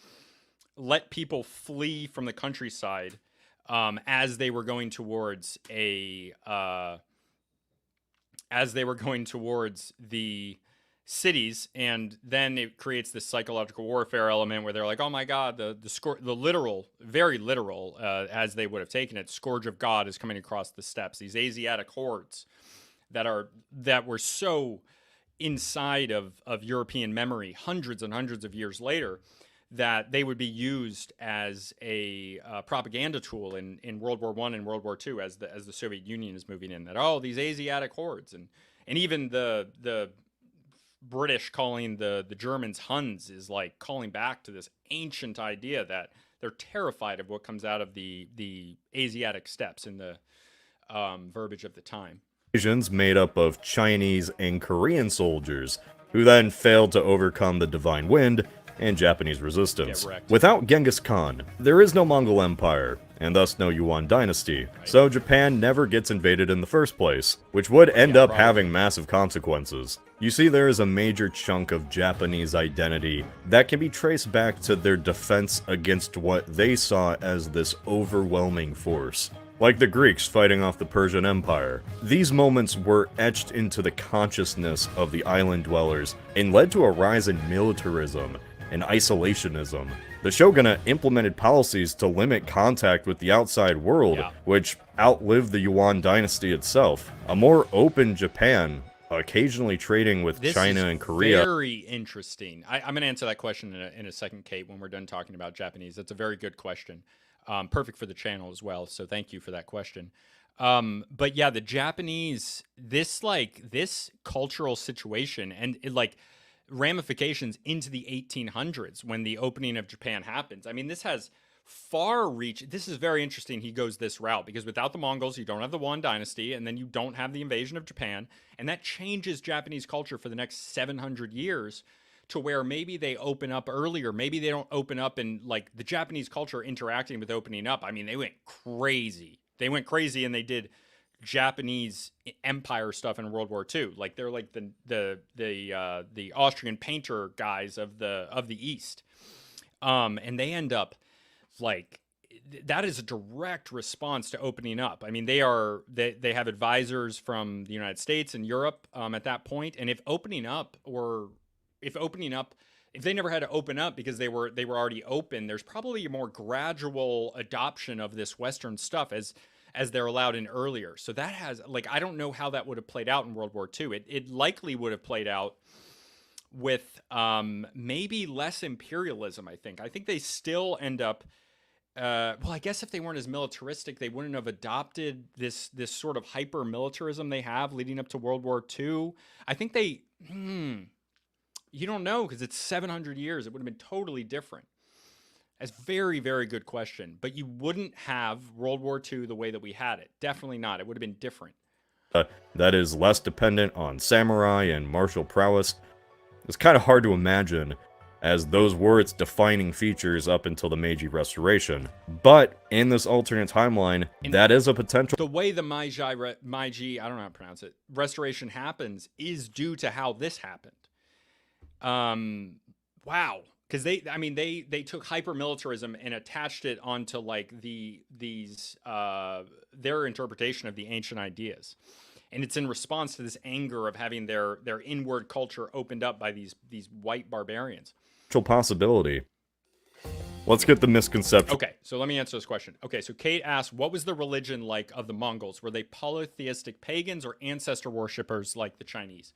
let people flee from the countryside as they were going towards the cities, and then it creates this psychological warfare element where they're like, oh my god, the literal, very literal, as they would have taken it, scourge of God is coming across the steppes. These Asiatic hordes that were so inside of European memory hundreds and hundreds of years later that they would be used as a propaganda tool in World War I and World War II as the Soviet Union is moving in. That these Asiatic hordes, and even the British calling the Germans Huns is like calling back to this ancient idea that they're terrified of what comes out of the Asiatic steppes in the verbiage of the time. Asians made up of Chinese and Korean soldiers, who then failed to overcome the Divine Wind and Japanese resistance. Without Genghis Khan, there is no Mongol Empire, and thus no Yuan dynasty, so Japan never gets invaded in the first place, which would end up having massive consequences. You see, there is a major chunk of Japanese identity that can be traced back to their defense against what they saw as this overwhelming force. like the Greeks fighting off the Persian Empire. These moments were etched into the consciousness of the island dwellers and led to a rise in militarism and isolationism. The shogunate implemented policies to limit contact with the outside world, which outlived the Yuan dynasty itself. A more open Japan, occasionally trading with China and Korea. Very interesting. I'm going to answer that question in a second, Kate, when we're done talking about Japanese. That's a very good question. Perfect for the channel as well, so thank you for that question. But yeah, the Japanese, this cultural situation and ramifications into the 1800s when the opening of Japan happens. I mean, this has far reach. This is very interesting. He goes this route because without the Mongols, you don't have the Yuan dynasty, and then you don't have the invasion of Japan, and that changes Japanese culture for the next 700 years to where maybe they open up earlier. Maybe they don't open up, and like the Japanese culture interacting with opening up. I mean, they went crazy. They went crazy, and they did Japanese empire stuff in World War II. Like they're like the Austrian painter guys of the East, and they end up like that is a direct response to opening up. I mean, they have advisors from the United States and Europe at that point, and if they never had to open up because they were already open, there's probably a more gradual adoption of this Western stuff as they're allowed in earlier. So that has, I don't know how that would have played out in World War II. It likely would have played out with maybe less imperialism, I think. I think they still end up, I guess if they weren't as militaristic, they wouldn't have adopted this sort of hyper-militarism they have leading up to World War II. I think they, you don't know because it's 700 years. It would have been totally different. That's a very, very good question. But you wouldn't have World War II the way that we had it. Definitely not. It would have been different. That is less dependent on samurai and martial prowess. It's kind of hard to imagine, as those were its defining features up until the Meiji Restoration. But in this alternate timeline, that is a potential. The way the Meiji, I don't know how to pronounce it, restoration happens is due to how this happened. Wow. Because they took hyper-militarism and attached it onto their interpretation of the ancient ideas, and it's in response to this anger of having their inward culture opened up by these white barbarians. Possibility. Let's get the misconception. Okay, so let me answer this question. Okay, so Kate asked, what was the religion like of the Mongols? Were they polytheistic pagans or ancestor worshippers like the Chinese?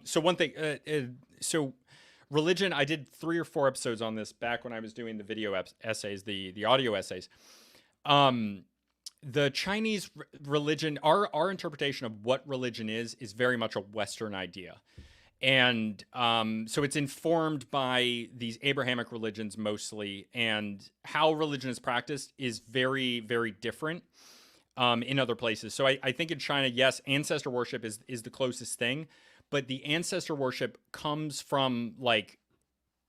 So one thing, religion, I did 3 or 4 episodes on this back when I was doing the video essays, the audio essays. The Chinese religion, our interpretation of what religion is very much a Western idea. And so it's informed by these Abrahamic religions mostly, and how religion is practiced is very, very different in other places. So I think in China, yes, ancestor worship is the closest thing. But the ancestor worship comes from,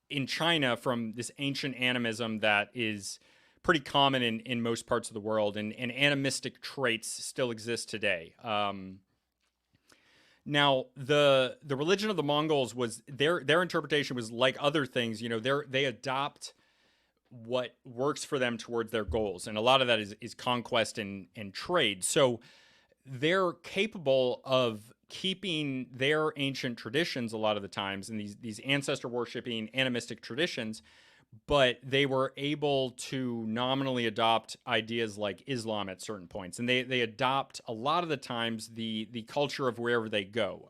in China, from this ancient animism that is pretty common in most parts of the world, and animistic traits still exist today. Now, the religion of the Mongols was, their interpretation was like other things, they adopt what works for them towards their goals, and a lot of that is conquest and trade. So they're capable of keeping their ancient traditions a lot of the times, and these ancestor worshiping animistic traditions, but they were able to nominally adopt ideas like Islam at certain points, and they adopt a lot of the times the culture of wherever they go,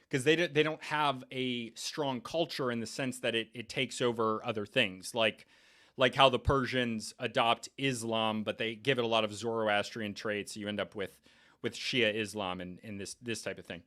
because they don't have a strong culture in the sense that it takes over other things, like how the Persians adopt Islam, but they give it a lot of Zoroastrian traits. So you end up with Shia Islam and this type of thing.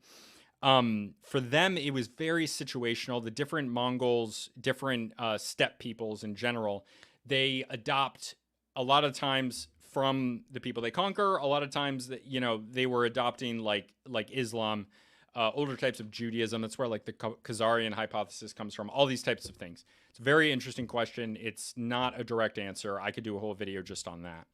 For them, it was very situational. The different Mongols, different steppe peoples in general, they adopt a lot of times from the people they conquer. A lot of times that, they were adopting like Islam, older types of Judaism. That's where the Khazarian hypothesis comes from. All these types of things. It's a very interesting question. It's not a direct answer. I could do a whole video just on that.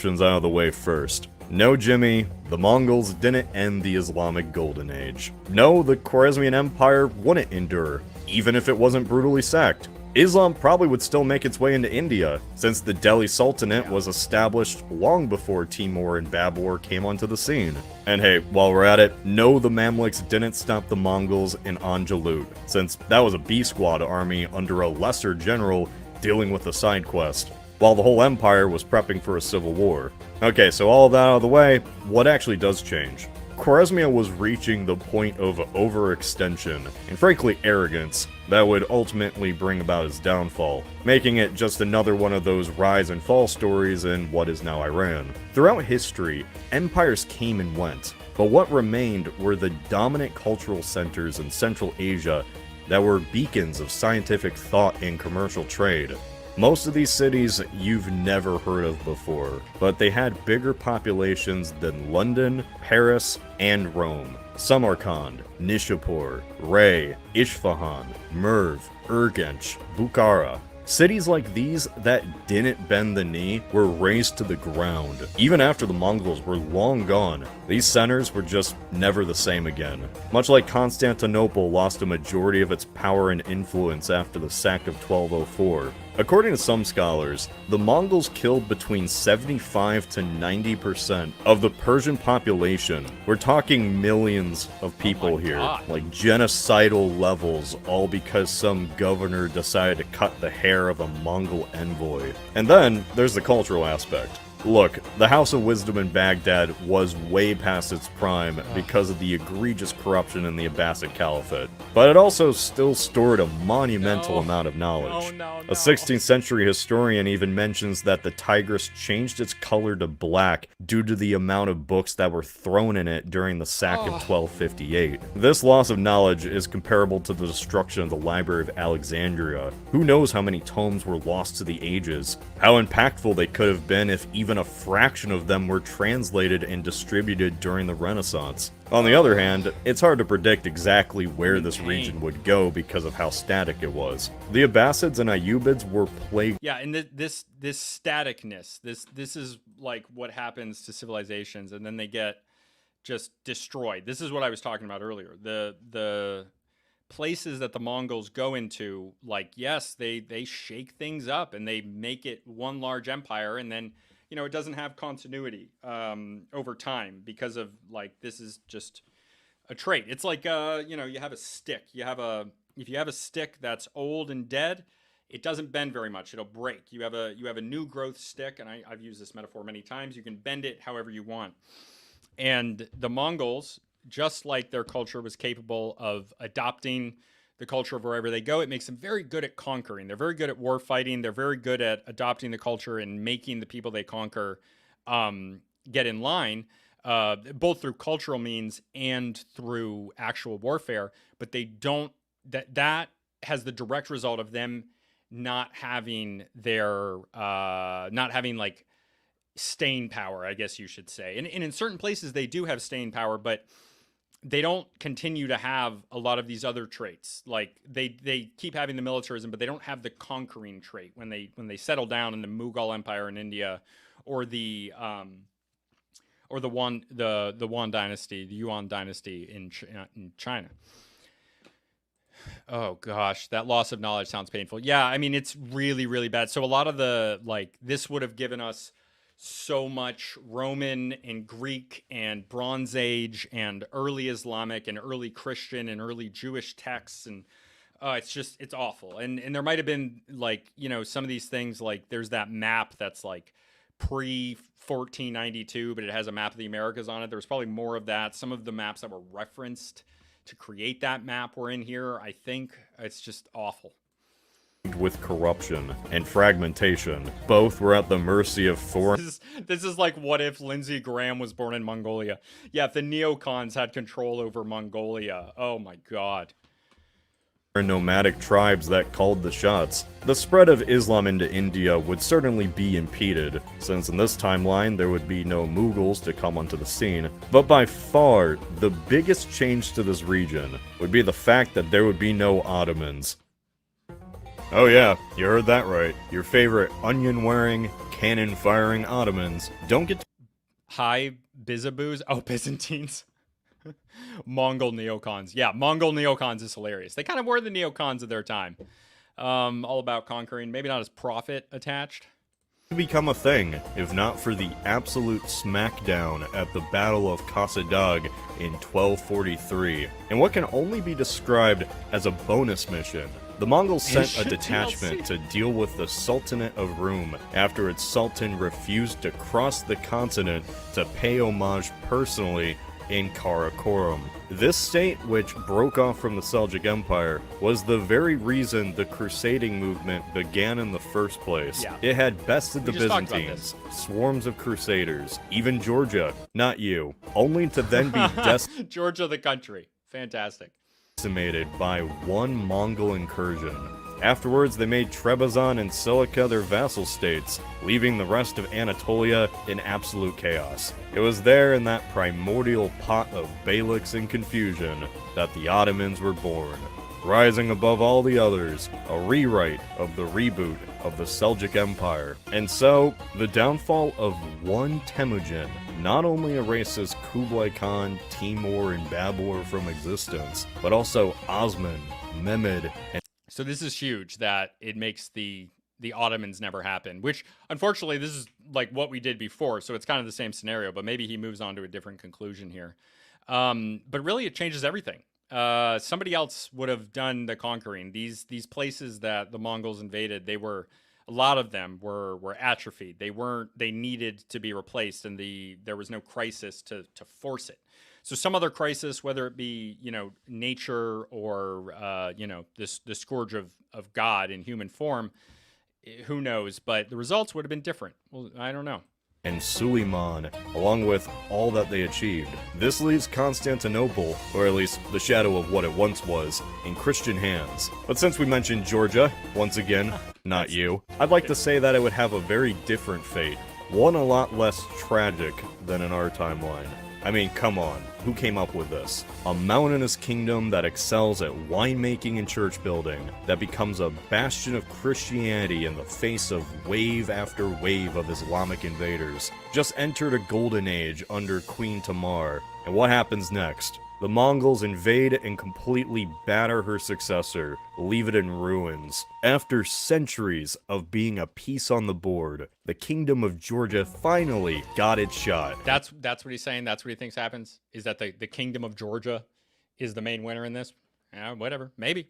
Out of the way first. No, Jimmy, the Mongols didn't end the Islamic Golden Age. No, the Khwarezmian Empire wouldn't endure, even if it wasn't brutally sacked. Islam probably would still make its way into India, since the Delhi Sultanate was established long before Timur and Babur came onto the scene. And hey, while we're at it, no, the Mamluks didn't stop the Mongols in Anjalut, since that was a B-squad army under a lesser general dealing with a side quest, while the whole empire was prepping for a civil war. Okay, so all of that out of the way, what actually does change? Khwarezmia was reaching the point of overextension, and frankly arrogance, that would ultimately bring about its downfall, making it just another one of those rise and fall stories in what is now Iran. Throughout history, empires came and went, but what remained were the dominant cultural centers in Central Asia that were beacons of scientific thought and commercial trade. Most of these cities you've never heard of before, but they had bigger populations than London, Paris, and Rome. Samarkand, Nishapur, Ray, Isfahan, Merv, Urgench, Bukhara. Cities like these that didn't bend the knee were razed to the ground. Even after the Mongols were long gone, these centers were just never the same again. Much like Constantinople lost a majority of its power and influence after the sack of 1204. According to some scholars, the Mongols killed between 75 to 90% of the Persian population. We're talking millions of people here, like genocidal levels, all because some governor decided to cut the hair of a Mongol envoy. And then there's the cultural aspect. Look, the House of Wisdom in Baghdad was way past its prime because of the egregious corruption in the Abbasid Caliphate, but it also still stored a monumental amount of knowledge. A 16th century historian even mentions that the Tigris changed its color to black due to the amount of books that were thrown in it during the sack of 1258. This loss of knowledge is comparable to the destruction of the Library of Alexandria. Who knows how many tomes were lost to the ages, how impactful they could have been if even a fraction of them were translated and distributed during the Renaissance. On the other hand, it's hard to predict exactly where this region would go because of how static it was. The Abbasids and Ayyubids were plagued. Yeah, and this staticness, this is like what happens to civilizations, and then they get just destroyed. This is what I was talking about earlier. The places that the Mongols go into, like, yes, they shake things up and they make it one large empire, and then, you know, it doesn't have continuity over time because of, like, this is just a trait. It's like, you know, you have a stick. If you have a stick that's old and dead, it doesn't bend very much. It'll break. You have a new growth stick, and I've used this metaphor many times. You can bend it however you want. And the Mongols, just like their culture was capable of adopting the culture of wherever they go, it makes them very good at conquering. They're very good at war fighting. They're very good at adopting the culture and making the people they conquer get in line, both through cultural means and through actual warfare. But they don't. That has the direct result of them not having like staying power, I guess you should say. And in certain places they do have staying power, but they don't continue to have a lot of these other traits. Like they keep having the militarism, but they don't have the conquering trait when they settle down in the Mughal Empire in India, or the Yuan dynasty, the Yuan dynasty in China. Oh gosh, that loss of knowledge sounds painful. Yeah, I mean, it's really, really bad. So a lot of this would have given us so much Roman and Greek and Bronze Age and early Islamic and early Christian and early Jewish texts, and it's awful. And there might have been, like, you know, some of these things, like there's that map that's like pre 1492, but it has a map of the Americas on it. There's probably more of that. Some of the maps that were referenced to create that map were in here. I think it's just awful. With corruption and fragmentation. Both were at the mercy of foreign... This is like, what if Lindsey Graham was born in Mongolia? Yeah, if the neocons had control over Mongolia. Oh my god. Nomadic tribes that called the shots. The spread of Islam into India would certainly be impeded, since in this timeline there would be no Mughals to come onto the scene. But by far, the biggest change to this region would be the fact that there would be no Ottomans. Oh yeah, you heard that right. Your favorite onion-wearing, cannon-firing Ottomans don't get to... Hi, Bizaboos. Oh, Byzantines. Mongol neocons. Yeah, Mongol neocons is hilarious. They kind of were the neocons of their time. All about conquering. Maybe not as profit attached. Become a thing, if not for the absolute smackdown at the Battle of Khazad-dûm in 1243, in what can only be described as a bonus mission. The Mongols sent a detachment to deal with the Sultanate of Rum after its sultan refused to cross the continent to pay homage personally in Karakorum. This state, which broke off from the Seljuk Empire, was the very reason the crusading movement began in the first place. Yeah. It had bested the We just talked about Byzantines, swarms of crusaders, even Georgia, not you, only to then be Georgia, the country. Fantastic. decimated by one Mongol incursion. Afterwards, they made Trebizond and Cilicia their vassal states, leaving the rest of Anatolia in absolute chaos. It was there in that primordial pot of Beyliks and confusion that the Ottomans were born. Rising above all the others, a rewrite of the reboot of the Seljuk Empire. And so, the downfall of one Temujin not only erases Kublai Khan, Timur, and Babur from existence, but also Osman, Mehmed, and So this is huge that it makes the Ottomans never happen, which unfortunately this is like what we did before. So it's kind of the same scenario, but maybe he moves on to a different conclusion here. But really it changes everything. Somebody else would have done the conquering. These places that the Mongols invaded, a lot of them were atrophied. They needed to be replaced, and there was no crisis to force it. So some other crisis, whether it be, nature or, the scourge of God in human form, who knows? But the results would have been different. Well, I don't know. and Suleiman, along with all that they achieved. This leaves Constantinople, or at least the shadow of what it once was, in Christian hands. But since we mentioned Georgia, once again, not you, I'd like to say that it would have a very different fate. One a lot less tragic than in our timeline. I mean, come on, who came up with this? A mountainous kingdom that excels at winemaking and church building, that becomes a bastion of Christianity in the face of wave after wave of Islamic invaders, just entered a golden age under Queen Tamar. And what happens next? The Mongols invade and completely batter her successor, leave it in ruins. After centuries of being a piece on the board, the Kingdom of Georgia finally got its shot. That's what he's saying. That's what he thinks happens. Is that the Kingdom of Georgia is the main winner in this? Yeah, whatever. Maybe.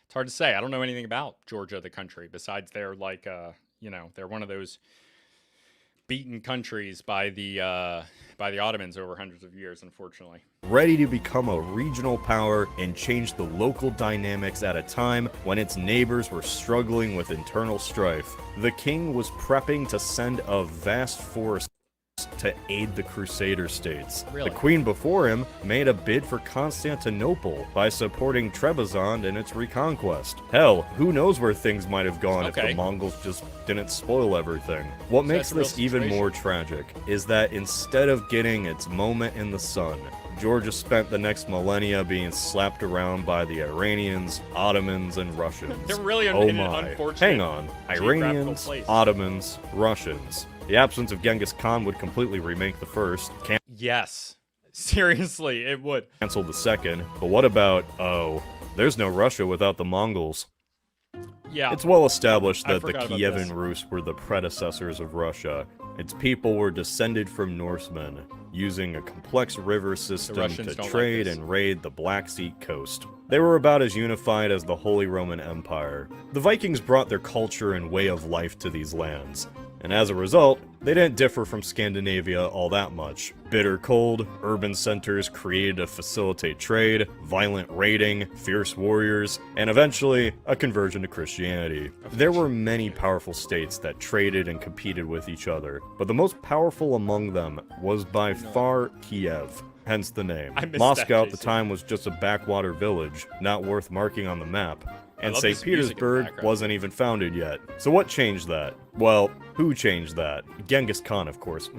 It's hard to say. I don't know anything about Georgia, the country, besides they're like, they're one of those beaten countries by the Ottomans over hundreds of years, unfortunately. Ready to become a regional power and change the local dynamics at a time when its neighbors were struggling with internal strife. The king was prepping to send a vast force to aid the Crusader states. Really? The queen before him made a bid for Constantinople by supporting Trebizond in its reconquest. Hell, who knows where things might have gone if the Mongols just didn't spoil everything. What makes this even more tragic is that instead of getting its moment in the sun, Georgia spent the next millennia being slapped around by the Iranians, Ottomans, and Russians. They're really in an unfortunate Hang on. Iranians, place. Ottomans, Russians. The absence of Genghis Khan would completely remake the first, Yes. Seriously, it would. cancel the second, but what about, there's no Russia without the Mongols. Yeah. It's well established I that the forgot about Kievan this. Rus were the predecessors of Russia. Its people were descended from Norsemen, using a complex river system Russians to don't like trade this. and raid the Black Sea coast. They were about as unified as the Holy Roman Empire. The Vikings brought their culture and way of life to these lands, and as a result, they didn't differ from Scandinavia all that much. Bitter cold, urban centers created to facilitate trade, violent raiding, fierce warriors, and eventually, a conversion to Christianity. There were many powerful states that traded and competed with each other, but the most powerful among them was by far Kiev. Hence the name. I missed Moscow that, at the Jason. time was just a backwater village, not worth marking on the map. And love St. this music in the Petersburg background. wasn't even founded yet. So what changed that? Well, who changed that? Genghis Khan, of course.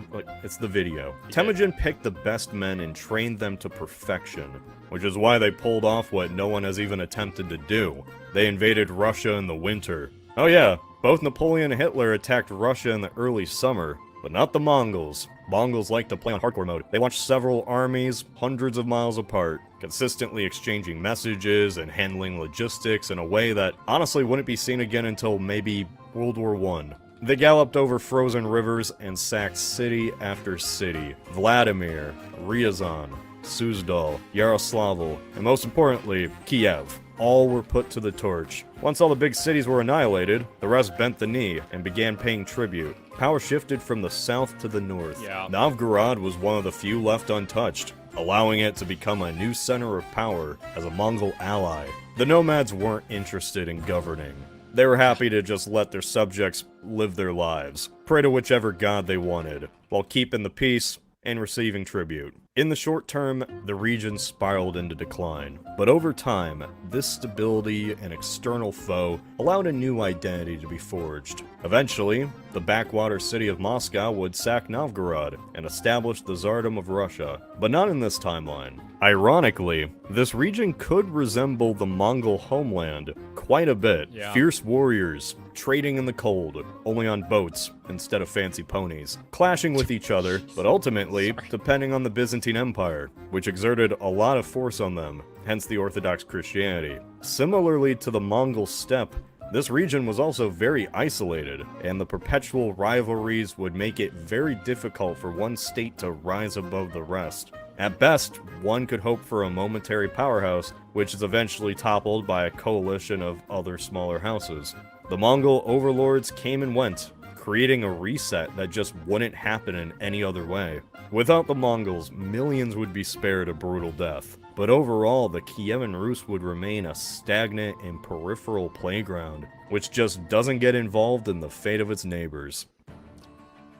It's the video. Temujin picked the best men and trained them to perfection, which is why they pulled off what no one has even attempted to do. They invaded Russia in the winter. Oh yeah, both Napoleon and Hitler attacked Russia in the early summer, but not the Mongols. Mongols like to play on hardcore mode. They launched several armies hundreds of miles apart, consistently exchanging messages and handling logistics in a way that honestly wouldn't be seen again until maybe World War I. They galloped over frozen rivers and sacked city after city. Vladimir, Ryazan, Suzdal, Yaroslavl, and most importantly, Kiev. All were put to the torch. Once all the big cities were annihilated, the rest bent the knee and began paying tribute. Power shifted from the south to the north. Yeah. Novgorod was one of the few left untouched, allowing it to become a new center of power as a Mongol ally. The nomads weren't interested in governing. They were happy to just let their subjects live their lives, pray to whichever god they wanted, while keeping the peace and receiving tribute. In the short term, the region spiraled into decline, but over time, this stability and external foe allowed a new identity to be forged. Eventually, the backwater city of Moscow would sack Novgorod and establish the Tsardom of Russia, but not in this timeline. Ironically, this region could resemble the Mongol homeland quite a bit. Yeah. Fierce warriors, trading in the cold, only on boats instead of fancy ponies, clashing with each other, but ultimately depending on the Byzantine Empire, which exerted a lot of force on them, hence the Orthodox Christianity. Similarly to the Mongol steppe, this region was also very isolated, and the perpetual rivalries would make it very difficult for one state to rise above the rest. At best, one could hope for a momentary powerhouse, which is eventually toppled by a coalition of other smaller houses. The Mongol overlords came and went, creating a reset that just wouldn't happen in any other way. Without the Mongols, millions would be spared a brutal death. But overall, the Kievan Rus would remain a stagnant and peripheral playground, which just doesn't get involved in the fate of its neighbors.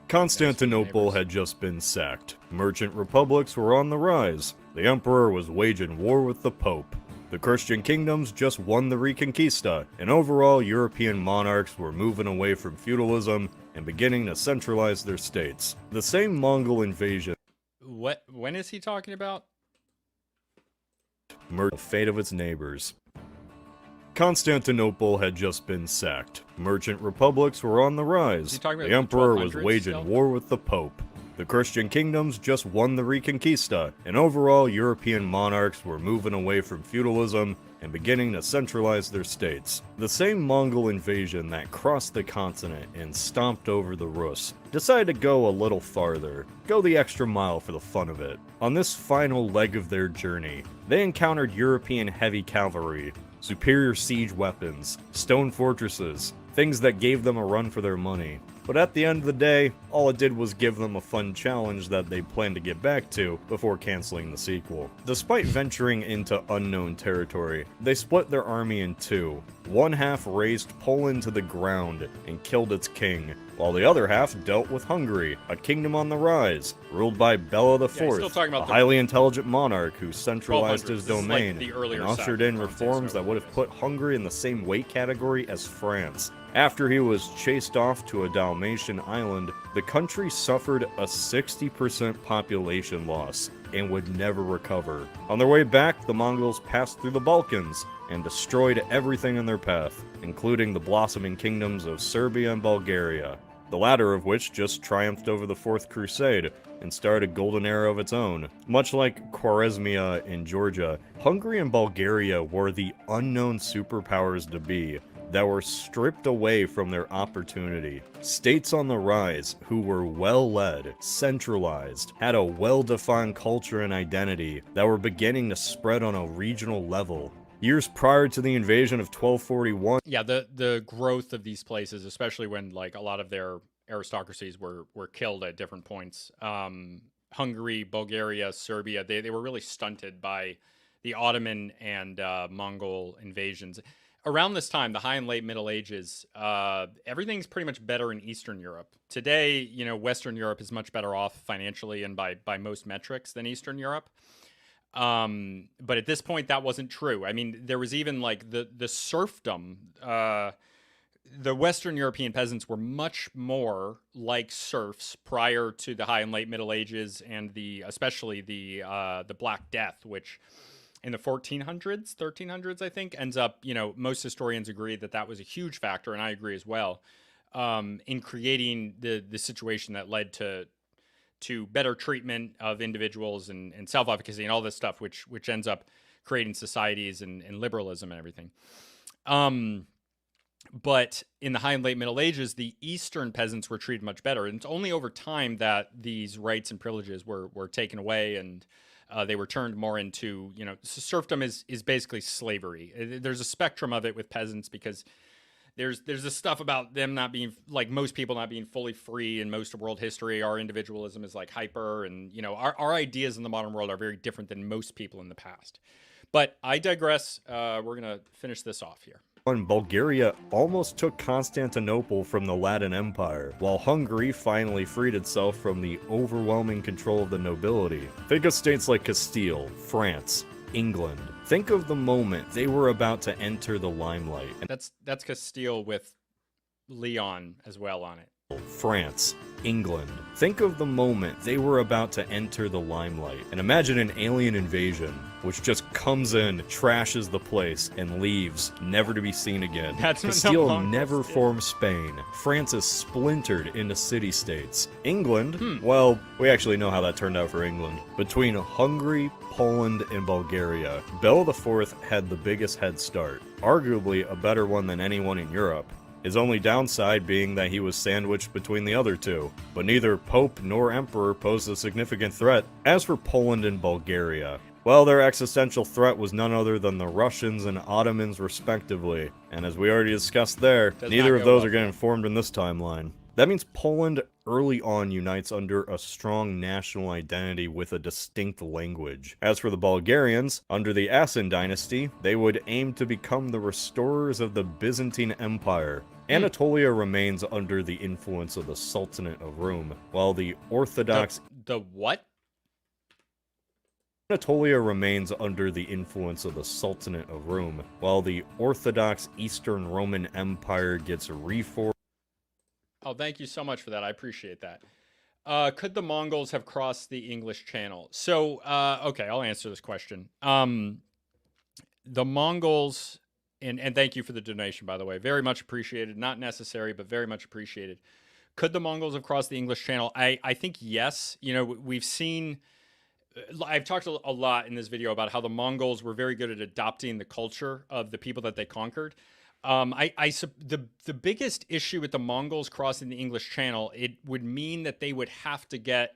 Constantinople had just been sacked. Merchant republics were on the rise. The emperor was waging war with the Pope. The Christian kingdoms just won the Reconquista, and overall European monarchs were moving away from feudalism and beginning to centralize their states. The same Mongol invasion When is he talking about? the fate of its neighbors. Constantinople had just been sacked. Merchant republics were on the rise. he talking about The emperor the was 1200s waging still? war with the Pope. The Christian kingdoms just won the Reconquista, and overall European monarchs were moving away from feudalism and beginning to centralize their states. The same Mongol invasion that crossed the continent and stomped over the Rus decided to go a little farther, go the extra mile for the fun of it. On this final leg of their journey, they encountered European heavy cavalry, superior siege weapons, stone fortresses, things that gave them a run for their money. But at the end of the day, all it did was give them a fun challenge that they planned to get back to before canceling the sequel. Despite venturing into unknown territory, they split their army in two. One half razed Poland to the ground and killed its king, while the other half dealt with Hungary, a kingdom on the rise, ruled by Bela Yeah, he's still IV, talking a about the highly intelligent monarch who centralized 1200s. his This is like domain the earlier and ushered in side of reforms so that would have put Hungary in the same weight category as France. After he was chased off to a Dalmatian island, the country suffered a 60% population loss and would never recover. On their way back, the Mongols passed through the Balkans and destroyed everything in their path, including the blossoming kingdoms of Serbia and Bulgaria, the latter of which just triumphed over the Fourth Crusade and started a golden era of its own. Much like Khwarezmia in Georgia, Hungary and Bulgaria were the unknown superpowers to be, that were stripped away from their opportunity. States on the rise who were well-led, centralized, had a well-defined culture and identity that were beginning to spread on a regional level. Years prior to the invasion of 1241, Yeah, the growth of these places, especially when like a lot of their aristocracies were killed at different points. Hungary, Bulgaria, Serbia, they were really stunted by the Ottoman and Mongol invasions. Around this time, the High and Late Middle Ages, everything's pretty much better in Eastern Europe. Today, you know, Western Europe is much better off financially and by most metrics than Eastern Europe. But at this point, that wasn't true. I mean, there was even like the serfdom. The Western European peasants were much more like serfs prior to the High and Late Middle Ages and especially the Black Death, which in the 1400s, 1300s, I think, ends up, you know, most historians agree that was a huge factor, and I agree as well, in creating the situation that led to to better treatment of individuals and self-efficacy and all this stuff, which ends up creating societies and liberalism and everything. But in the High and Late Middle Ages, the Eastern peasants were treated much better. And it's only over time that these rights and privileges were taken away, and they were turned more into, serfdom is basically slavery. There's a spectrum of it with peasants, because there's this stuff about them not being, like most people, not being fully free in most of world history. Our individualism is like hyper, and our ideas in the modern world are very different than most people in the past. But I digress. We're going to finish this off here. Bulgaria almost took Constantinople from the Latin Empire, while Hungary finally freed itself from the overwhelming control of the nobility. Think of states like Castile, France, England. Think of the moment they were about to enter the limelight. That's Castile with Leon as well on it. France, England. Think of the moment they were about to enter the limelight. And imagine an alien invasion, which just comes in, trashes the place, and leaves, never to be seen again. Castile never formed Spain. France is splintered into city-states. England, well, we actually know how that turned out for England. Between Hungary, Poland, and Bulgaria, Bela IV had the biggest head start, arguably a better one than anyone in Europe. His only downside being that he was sandwiched between the other two, but neither Pope nor Emperor posed a significant threat. As for Poland and Bulgaria, well, their existential threat was none other than the Russians and Ottomans respectively, and as we already discussed there, neither of those are getting formed in this timeline. That means Poland early on unites under a strong national identity with a distinct language. As for the Bulgarians, under the Asin dynasty, they would aim to become the restorers of the Byzantine Empire. Anatolia remains under the influence of the Sultanate of Rome, while the Orthodox... The what? Anatolia remains under the influence of the Sultanate of Rome, while the Orthodox Eastern Roman Empire gets reformed. Oh, thank you so much for that. I appreciate that. Could the Mongols have crossed the English Channel? So, okay, I'll answer this question. The Mongols, and thank you for the donation, by the way. Very much appreciated. Not necessary, but very much appreciated. Could the Mongols have crossed the English Channel? I think yes. We've seen... I've talked a lot in this video about how the Mongols were very good at adopting the culture of the people that they conquered. The biggest issue with the Mongols crossing the English Channel, it would mean that they would have to get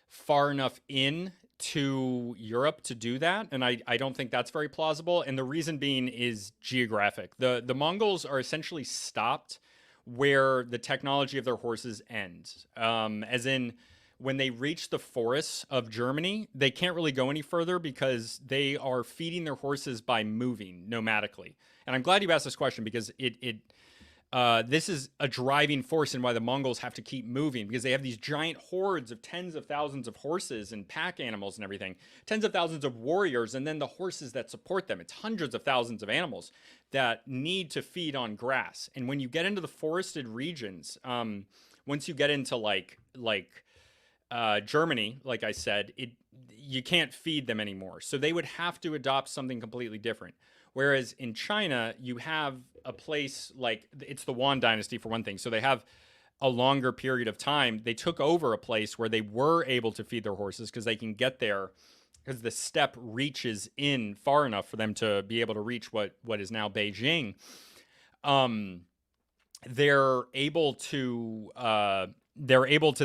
far enough in to Europe to do that, and I don't think that's very plausible. And the reason being is geographic. The Mongols are essentially stopped where the technology of their horses ends, as in when they reach the forests of Germany, they can't really go any further because they are feeding their horses by moving nomadically. And I'm glad you asked this question, because this is a driving force in why the Mongols have to keep moving, because they have these giant hordes of tens of thousands of horses and pack animals and everything, tens of thousands of warriors, and then the horses that support them. It's hundreds of thousands of animals that need to feed on grass. And when you get into the forested regions, once you get into like Germany, like I said, you can't feed them anymore. So they would have to adopt something completely different. Whereas in China, you have a place like, it's the Yuan dynasty for one thing. So they have a longer period of time. They took over a place where they were able to feed their horses because they can get there, because the steppe reaches in far enough for them to be able to reach what is now Beijing. They're able to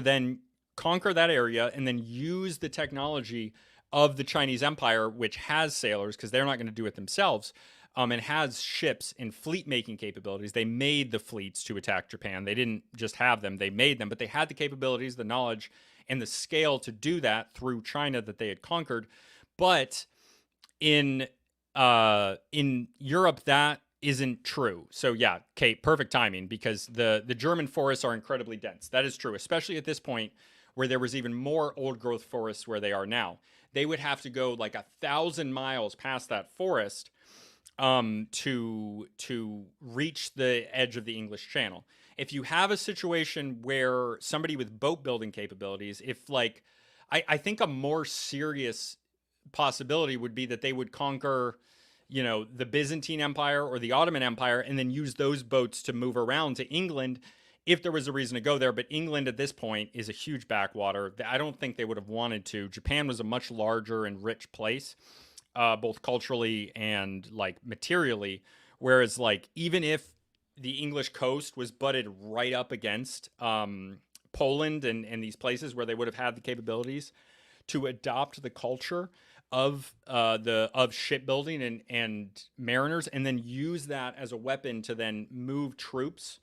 then conquer that area and then use the technology of the Chinese Empire, which has sailors, because they're not going to do it themselves, and has ships and fleet-making capabilities. They made the fleets to attack Japan. They didn't just have them, they made them, but they had the capabilities, the knowledge, and the scale to do that through China that they had conquered. But in Europe, that isn't true. So yeah, Kate, perfect timing, because the German forests are incredibly dense. That is true, especially at this point where there was even more old growth forests where they are now. They would have to go like 1,000 miles past that forest to reach the edge of the English Channel. If you have a situation where somebody with boat building capabilities, I think a more serious possibility would be that they would conquer, the Byzantine Empire or the Ottoman Empire and then use those boats to move around to England if there was a reason to go there. But England at this point is a huge backwater. I don't think they would have wanted to. Japan was a much larger and rich place, both culturally and like materially. Whereas like even if the English coast was butted right up against Poland and these places where they would have had the capabilities to adopt the culture of shipbuilding and mariners, and then use that as a weapon to then move troops,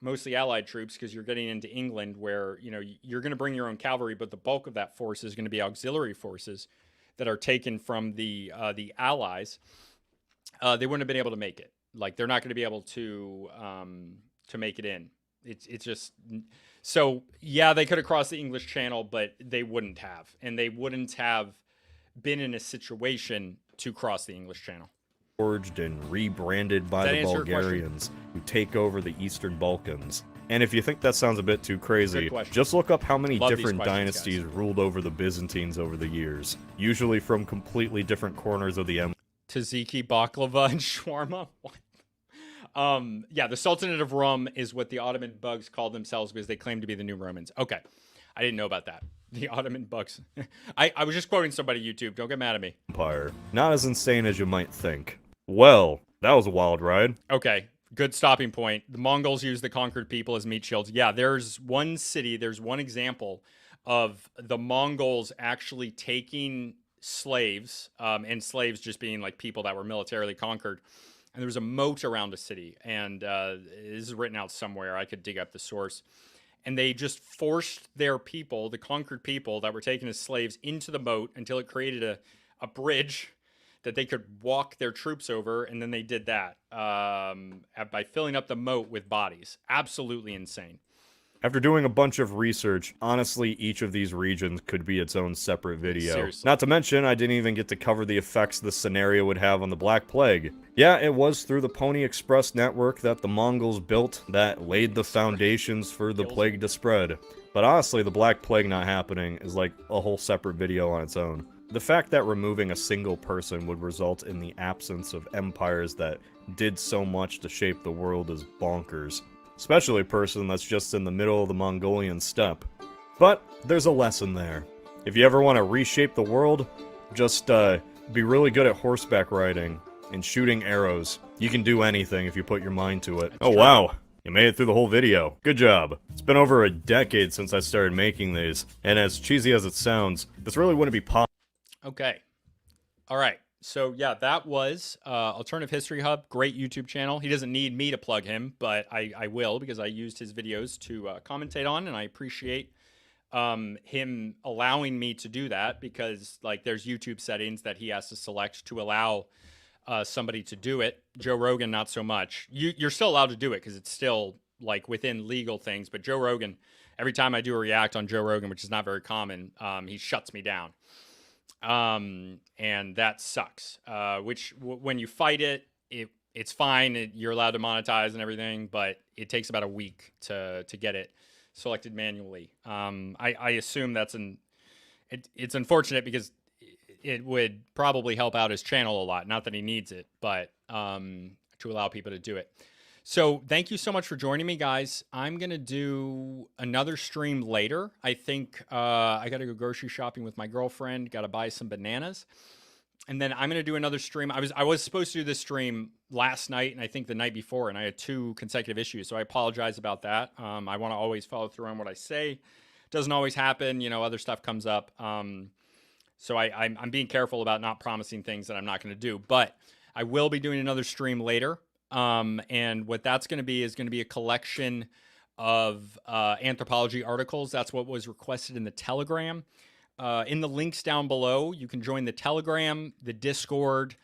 mostly Allied troops, because you're getting into England where, you know, you're going to bring your own cavalry, but the bulk of that force is going to be auxiliary forces that are taken from the Allies. They wouldn't have been able to make it. Like, they're not going to be able to make it in. It's just, so yeah, they could have crossed the English Channel, but they wouldn't have, and they wouldn't have been in a situation to cross the English Channel. Forged and rebranded by the Bulgarians who take over the Eastern Balkans. And if you think that sounds a bit too crazy, just look up how many different dynasties ruled over the Byzantines over the years, usually from completely different corners of the empire. Tzatziki, baklava, and shawarma. What? Yeah, the Sultanate of Rum is what the Ottoman bugs called themselves because they claim to be the new Romans. Okay, I didn't know about that. The Ottoman bugs. I was just quoting somebody YouTube. Don't get mad at me. Empire. Not as insane as you might think. Well, that was a wild ride. Okay, good stopping point. The Mongols used the conquered people as meat shields. Yeah, there's one city, there's one example of the Mongols actually taking slaves, and slaves just being like people that were militarily conquered. And there was a moat around a city, and this is written out somewhere. I could dig up the source. And they just forced their people, the conquered people that were taken as slaves, into the moat until it created a bridge that they could walk their troops over, and then they did that by filling up the moat with bodies. Absolutely insane. After doing a bunch of research, honestly, each of these regions could be its own separate video. Seriously. Not to mention, I didn't even get to cover the effects this scenario would have on the Black Plague. Yeah, it was through the Pony Express network that the Mongols built that laid the foundations for the plague to spread. But honestly, the Black Plague not happening is like a whole separate video on its own. The fact that removing a single person would result in the absence of empires that did so much to shape the world is bonkers. Especially a person that's just in the middle of the Mongolian steppe. But there's a lesson there. If you ever want to reshape the world, just be really good at horseback riding and shooting arrows. You can do anything if you put your mind to it. Oh wow, you made it through the whole video. Good job. It's been over a decade since I started making these, and as cheesy as it sounds, this really wouldn't be possible. Okay. All right. So yeah, that was Alternative History Hub. Great YouTube channel. He doesn't need me to plug him, but I will, because I used his videos to commentate on, and I appreciate him allowing me to do that, because like there's YouTube settings that he has to select to allow somebody to do it. Joe Rogan, not so much. You're still allowed to do it because it's still like within legal things, but Joe Rogan, every time I do a react on Joe Rogan, which is not very common, he shuts me down. And that sucks, when you fight it's fine. You're allowed to monetize and everything, but it takes about a week to get it selected manually. I assume it's unfortunate because it would probably help out his channel a lot. Not that he needs it, but, to allow people to do it. So thank you so much for joining me, guys. I'm going to do another stream later. I think I got to go grocery shopping with my girlfriend, got to buy some bananas. And then I'm going to do another stream. I was supposed to do this stream last night and I think the night before, and I had 2 consecutive issues. So I apologize about that. I want to always follow through on what I say. Doesn't always happen. You know, other stuff comes up. So I'm being careful about not promising things that I'm not going to do. But I will be doing another stream later. And what that's going to be is going to be a collection of anthropology articles. That's what was requested in the Telegram. In the links down below, you can join the Telegram, the Discord.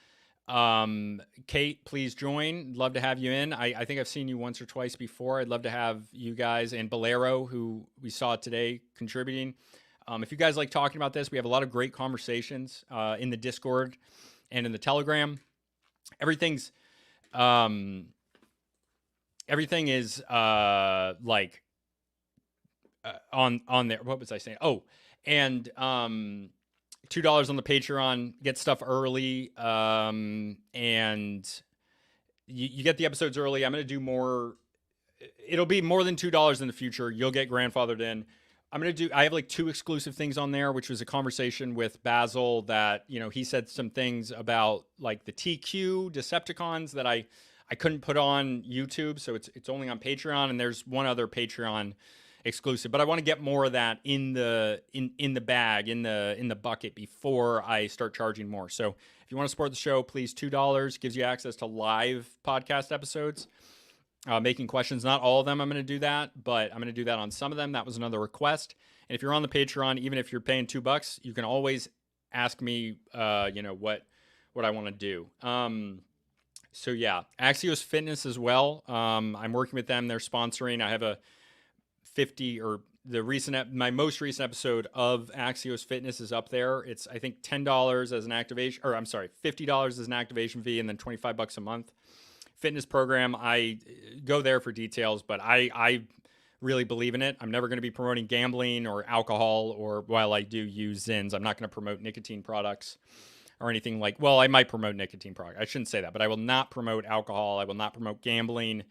Kate, please join. Love to have you in. I think I've seen you once or twice before. I'd love to have you guys, and Bolero, who we saw today, contributing. If you guys like talking about this, we have a lot of great conversations in the Discord and in the Telegram. Everything is like on there. What was I saying? Oh, and $2 on the Patreon, get stuff early, and you get the episodes early. I'm going to do more it'll be more than $2 in the future. You'll get grandfathered in. I have like 2 exclusive things on there, which was a conversation with Basil that, he said some things about like the TQ Decepticons that I couldn't put on YouTube. So it's only on Patreon, and there's one other Patreon exclusive, but I want to get more of that in the bag, in the bucket before I start charging more. So if you want to support the show, please, $2 gives you access to live podcast episodes. Making questions. Not all of them I'm going to do that, but I'm going to do that on some of them. That was another request. And if you're on the Patreon, even if you're paying $2, you can always ask me, what I want to do. So yeah, Axios Fitness as well. I'm working with them. They're sponsoring. I have a my most recent episode of Axios Fitness is up there. It's, I think, $10 as an activation, or I'm sorry, $50 as an activation fee, and then $25 a month. Fitness program. I go there for details, but I really believe in it. I'm never going to be promoting gambling or alcohol, or while I do use Zins, I'm not going to promote nicotine products or anything like, well, I might promote nicotine products. I shouldn't say that, but I will not promote alcohol. I will not promote gambling.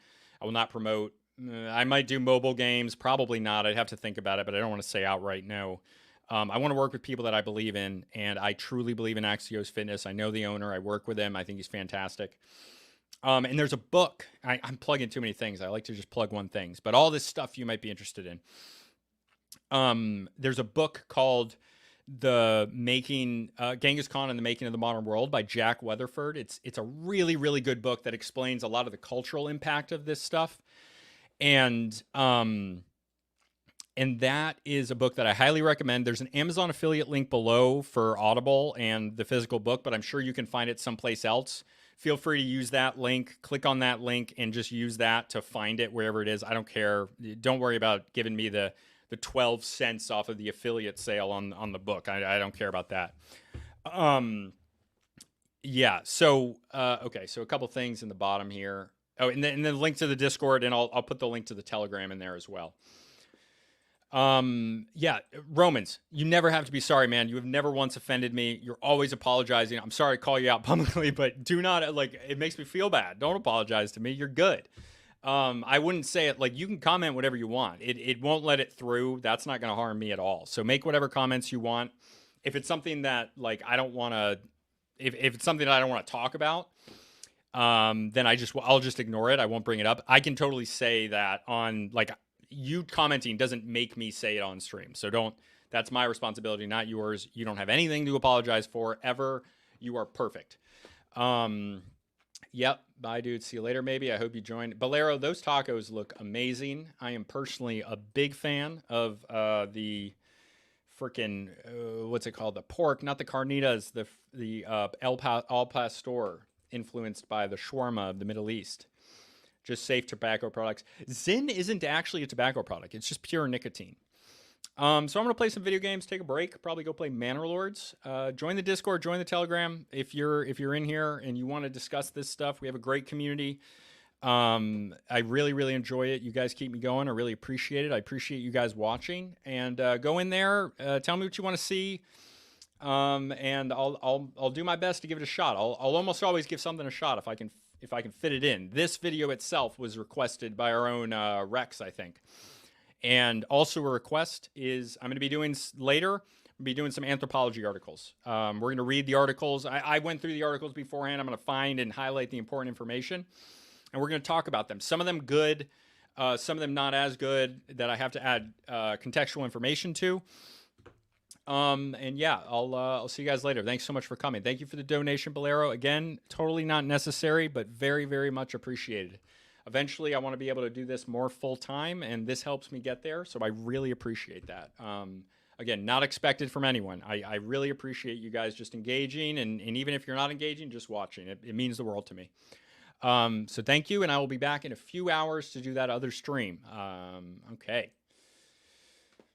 I will not promote, I might do mobile games. Probably not. I'd have to think about it, but I don't want to say outright no. I want to work with people that I believe in, and I truly believe in Axios Fitness. I know the owner. I work with him. I think he's fantastic. And there's a book. I'm plugging too many things. I like to just plug one thing, but all this stuff you might be interested in. There's a book called The Making, Genghis Khan and the Making of the Modern World by Jack Weatherford. It's a really, really good book that explains a lot of the cultural impact of this stuff. And that is a book that I highly recommend. There's an Amazon affiliate link below for Audible and the physical book, but I'm sure you can find it someplace else. Feel free to use that link, click on that link, and just use that to find it wherever it is. I don't care. Don't worry about giving me the 12 cents off of the affiliate sale on the book. I don't care about that. Yeah. So, okay. So a couple things in the bottom here. Oh, and then the link to the Discord, and I'll put the link to the Telegram in there as well. Yeah, Romans, you never have to be sorry, man. You have never once offended me. You're always apologizing. I'm sorry to call you out publicly, but do not, it makes me feel bad. Don't apologize to me. You're good. I wouldn't say it, you can comment whatever you want. It won't let it through. That's not going to harm me at all. So make whatever comments you want. If it's something that, I don't want to, if it's something that I don't want to talk about, then I'll just ignore it. I won't bring it up. I can totally say that on, you commenting doesn't make me say it on stream. So that's my responsibility, not yours. You don't have anything to apologize for ever. You are perfect. Yep. Bye, dude. See you later. Maybe. I hope you joined. Bolero, those tacos look amazing. I am personally a big fan of, the freaking, what's it called? The pork, not the carnitas, the al pastor, influenced by the shawarma of the Middle East. Just safe tobacco products. Zyn isn't actually a tobacco product. It's just pure nicotine. So I'm going to play some video games, take a break, probably go play Manor Lords. Join the Discord, join the Telegram. If you're in here and you want to discuss this stuff, we have a great community. I really, really enjoy it. You guys keep me going. I really appreciate it. I appreciate you guys watching. And go in there, tell me what you want to see. And I'll do my best to give it a shot. I'll almost always give something a shot if I can fit it in. This video itself was requested by our own Rex, I think. And also a request is I'm going to be doing later, some anthropology articles. We're going to read the articles. I went through the articles beforehand. I'm going to find and highlight the important information. And we're going to talk about them. Some of them good, some of them not as good, that I have to add contextual information to. And yeah, I'll see you guys later. Thanks so much for coming. Thank you for the donation, Bolero. Again, totally not necessary, but very, very much appreciated. Eventually, I want to be able to do this more full time, and this helps me get there. So I really appreciate that. Again, not expected from anyone. I really appreciate you guys just engaging, and even if you're not engaging, just watching. It means the world to me. So thank you, and I will be back in a few hours to do that other stream. Okay.